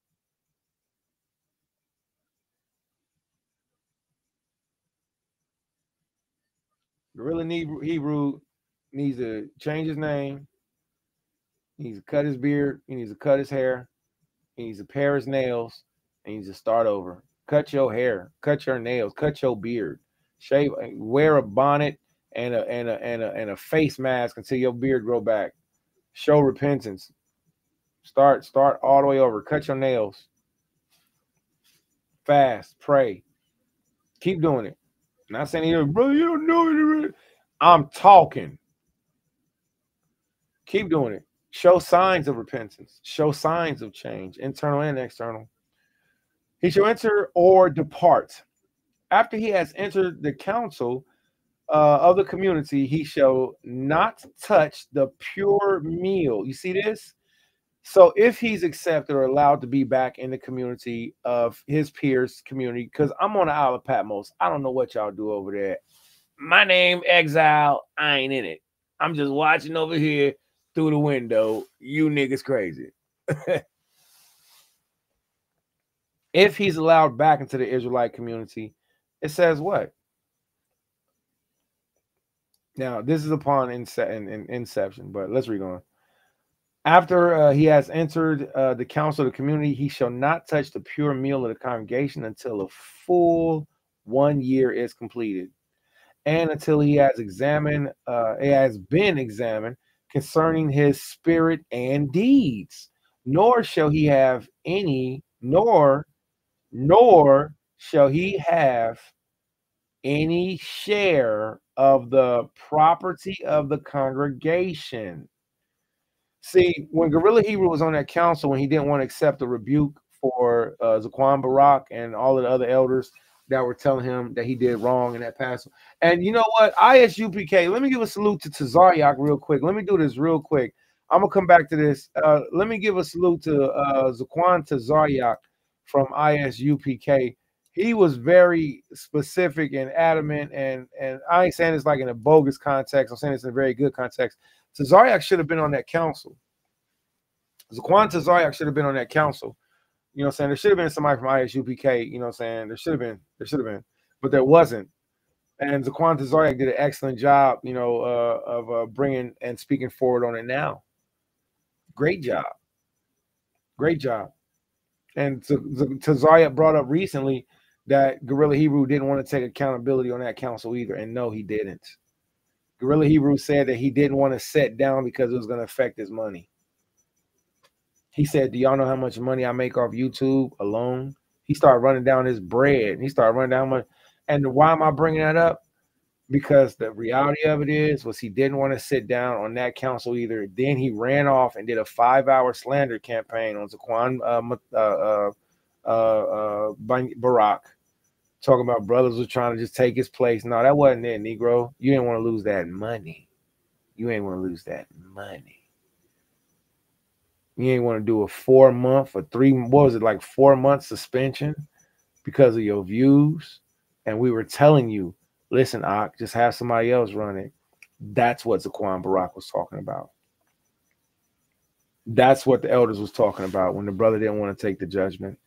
Gorilla Hebrew needs to change his name. He needs to cut his beard. He needs to cut his hair. He needs to pare his nails. And he needs to start over. Cut your hair. Cut your nails. Cut your beard. Shave. Wear a bonnet and a face mask until your beard grow back. Show repentance. Start all the way over. Cut your nails. Fast. Pray. Keep doing it. Not saying, bro, you don't know it. I'm talking. Keep doing it. Show signs of repentance. Show signs of change, internal and external. He shall enter or depart. After he has entered the council of the community, he shall not touch the pure meal. You see this? So if he's accepted or allowed to be back in the community of his peers community, because I'm on the Isle of Patmos, I don't know what y'all do over there. My name, Exile, I ain't in it. I'm just watching over here through the window. You niggas crazy. If he's allowed back into the Israelite community, it says what? Now, this is upon inception, but let's read on. After he has entered the council of the community, he shall not touch the pure meal of the congregation until a full 1 year is completed, and until he has been examined concerning his spirit and deeds. Nor shall he have any, nor shall he have any share of the property of the congregation. See, when Gorilla Hebrew was on that council, when he didn't want to accept the rebuke for Zaquan Barak and all of the other elders that were telling him that he did wrong in that Passover. And you know what? ISUPK, let me give a salute to Tazaryak real quick. Let me do this real quick. I'm going to come back to this. Let me give a salute to Zaquan Tazaryak from ISUPK. He was very specific and adamant, and I ain't saying this like in a bogus context. I'm saying this in a very good context. Tazaryak should have been on that council. Zaquan Tazaryak should have been on that council. You know what I'm saying? There should have been somebody from ISUPK, you know what I'm saying? There should have been, but there wasn't. And Zaquan Tazaryak did an excellent job, you know, of bringing and speaking forward on it now. Great job. Great job. And Tazaryak brought up recently that Gorilla Hebrew didn't want to take accountability on that council either. And no, he didn't. Gorilla Hebrew said that he didn't want to sit down because it was going to affect his money. He said, do y'all know how much money I make off YouTube alone? He started running down his bread. He started running down money. And why am I bringing that up? Because the reality of it was he didn't want to sit down on that council either. Then he ran off and did a 5-hour slander campaign on Zaquan Barak, talking about brothers were trying to just take his place. No, that wasn't it, Negro. You didn't want to lose that money. You ain't want to lose that money. You ain't want to do a 4 month or 3, what was it, like 4 month suspension because of your views. And we were telling you, listen, Ak, just have somebody else run it. That's what Zaquan Barack was talking about. That's what the elders was talking about when the brother didn't want to take the judgment.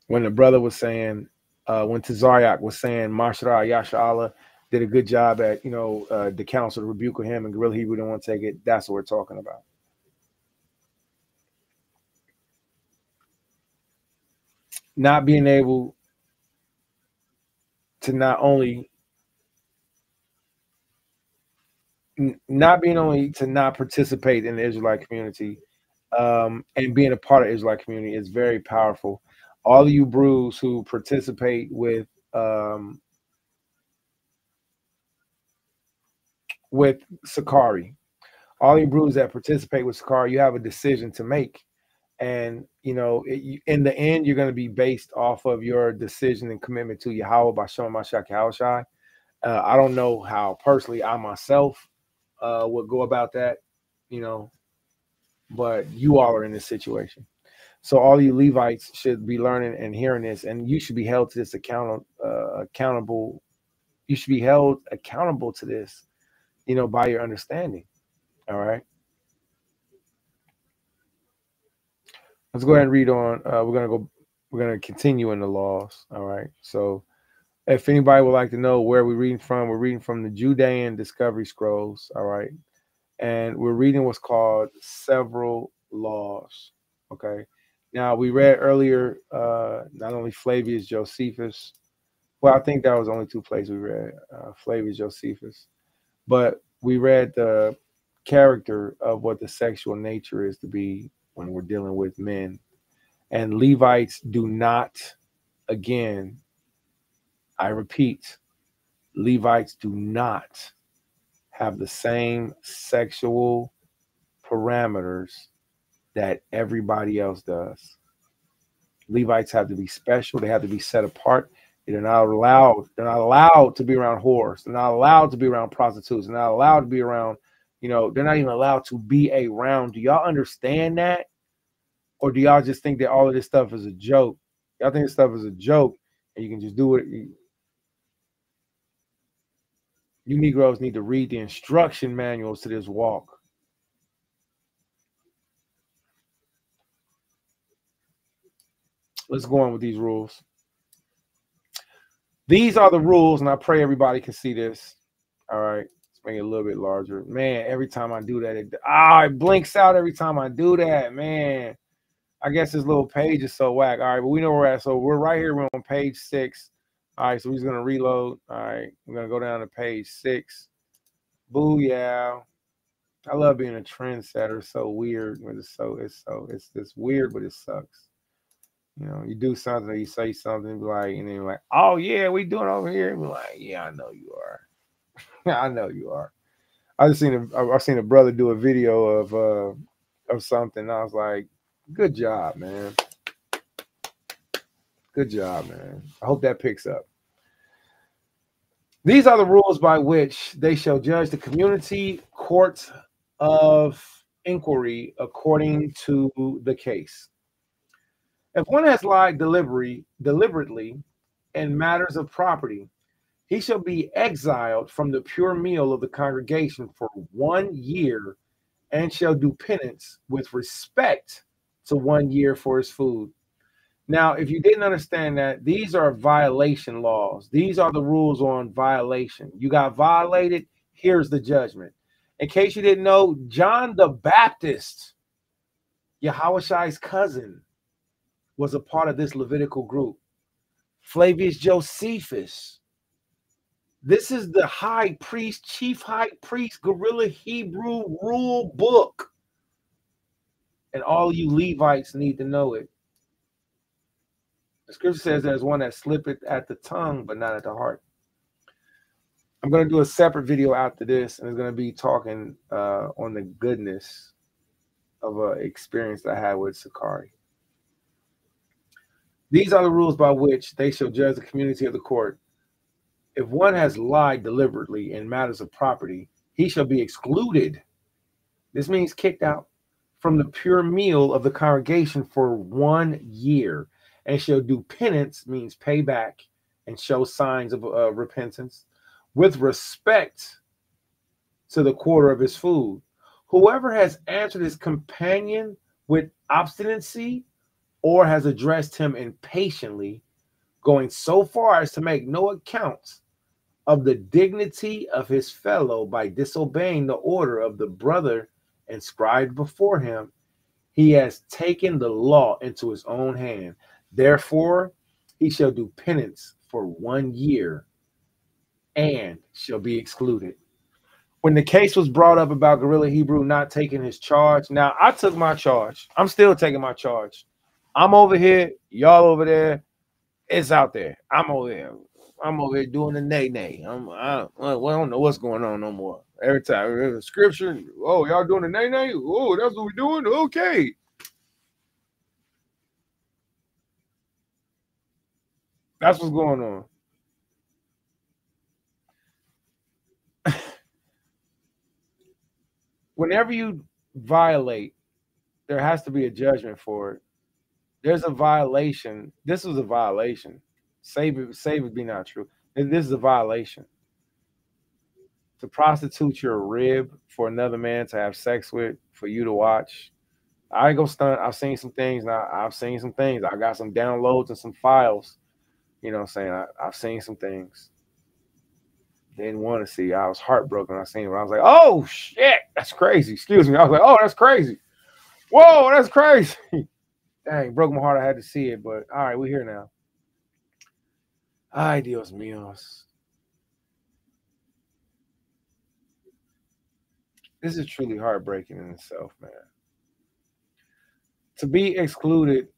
When the brother was saying, when Tazaryak was saying, Mashra Yasha did a good job at, the council to rebuke him, and Gorilla Hebrew didn't want to take it. That's what we're talking about. Not being able to not participate in the Israelite community, and being a part of the Israelite community is very powerful. All of you brews who participate with Sakari, all you brews that participate with Sakari, you have a decision to make. And, in the end, you're going to be based off of your decision and commitment to Yahweh by Shem Mashiach Yahushai. I don't know how personally I myself would go about that, but you all are in this situation. So all you Levites should be learning and hearing this, and you should be held to this accountable. You should be held accountable to this, by your understanding. All right. Let's go ahead and read on. We're gonna continue in the laws. All right. So if anybody would like to know where we're reading from the Judean Discovery Scrolls. All right. And we're reading what's called several laws. Okay. Now we read earlier not only Flavius Josephus. Well, I think that was only 2 places we read Flavius Josephus, but we read the character of what the sexual nature is to be when we're dealing with men. And Levites do not, again, I repeat, Levites do not have the same sexual parameters that everybody else does. Levites have to be special. They have to be set apart. They're not allowed to be around whores. They're not allowed to be around prostitutes. They're not allowed to be around, they're not even allowed to be around. Do y'all understand that? Or do y'all just think that all of this stuff is a joke? Y'all think this stuff is a joke and you can just do it? You Negroes need to read the instruction manuals to this walk. Let's go on with these rules. These are the rules, and I pray everybody can see this. All right. Let's make it a little bit larger. Man, every time I do that, it blinks out every time I do that, man. I guess this little page is so whack. All right, but we know where we're at. So we're right here. We're on page 6. All right, so we're just going to reload. All right, we're going to go down to page 6. Booyah. I love being a trendsetter. It's so weird. It's just weird, but it sucks. You do something or you say something, and then you're like, oh, yeah, we doing over here. And be like, yeah, I know you are. I know you are. I've seen a brother do a video of something. And I was like, good job, man. Good job, man. I hope that picks up. These are the rules by which they shall judge the community court of inquiry according to the case. If one has lied deliberately in matters of property, he shall be exiled from the pure meal of the congregation for 1 year and shall do penance with respect to 1 year for his food. Now, if you didn't understand that, these are violation laws. These are the rules on violation. You got violated, here's the judgment. In case you didn't know, John the Baptist, Yahushai's cousin, was a part of this Levitical group. Flavius Josephus. This is the high priest, chief high priest, Gorilla Hebrew rule book. And all you Levites need to know it. The scripture says there's one that slippeth at the tongue, but not at the heart. I'm going to do a separate video after this, and it's going to be talking on the goodness of an experience that I had with Sakari. These are the rules by which they shall judge the community of the court. If one has lied deliberately in matters of property, he shall be excluded This means kicked out from the pure meal of the congregation for 1 year, and shall do penance, means pay back and show signs of repentance, with respect to the quarter of his food. Whoever has answered his companion with obstinacy or has addressed him impatiently, going so far as to make no account of the dignity of his fellow by disobeying the order of the brother inscribed before him, he has taken the law into his own hand. Therefore, he shall do penance for 1 year and shall be excluded. When the case was brought up about Gorilla Hebrew not taking his charge, now I took my charge. I'm still taking my charge. I'm over here, y'all over there. It's out there. I'm over here. I'm over here doing the nay-nay. I don't know what's going on no more. Every time there's a scripture, oh, y'all doing the nay-nay? Oh, that's what we're doing? Okay. That's what's going on. Whenever you violate, there has to be a judgment for it. There's a violation. This was a violation. Save it be not true. This is a violation. To prostitute your rib for another man to have sex with, for you to watch. I ain't gonna stunt. I've seen some things. Now I've seen some things. I got some downloads and some files. You know what I'm saying? I've seen some things. Didn't want to see. I was heartbroken. I seen it. I was like, oh shit, that's crazy. Excuse me. I was like, oh, that's crazy. Whoa, that's crazy. Dang, broke my heart. I had to see it, but all right, we're here now. Ay, Dios míos. This is truly heartbreaking in itself, man. To be excluded,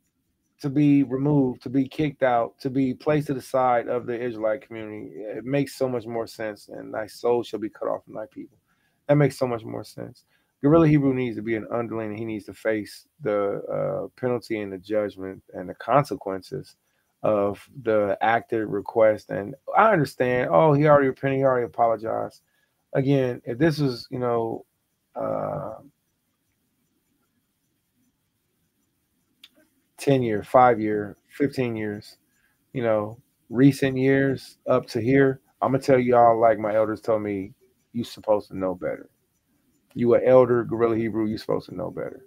to be removed, to be kicked out, to be placed to the side of the Israelite community, it makes so much more sense. And thy soul shall be cut off from thy people. That makes so much more sense. Gorilla Hebrew needs to be an underling, and he needs to face the penalty and the judgment and the consequences of the acted request. And I understand, oh, he already repented, he already apologized. Again, if this was, 10 year, 5 year, 15 years, recent years up to here, I'm gonna tell y'all, like my elders told me, you supposed to know better. You an elder, Gorilla Hebrew, you supposed to know better.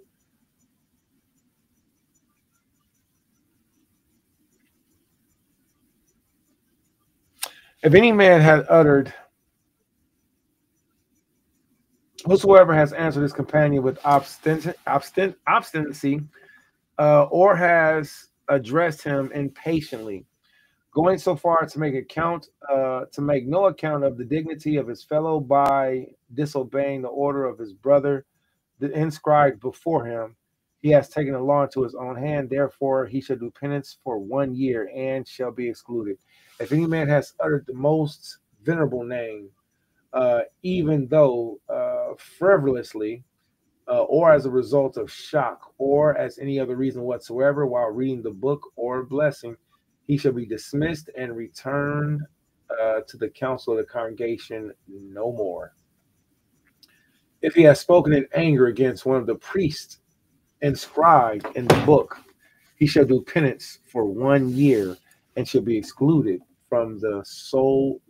If any man had uttered, whosoever has answered his companion with obstinacy, or has addressed him impatiently, going so far to make no account of the dignity of his fellow by disobeying the order of his brother inscribed before him, he has taken the law into his own hand. Therefore, he shall do penance for 1 year and shall be excluded. If any man has uttered the most venerable name, even though frivolously, or as a result of shock, or as any other reason whatsoever, while reading the book or blessing, he shall be dismissed and returned to the council of the congregation no more. If he has spoken in anger against one of the priests inscribed in the book, he shall do penance for 1 year and shall be excluded from the soul,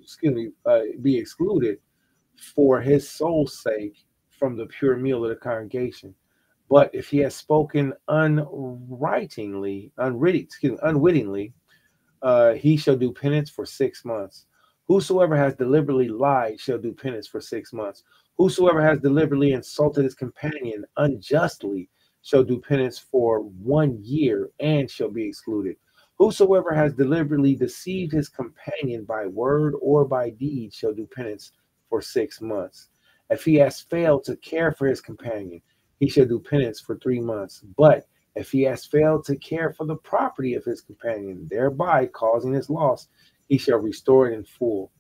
be excluded for his soul's sake from the pure meal of the congregation. But if he has spoken unwittingly, he shall do penance for 6 months. Whosoever has deliberately lied shall do penance for 6 months. Whosoever has deliberately insulted his companion unjustly shall do penance for 1 year and shall be excluded. Whosoever has deliberately deceived his companion by word or by deed shall do penance for 6 months. If he has failed to care for his companion, he shall do penance for 3 months. But if he has failed to care for the property of his companion, thereby causing his loss, he shall restore it in full.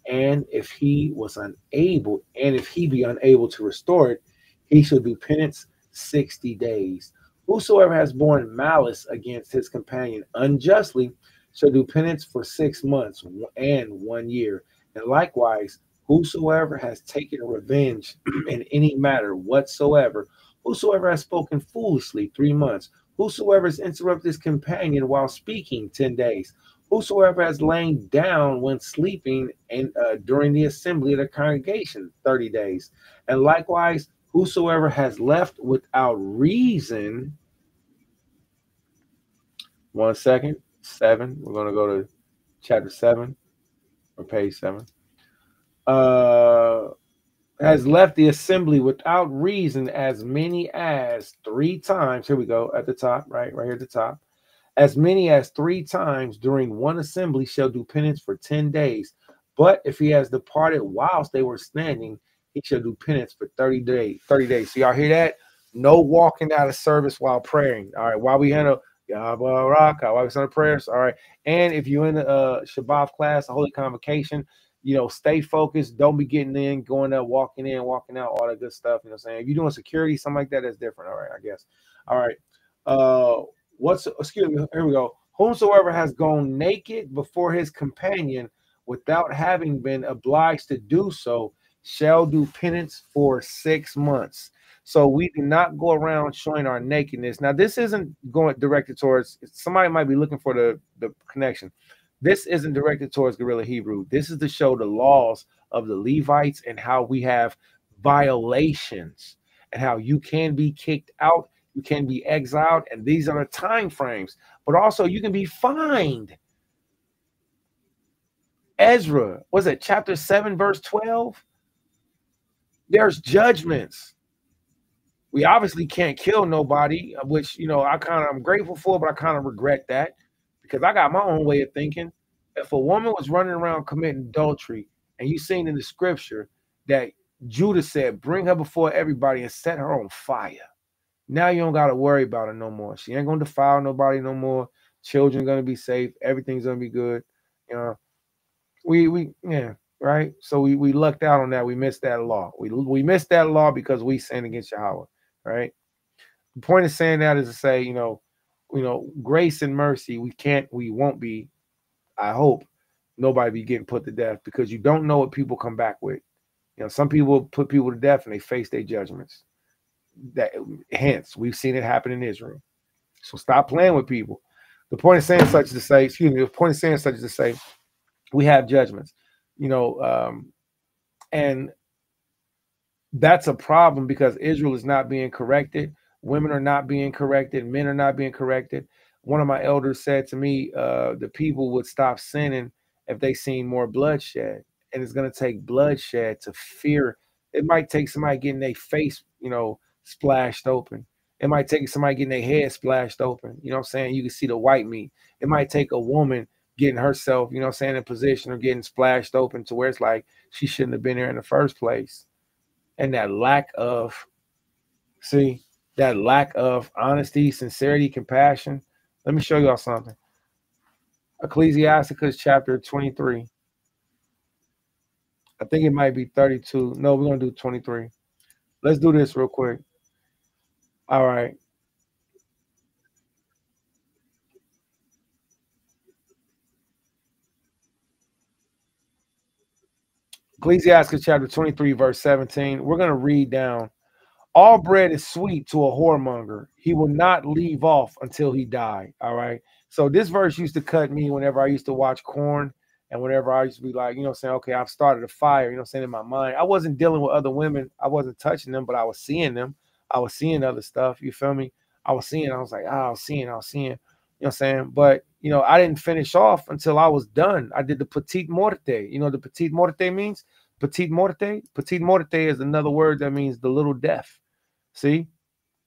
And if he be unable to restore it, he shall do penance 60 days. Whosoever has borne malice against his companion unjustly shall do penance for 6 months and 1 year. And likewise, Whosoever has taken revenge in any matter whatsoever, whosoever has spoken foolishly 3 months, whosoever has interrupted his companion while speaking 10 days, whosoever has lain down when sleeping and during the assembly of the congregation 30 days, and likewise whosoever has left without reason. 1 second, 7. We're going to go to chapter 7 or page 7. Has left the assembly without reason as many as 3 times. Here we go at the top, right here at the top. As many as 3 times during one assembly shall do penance for 10 days. But if he has departed whilst they were standing, he shall do penance for 30 days. 30 days. So y'all hear that? No walking out of service while praying. All right, while we handle while we send prayers. All right, and if you're in the Shabbat class, a holy convocation, you know, stay focused. Don't be getting in, going up, walking in, walking out, all that good stuff. You know what I'm saying? If you're doing security, something like that, that's different. All right, I guess. All right. Excuse me, here we go. Whomsoever has gone naked before his companion without having been obliged to do so shall do penance for 6 months. So we do not go around showing our nakedness. Now, this isn't going directed towards, somebody might be looking for the connection. This isn't directed towards Guerrilla Hebrew. This is to show the laws of the Levites and how we have violations and how you can be kicked out, you can be exiled, and these are the time frames. But also you can be fined. Ezra, was it chapter 7, verse 12? There's judgments. We obviously can't kill nobody, which, you know, I'm grateful for, but I kind of regret that because I got my own way of thinking. If a woman was running around committing adultery and you seen in the scripture that Judah said, bring her before everybody and set her on fire. Now you don't got to worry about her no more. She ain't going to defile nobody no more. Children going to be safe. Everything's going to be good. You know, yeah. Right. So we lucked out on that. We missed that law. We missed that law because we sinned against Yahweh. Right. The point of saying that is to say, you know, grace and mercy, we won't be, I hope nobody be getting put to death because you don't know what people come back with. You know, some people put people to death and they face their judgments. Hence, we've seen it happen in Israel. So stop playing with people. The point of saying such is to say, we have judgments, you know, and that's a problem because Israel is not being corrected. Women are not being corrected. Men are not being corrected. One of my elders said to me, the people would stop sinning if they seen more bloodshed. And it's going to take bloodshed to fear. It might take somebody getting their face, you know, splashed open. It might take somebody getting their head splashed open. You know what I'm saying? You can see the white meat. It might take a woman getting herself, you know what I'm saying, in position or getting splashed open to where it's like she shouldn't have been there in the first place. And that lack of honesty, sincerity, compassion. Let me show y'all something. Ecclesiasticus chapter 23. I think it might be 32. No, we're going to do 23. Let's do this real quick. All right. Ecclesiastes chapter 23, verse 17. We're going to read down. All bread is sweet to a whoremonger. He will not leave off until he die. All right. So this verse used to cut me whenever I used to watch Korn and whenever I used to be like, you know, saying, okay, I've started a fire, you know, saying in my mind. I wasn't dealing with other women. I wasn't touching them, but I was seeing them. I was seeing other stuff. You feel me? I was like, I was seeing, you know what I'm saying? But, you know, I didn't finish off until I was done. I did the petite morte. You know what the petite morte means? Petite morte is another word that means the little death. See?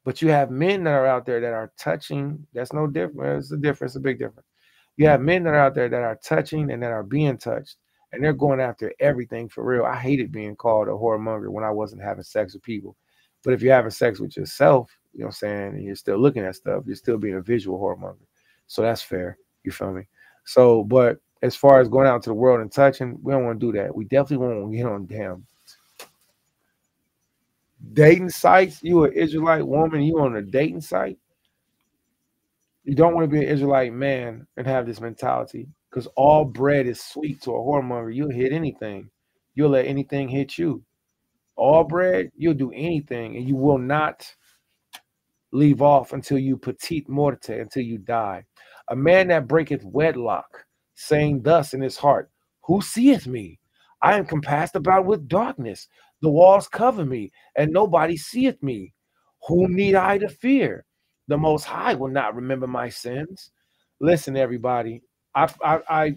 But you have men that are out there that are touching. That's no different. It's a difference, a big difference. You have men that are out there that are touching and that are being touched. And they're going after everything for real. I hated being called a whoremonger when I wasn't having sex with people. But if you're having sex with yourself, you know what I'm saying, and you're still looking at stuff, you're still being a visual whoremonger. So that's fair. You feel me? So, but as far as going out into the world and touching, we don't want to do that. We definitely won't get on damn dating sites. You an Israelite woman, you on a dating site. You don't want to be an Israelite man and have this mentality because all bread is sweet to a whoremonger. You'll hit anything. you'll let anything hit you. All bread, you'll do anything, and you will not leave off until you petite morte, until you die. A man that breaketh wedlock, saying thus in his heart, who seeth me? I am compassed about with darkness. The walls cover me, and nobody seeth me. Whom need I to fear? The Most High will not remember my sins. Listen, everybody, I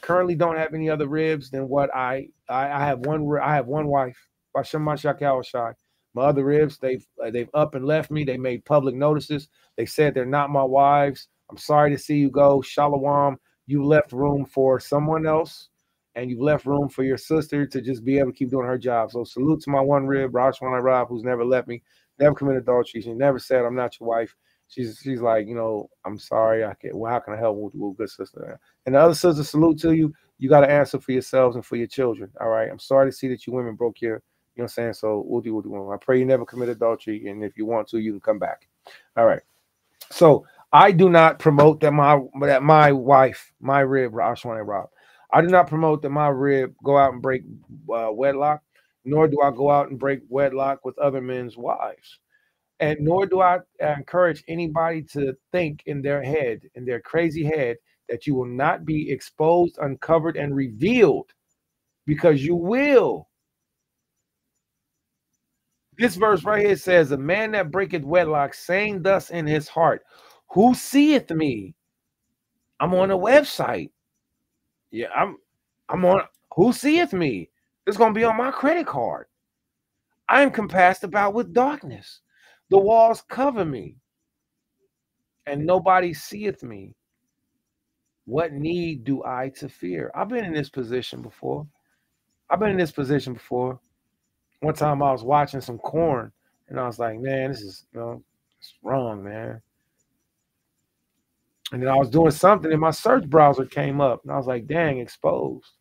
currently don't have any other ribs than what I have one. I have one wife. My other ribs, they've up and left me. They made public notices. They said they're not my wives. I'm sorry to see you go. Shalom. You left room for someone else, and you've left room for your sister to just be able to keep doing her job. So salute to my one rib, Rosh Rob, who's never left me, never committed adultery. She never said I'm not your wife. She's like, you know, I'm sorry. I can't. Well, how can I help? Well, good sister. And the other sister, salute to you. You got to answer for yourselves and for your children. All right. I'm sorry to see that you women broke your. You know what I'm saying? So we'll do what we want. I pray you never commit adultery. And if you want to, you can come back. All right. So I do not promote that my wife, my rib, Ashwan and Rob, I do not promote that my rib go out and break wedlock, nor do I go out and break wedlock with other men's wives. And nor do I encourage anybody to think in their head, in their crazy head, that you will not be exposed, uncovered, and revealed, because you will. This verse right here says, a man that breaketh wedlock, saying thus in his heart, who seeth me? I'm on a website. Yeah, I'm on, who seeth me? It's going to be on my credit card. I am compassed about with darkness. The walls cover me, and nobody seeth me. What need do I to fear? I've been in this position before. One time I was watching some corn, and I was like, man, this is, you know, it's wrong, man. And then I was doing something, and my search browser came up, and I was like, dang, exposed.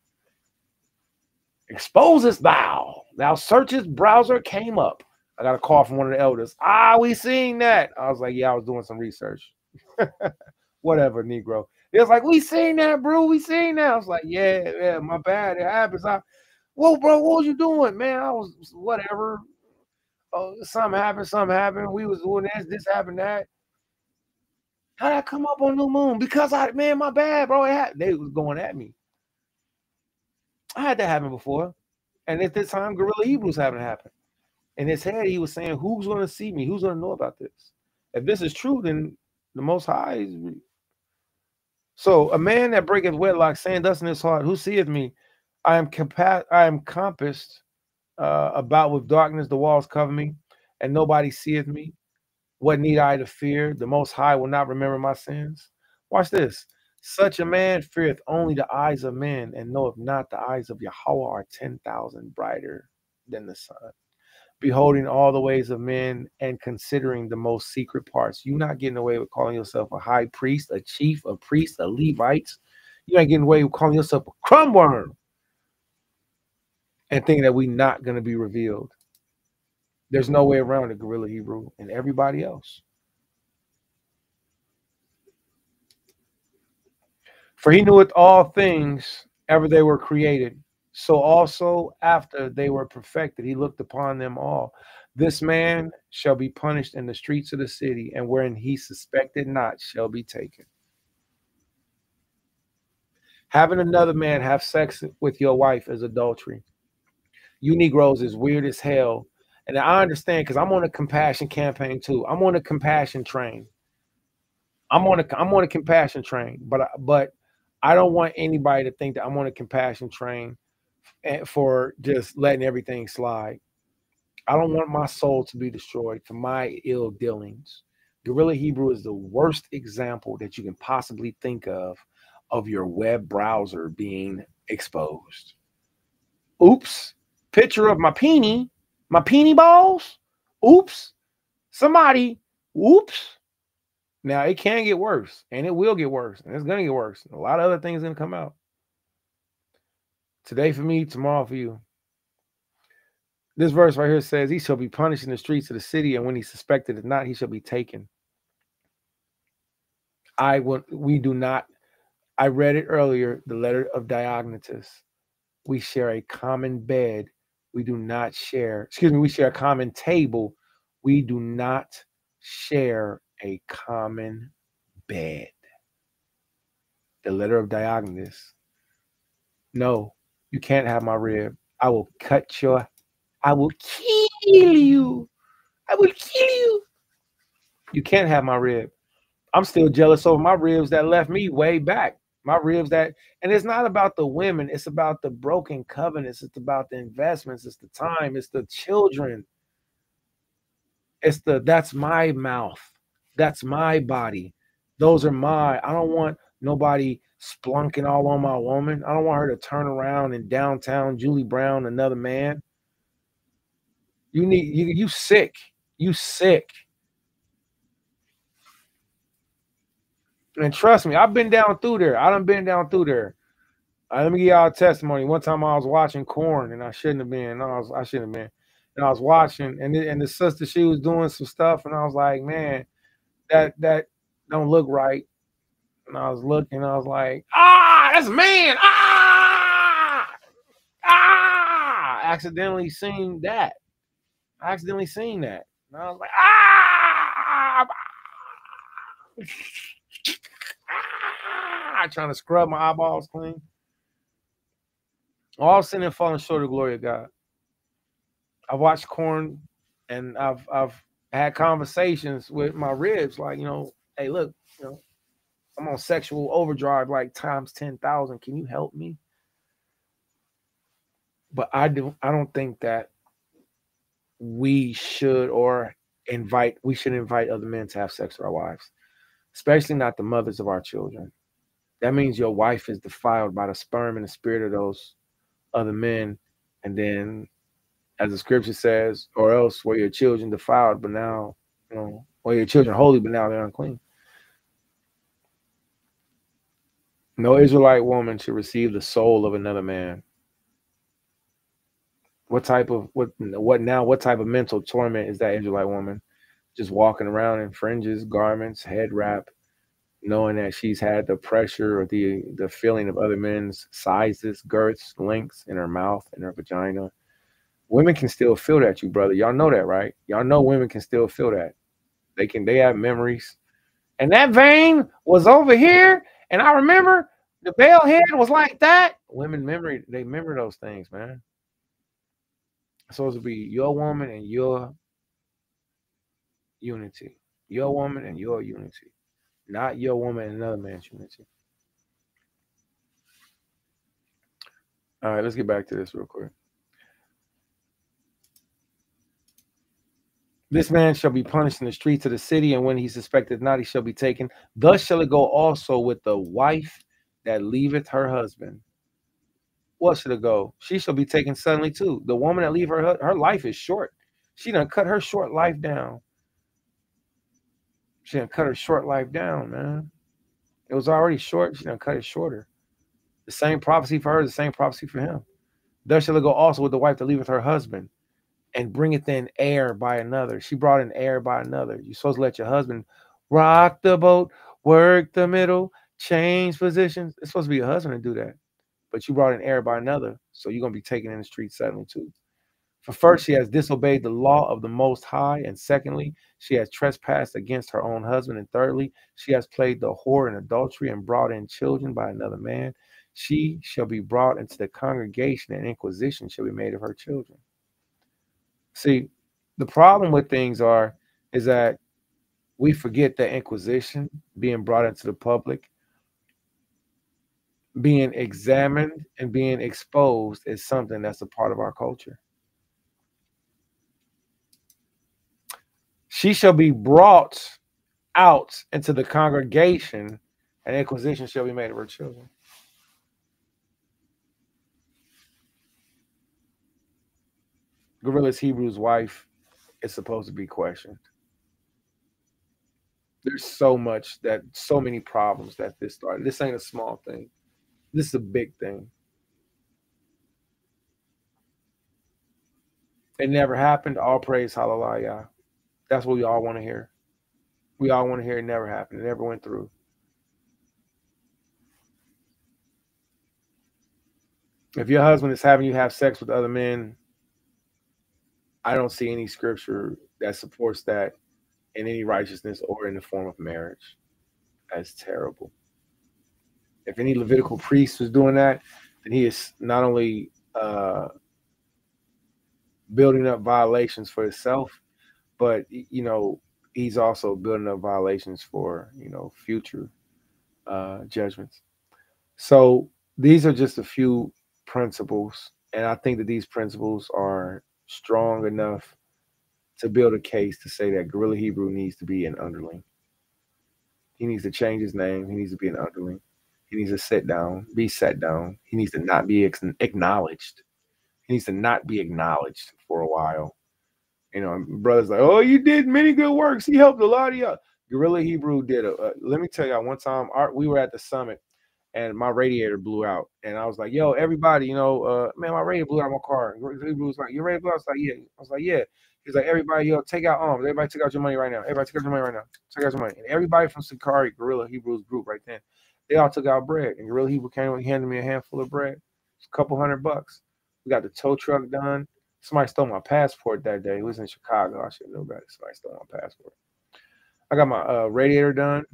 Exposest thou. Thou searchest browser came up. I got a call from one of the elders. We seen that. I was like, yeah, I was doing some research. Whatever, Negro. It was like, we seen that, bro. We seen that. I was like, yeah, my bad. It happens. Whoa, bro, what was you doing, man? I was whatever. Oh, something happened. We was doing this happened, that. How'd that come up on New Moon? Because my bad, bro. They was going at me. I had that happen before. And at this time, Gorilla Hebrew was having it happen. In his head, he was saying, who's going to see me? Who's going to know about this? If this is true, then the Most High is. So a man that breaketh wedlock, saying thus in his heart, who seeth me? I am compassed about with darkness. The walls cover me, and nobody seeth me. What need I to fear? The Most High will not remember my sins. Watch this. Such a man feareth only the eyes of men, and knoweth not the eyes of Yahweh are 10,000 brighter than the sun. Beholding all the ways of men and considering the most secret parts. You're not getting away with calling yourself a high priest, a chief, a priest, a Levite. You're not getting away with calling yourself a crumb worm and thinking that we're not going to be revealed. There's no way around it, Gorilla Hebrew and everybody else. For he kneweth all things ever they were created. So also after they were perfected, he looked upon them all. This man shall be punished in the streets of the city, and wherein he suspected not shall be taken. Having another man have sex with your wife is adultery. You Negroes is weird as hell. And I understand, because I'm on a compassion campaign too. I'm on a compassion train. I'm on a compassion train, but I don't want anybody to think that I'm on a compassion train for just letting everything slide. I don't want my soul to be destroyed for my ill dealings. Gorilla Hebrew is the worst example that you can possibly think of your web browser being exposed. Oops. Picture of my peenie balls. Oops. Somebody. Oops. Now, it can get worse, and it will get worse, and it's going to get worse. A lot of other things are going to come out. Today for me, tomorrow for you. This verse right here says, he shall be punished in the streets of the city, and when he suspected it not, he shall be taken. I read it earlier, the letter of Diognetus. We share a common bed. We do not share, excuse me, we share a common table. We do not share a common bed. The letter of Diogenes. No, you can't have my rib. I will cut your, I will kill you. I will kill you. You can't have my rib. I'm still jealous over my ribs that left me way back. My ribs that, and it's not about the women, it's about the broken covenants, it's about the investments, it's the time, it's the children. It's the, that's my mouth. That's my body. Those are my, I don't want nobody splunking all on my woman. I don't want her to turn around in downtown Julie Brown, another man. You need, you sick. You sick. And trust me, I've been down through there. I done been down through there. Let me give y'all a testimony. One time I was watching Korn, and I shouldn't have been. I shouldn't have been. And I was watching, and the sister, she was doing some stuff, and I was like, man, that don't look right. And I was looking, I was like, that's a man. I accidentally seen that. And I was like, trying to scrub my eyeballs clean. All sin and falling short of the glory of God. I've watched Korn, and I've had conversations with my ribs, like, hey, look, I'm on sexual overdrive like times 10,000. Can you help me? But I don't think that we should invite other men to have sex with our wives, especially not the mothers of our children. That means your wife is defiled by the sperm and the spirit of those other men. And then, as the scripture says, or else were your children defiled, but now, or your children holy, but now they're unclean. No Israelite woman should receive the soul of another man. What type of mental torment is that Israelite woman? Just walking around in fringes, garments, head wrap, knowing that she's had the pressure or the feeling of other men's sizes, girths, lengths in her mouth and her vagina. Women can still feel that, you brother. Y'all know that, right? Y'all know women can still feel that. They have memories. And that vein was over here, and I remember the bell head was like that. Women they remember those things, man. It's supposed to be your woman and your unity. Your woman and your unity. Not your woman and another man's unity. All right, let's get back to this real quick. This man shall be punished in the streets of the city, and when he suspected not, he shall be taken. Thus shall it go also with the wife that leaveth her husband. What shall it go? She shall be taken suddenly too. The woman that leave her life is short. She done cut her short life down. She done cut her short life down, man. It was already short. She done cut it shorter. The same prophecy for her, the same prophecy for him. Thus shall it go also with the wife that leaveth her husband, and bringeth in heir by another. She brought in heir by another. You're supposed to let your husband rock the boat, work the middle, change positions. It's supposed to be your husband to do that. But you brought in heir by another, so you're going to be taken in the street suddenly too. For first, she has disobeyed the law of the Most High, and secondly, she has trespassed against her own husband, and thirdly, she has played the whore in adultery and brought in children by another man. She shall be brought into the congregation, and inquisition shall be made of her children. See, the problem with things is that we forget that inquisition, being brought into the public, being examined and being exposed, is something that's a part of our culture. She shall be brought out into the congregation, and inquisition shall be made of her children. Gorilla's Hebrew's wife is supposed to be questioned. There's so many problems that this started. This ain't a small thing. This is a big thing. It never happened. All praise, hallelujah. That's what we all want to hear. We all want to hear it never happened. It never went through. If your husband is having you have sex with other men, I don't see any scripture that supports that in any righteousness or in the form of marriage. That's terrible. If any Levitical priest was doing that, then he is not only building up violations for himself, but he's also building up violations for future judgments. So these are just a few principles, and I think that these principles are strong enough to build a case to say that Gorilla Hebrew needs to be an underling. He needs to change his name. He needs to be an underling. He needs to sit down, be set down. He needs to not be acknowledged. He needs to not be acknowledged for a while. Brothers like, oh, you did many good works. He helped a lot of y'all. Gorilla Hebrew did let me tell y'all, one time we were at the summit and my radiator blew out. And I was like, yo, everybody, man, my radiator blew out my car. And Gorilla Hebrew was like, your radiator blew out? I was like, yeah. I was like, yeah. He's like, everybody, take out arms. Everybody take out your money right now. Everybody take out your money right now. Take out your money. And everybody from Sakari, Gorilla Hebrew's group right then, they all took out bread. And Gorilla Hebrew came and handed me a handful of bread. It's a couple $100. We got the tow truck done. Somebody stole my passport that day. It was in Chicago. I should know better. Somebody stole my passport. I got my radiator done,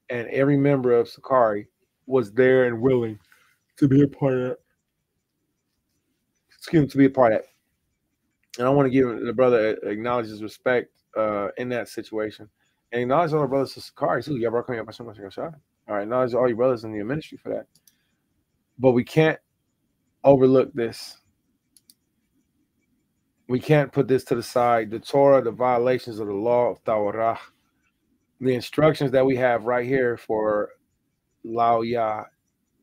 and every member of Sakari was there and willing to be a part of that. Excuse me, to be a part of that. And I want to give the brother acknowledge his respect in that situation. And acknowledge all the brothers of Sakari too. All right, acknowledge all your brothers in the ministry for that. But we can't overlook this. We can't put this to the side. The Torah, the violations of the law of Tawarah, the instructions that we have right here for Lao Yah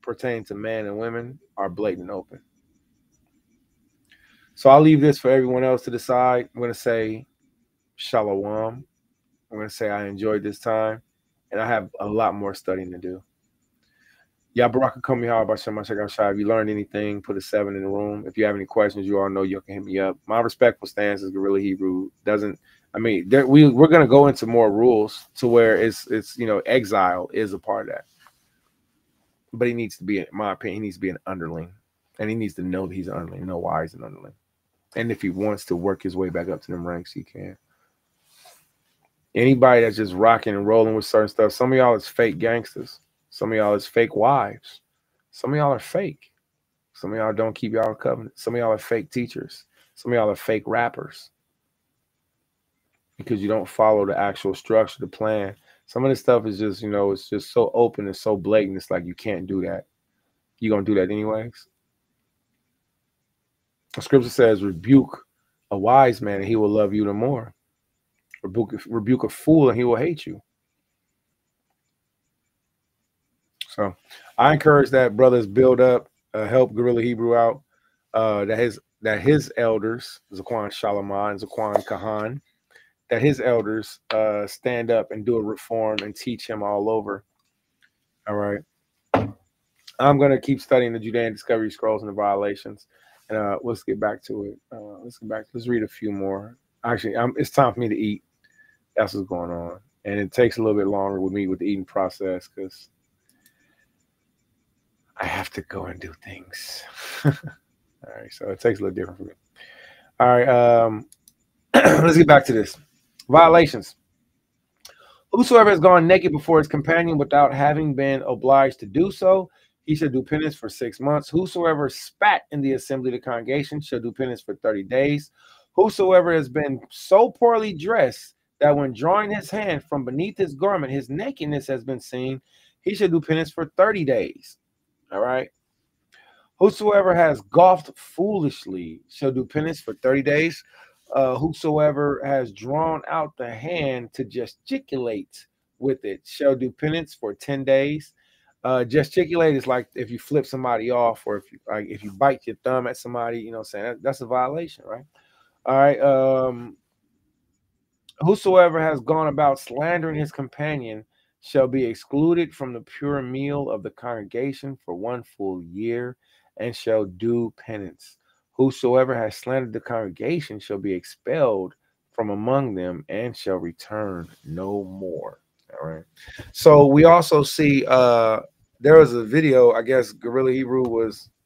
pertaining to man and women are blatant and open. So I'll leave this for everyone else to decide. I'm going to say Shalom. I'm going to say I enjoyed this time, and I have a lot more studying to do. Yabaraka Kumihara Bashem Mashak Shai. If you learned anything, put a 7 in the room. If you have any questions, you all know you can hit me up. My respectful stance is Gorilla Hebrew doesn't. I mean, we're going to go into more rules to where it's exile is a part of that. But he needs to be, in my opinion, he needs to be an underling, and he needs to know that he's an underling, know why he's an underling, and if he wants to work his way back up to them ranks, he can. Anybody that's just rocking and rolling with certain stuff, some of y'all is fake gangsters. Some of y'all is fake wives. Some of y'all are fake. Some of y'all don't keep y'all covenant. Some of y'all are fake teachers. Some of y'all are fake rappers because you don't follow the actual structure, the plan. Some of this stuff is just, it's just so open and so blatant. It's like you can't do that. You're going to do that anyways. The scripture says, rebuke a wise man and he will love you the more. Rebuke a fool and he will hate you. So I encourage that brothers build up, help Gorilla Hebrew out, that his elders, Zaquan Shalaman and Zaquan Kahan, that his elders stand up and do a reform and teach him all over. All right. I'm going to keep studying the Judean Discovery Scrolls and the violations. And let's get back to it. Let's read a few more. Actually, it's time for me to eat. That's what's going on. And it takes a little bit longer with me with the eating process because I have to go and do things. All right, so it takes a little different for me. All right, let's get back to this. Violations. Whosoever has gone naked before his companion without having been obliged to do so, he shall do penance for 6 months. Whosoever spat in the assembly of the congregation shall do penance for 30 days. Whosoever has been so poorly dressed that when drawing his hand from beneath his garment, his nakedness has been seen, he shall do penance for 30 days. All right. Whosoever has golfed foolishly shall do penance for 30 days. Whosoever has drawn out the hand to gesticulate with it shall do penance for 10 days. Gesticulate is like if you flip somebody off, or if you bite your thumb at somebody, that's a violation, right? All right. Whosoever has gone about slandering his companion shall be excluded from the pure meal of the congregation for 1 full year, and shall do penance. Whosoever has slandered the congregation shall be expelled from among them, and shall return no more. All right. So we also see there was a video. I guess Gorilla Hebrew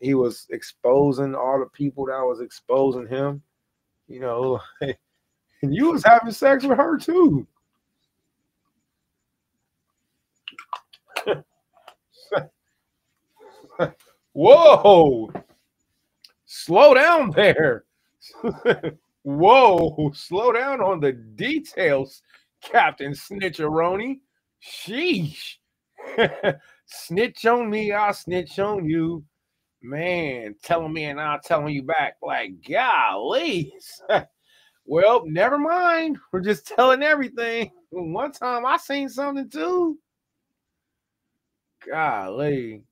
he was exposing all the people that was exposing him. You know, and you was having sex with her too. Whoa, slow down there. Whoa, slow down on the details, Captain Snitcheroni. Sheesh. Snitch on me, I'll snitch on you. Man, telling me and I'll telling you back. Like, golly. Well, never mind. We're just telling everything. One time I seen something too. Golly.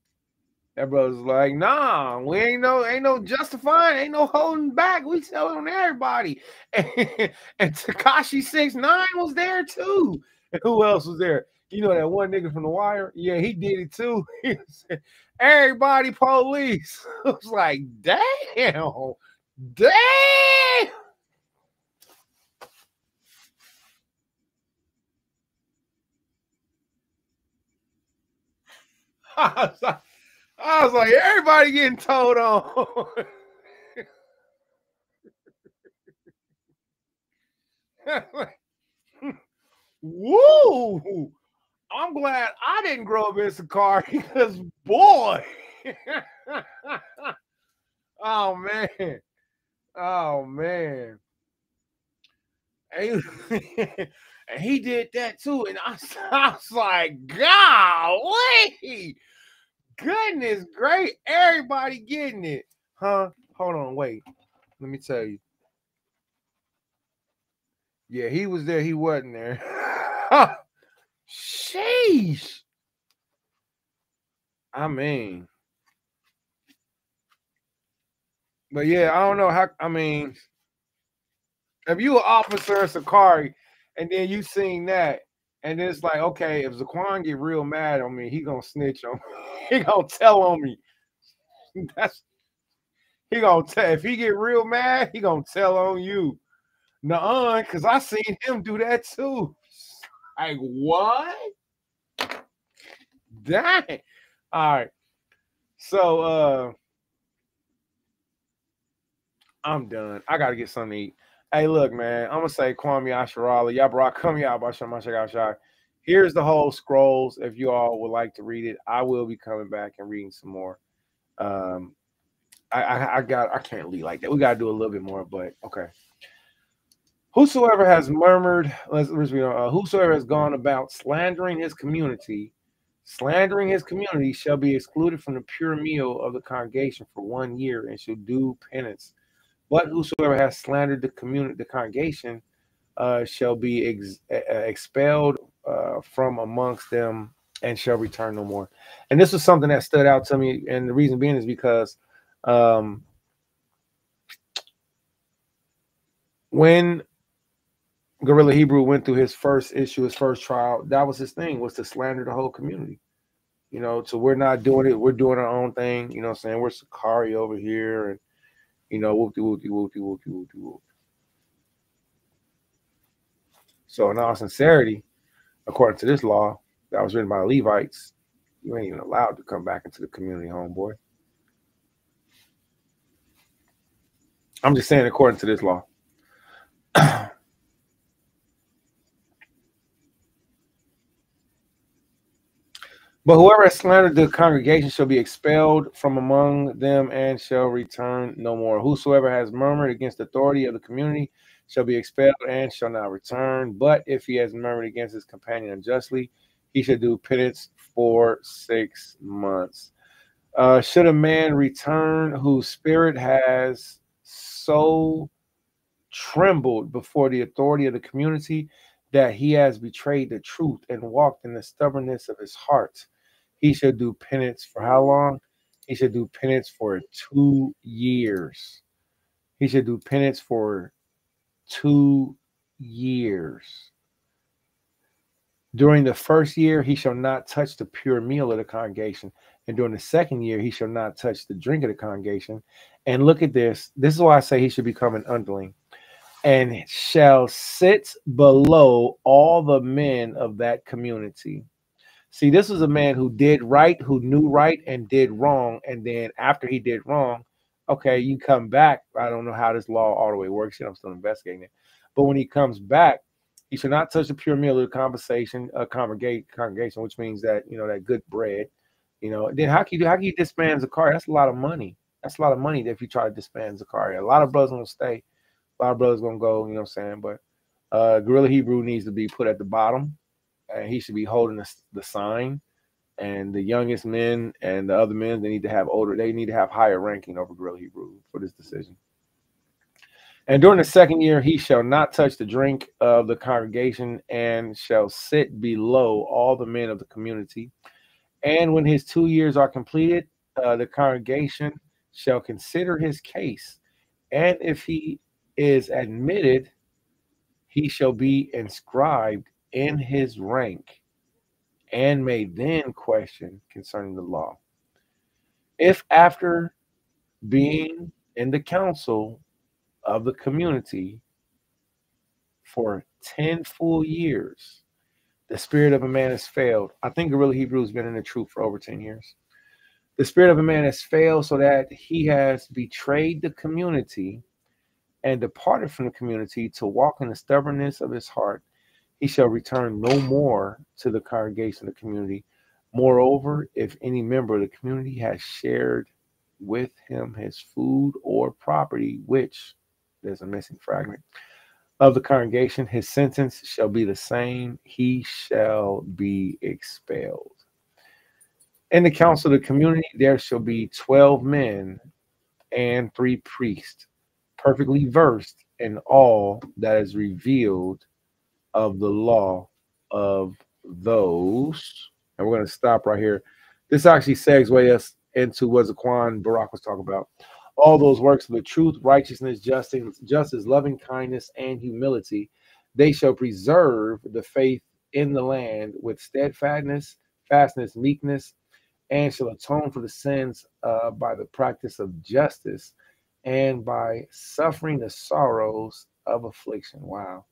That brother's like, nah, we ain't no justifying, ain't no holding back. We telling everybody. And Tekashi 6ix9ine was there too. And who else was there? You know that one nigga from The Wire? Yeah, he did it too. He said, everybody police. I was like, damn. I was like, everybody getting told on. Woo! I'm glad I didn't grow up in Sakari because, boy. Oh, man. Oh, man. And he did that too. And I was like, golly. Goodness great. Everybody getting it. Huh? Hold on. Wait. Let me tell you. Yeah, he was there. He wasn't there. Sheesh. I mean. But yeah, I don't know how. I mean, if you an officer in Sakari and then you seen that, and it's like, okay, if Zaquan get real mad on me, he gonna snitch on me. He gonna tell on me. He gonna tell. If he get real mad, he gonna tell on you. Nuh-uh, because I seen him do that too. Like, what? Dang. All right. So I'm done. I gotta get something to eat. Hey, look, man, I'm gonna say Kwame Asharala, Yabra Kumi Abashamashagashai. Here's the whole scrolls. If you all would like to read it, I will be coming back and reading some more. I can't leave like that. We gotta do a little bit more, but okay. Whosoever has murmured, whosoever has gone about slandering his community shall be excluded from the pure meal of the congregation for 1 year and shall do penance. But whosoever has slandered the congregation shall be expelled from amongst them and shall return no more. And this was something that stood out to me, and the reason being is because when Gorilla Hebrew went through his first trial, that was his thing, was to slander the whole community. You know, so we're not doing it, we're doing our own thing, you know what I'm saying? We're Sakari over here, and you know, whoop-de-whoop-de-whoop-de-whoop-de-whoop-de-whoop. So in all sincerity, according to this law that was written by the Levites, you ain't even allowed to come back into the community, homeboy. I'm just saying according to this law. But whoever has slandered the congregation shall be expelled from among them and shall return no more. Whosoever has murmured against the authority of the community shall be expelled and shall not return. But if he has murmured against his companion unjustly, he shall do penance for 6 months. Should a man return whose spirit has so trembled before the authority of the community that he has betrayed the truth and walked in the stubbornness of his heart, he shall do penance for how long? He should do penance for 2 years. He should do penance for 2 years. During the first year, he shall not touch the pure meal of the congregation. And during the second year, he shall not touch the drink of the congregation. And look at this. This is why I say he should become an underling. And shall sit below all the men of that community. See, this was a man who did right, who knew right and did wrong. And then after he did wrong, okay, you come back. I don't know how this law all the way works yet. I'm still investigating it. But when he comes back, he should not touch the pure meal of the congregation, which means that, you know, that good bread. You know, then how can you disband Zachariah? That's a lot of money. That's a lot of money if you try to disband Zachariah. A lot of brothers gonna stay. A lot of brothers gonna go. You know what I'm saying? But Gorilla Hebrew needs to be put at the bottom, and he should be holding the sign. And the youngest men and the other men, they need to have higher ranking over Gorilla Hebrew for this decision. And during the second year, he shall not touch the drink of the congregation and shall sit below all the men of the community. And when his 2 years are completed, the congregation shall consider his case. And if he is admitted, he shall be inscribed in his rank and may then question concerning the law. If after being in the council of the community for 10 full years, the spirit of a man has failed. I think Gorilla Hebrew has been in the truth for over 10 years. The spirit of a man has failed so that he has betrayed the community and departed from the community to walk in the stubbornness of his heart. He shall return no more to the congregation of the community. Moreover, if any member of the community has shared with him his food or property, which there's a missing fragment of the congregation, his sentence shall be the same. He shall be expelled. In the council of the community, there shall be 12 men and 3 priests, perfectly versed in all that is revealed of the law of those. And we're going to stop right here. This actually segues us into what Zaquan Barak was talking about. All those works of the truth, righteousness, justice, loving kindness, and humility, they shall preserve the faith in the land with steadfastness, meekness, and shall atone for the sins by the practice of justice and by suffering the sorrows of affliction. Wow.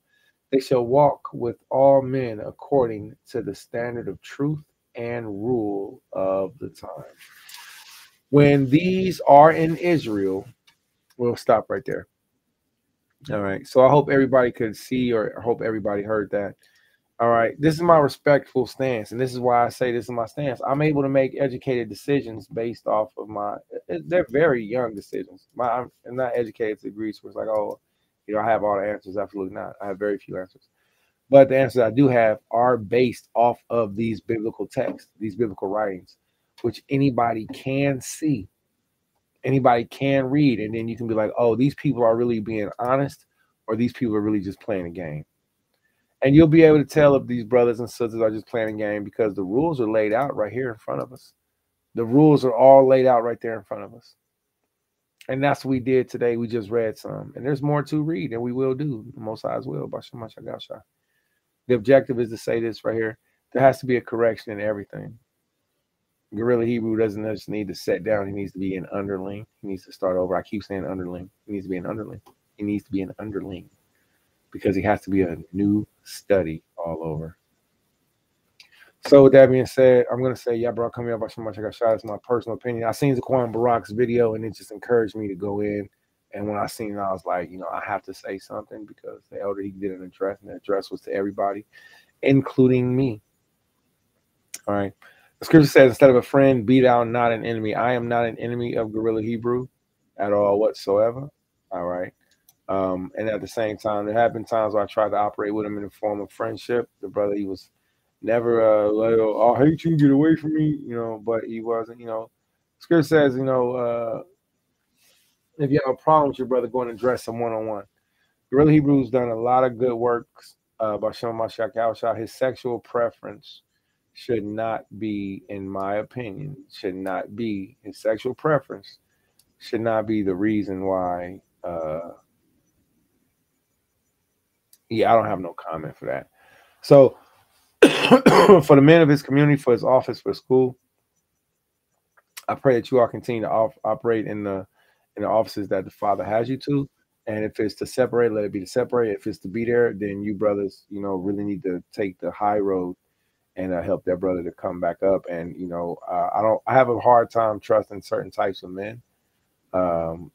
They shall walk with all men according to the standard of truth and rule of the time. When these are in Israel, we'll stop right there. All right. So I hope everybody could see, or I hope everybody heard that. All right. This is my respectful stance. And this is why I say this is my stance. I'm able to make educated decisions based off of they're very young decisions. I'm not educated to agree. So it's like, oh, you know, I have all the answers. Absolutely not. I have very few answers. But the answers I do have are based off of these biblical texts, these biblical writings, which anybody can see, anybody can read. And then you can be like, oh, these people are really being honest, or these people are really just playing a game. And you'll be able to tell if these brothers and sisters are just playing a game, because the rules are laid out right here in front of us. The rules are all laid out right there in front of us. And that's what we did today. We just read some. And there's more to read, and we will do. The Most High's will. The objective is to say this right here. There has to be a correction in everything. Gorilla Hebrew doesn't just need to sit down. He needs to be an underling. He needs to start over. I keep saying underling. He needs to be an underling. He needs to be an underling, because he has to be a new study all over. So with that being said, I'm going to say, yeah, bro, come here about so much. I got shot. It's my personal opinion. I seen Zaquan Barak's video, and it just encouraged me to go in. And when I seen it, I was like, you know, I have to say something, because the elder, he did an address, and the address was to everybody, including me. All right. The scripture says, instead of a friend, be thou not an enemy. I am not an enemy of Gorilla Hebrew at all whatsoever. All right. And at the same time, there have been times where I tried to operate with him in the form of friendship. The brother, he was never like, oh, I hate you, get away from me, you know, but he wasn't, you know. Scripture says, you know, if you have a problem with your brother, go and address him one-on-one. Gorilla Hebrew's done a lot of good works by Shem Mashiach Yahushua. His sexual preference should not be, in my opinion, his sexual preference should not be the reason why. Yeah, I don't have no comment for that. So for the men of his community, for his office, for school, I pray that you all continue to operate in the offices that the Father has you to. And if it's to separate, let it be to separate. If it's to be there, then you brothers, you know, really need to take the high road and help that brother to come back up. And I have a hard time trusting certain types of men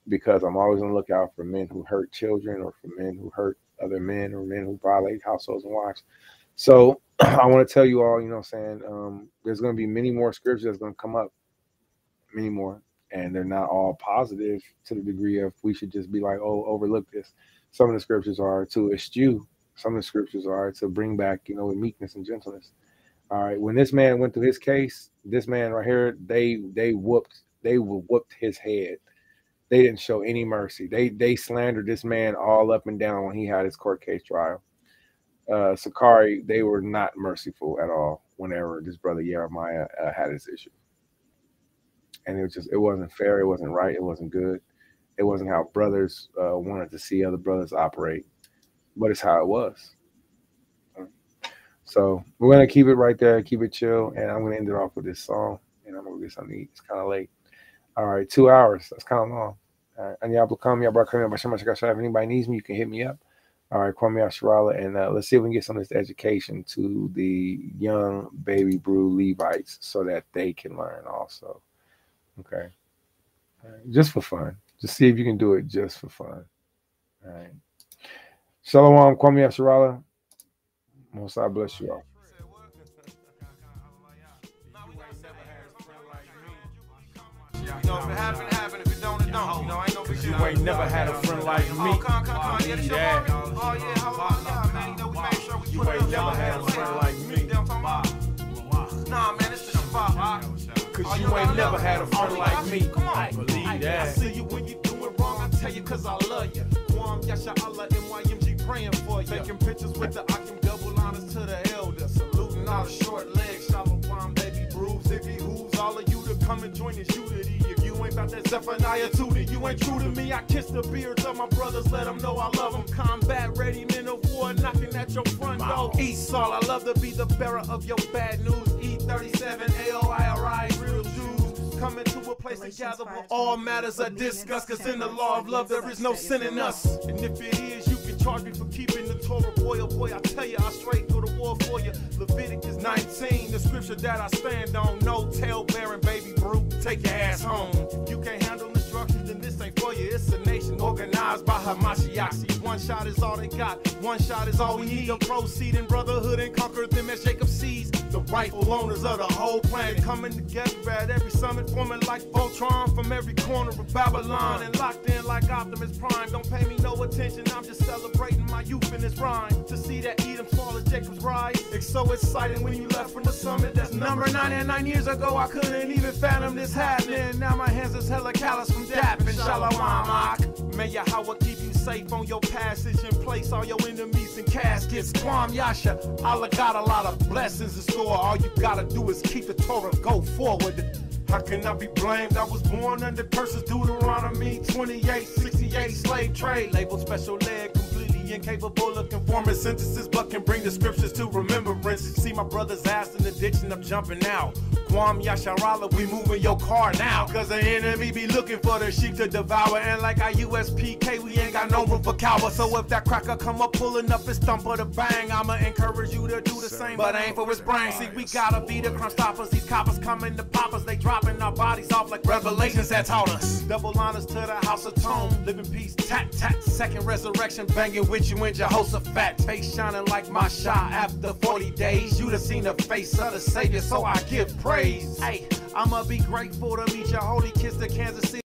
because I'm always on the lookout for men who hurt children, or for men who hurt other men, or men who violate households and wives. So I want to tell you all, there's going to be many more scriptures that's going to come up, many more, and they're not all positive to the degree of we should just be like, oh, overlook this. Some of the scriptures are to eschew. Some of the scriptures are to bring back, with meekness and gentleness. All right. When this man went through his case, this man right here, they whooped his head. They didn't show any mercy. They slandered this man all up and down when he had his court case trial. Sakari, they were not merciful at all whenever this brother Jeremiah had his issue. And it wasn't fair. It wasn't right. It wasn't good. It wasn't how brothers wanted to see other brothers operate, but it's how it was. So we're going to keep it right there, keep it chill, and I'm going to end it off with this song, and I'm going to get something to eat. It's kind of late. All right, 2 hours. That's kind of long. All right. If anybody needs me, you can hit me up. All right, Kwame Asharala, and let's see if we can get some of this education to the young baby brew Levites so that they can learn also. Okay. All right. Just for fun. Just see if you can do it just for fun. All right. Shalom, Kwame Asharala. Most I bless you all. If it happen. If it don't, it don't. Ain't no big deal. You ain't never had a friend like me. Come. Yeah, this your man. Oh, yeah, hold on. Man, we made sure we You ain't never had a friend like me. Nah, man, this is a vibe. Cause you ain't never had a friend like me. Come on. Believe that. I see you when you do it wrong. I tell you cause I love you. Guam, Yasha, Allah, NYMG praying for you. Taking pictures with the Akim, double honors to the elder. Saluting all the short legs. Shalom, baby brews. If he hooves all of you to come and join this unity. If you ain't about that Zephaniah Tootie, you ain't true to me. I kiss the beards of my brothers, let them know I love them. Combat ready, men of war, knocking at your front door. Esau, I love to be the bearer of your bad news. E37, AOIRI, real Jews. Coming to a place to gather where all matters are discussed. Cause in the law of love, there is no sin in us. And if it is, you can charge me for keeping the Torah. Boy, oh boy, I tell you, I straight go to war for you. Leviticus 19, the scripture that I stand on. No tail bearing, baby brew, take your ass home. If you can't handle instructions, then this ain't for you. It's a nation organized by Hamashiach. See, one shot is all they got. One shot is all we need to proceed in brotherhood and conquer them as Jacob sees. The rightful owners of the whole planet coming together at every summit, forming like Voltron from every corner of Babylon and locked in like Optimus Prime. Don't pay me no attention, I'm just celebrating my youth in this rhyme. To see that Edom swallow Jacob's rise, it's so exciting when you left from the summit. That's number 99 years ago, I couldn't even fathom this happening. Now my hands is hella callous from dapping. Shalom, Ak. May Yahweh keep you safe on your passage and place all your enemies in caskets. Kwam Yasha, Allah got a lot of blessings in store. All you gotta do is keep the Torah, go forward. How can I be blamed? I was born under curses, Deuteronomy 28:68, slave trade. Labeled special ed, completely incapable of conforming sentences, but can bring the scriptures to remembrance. See my brother's ass in the ditch and I'm jumping out. Kwam Yasharala, we moving your car now. Cause the enemy be looking for the sheep to devour. And like our USPK, we ain't got no room for cowards. So if that cracker come up pulling up his thump or the bang, I'ma encourage you to do the same, but ain't for his brain. See, we gotta be the crime stoppers. These coppers coming to pop us. They dropping our bodies off like Revelations that taught us. Double honors to the house of Tone. Live in peace, tat tat. Second resurrection, banging with you in Jehoshaphat. Face shining like my shot after 40 days. You'd have seen the face of the Savior, so I give praise. Hey, I'ma be grateful to meet your holy kids to Kansas City.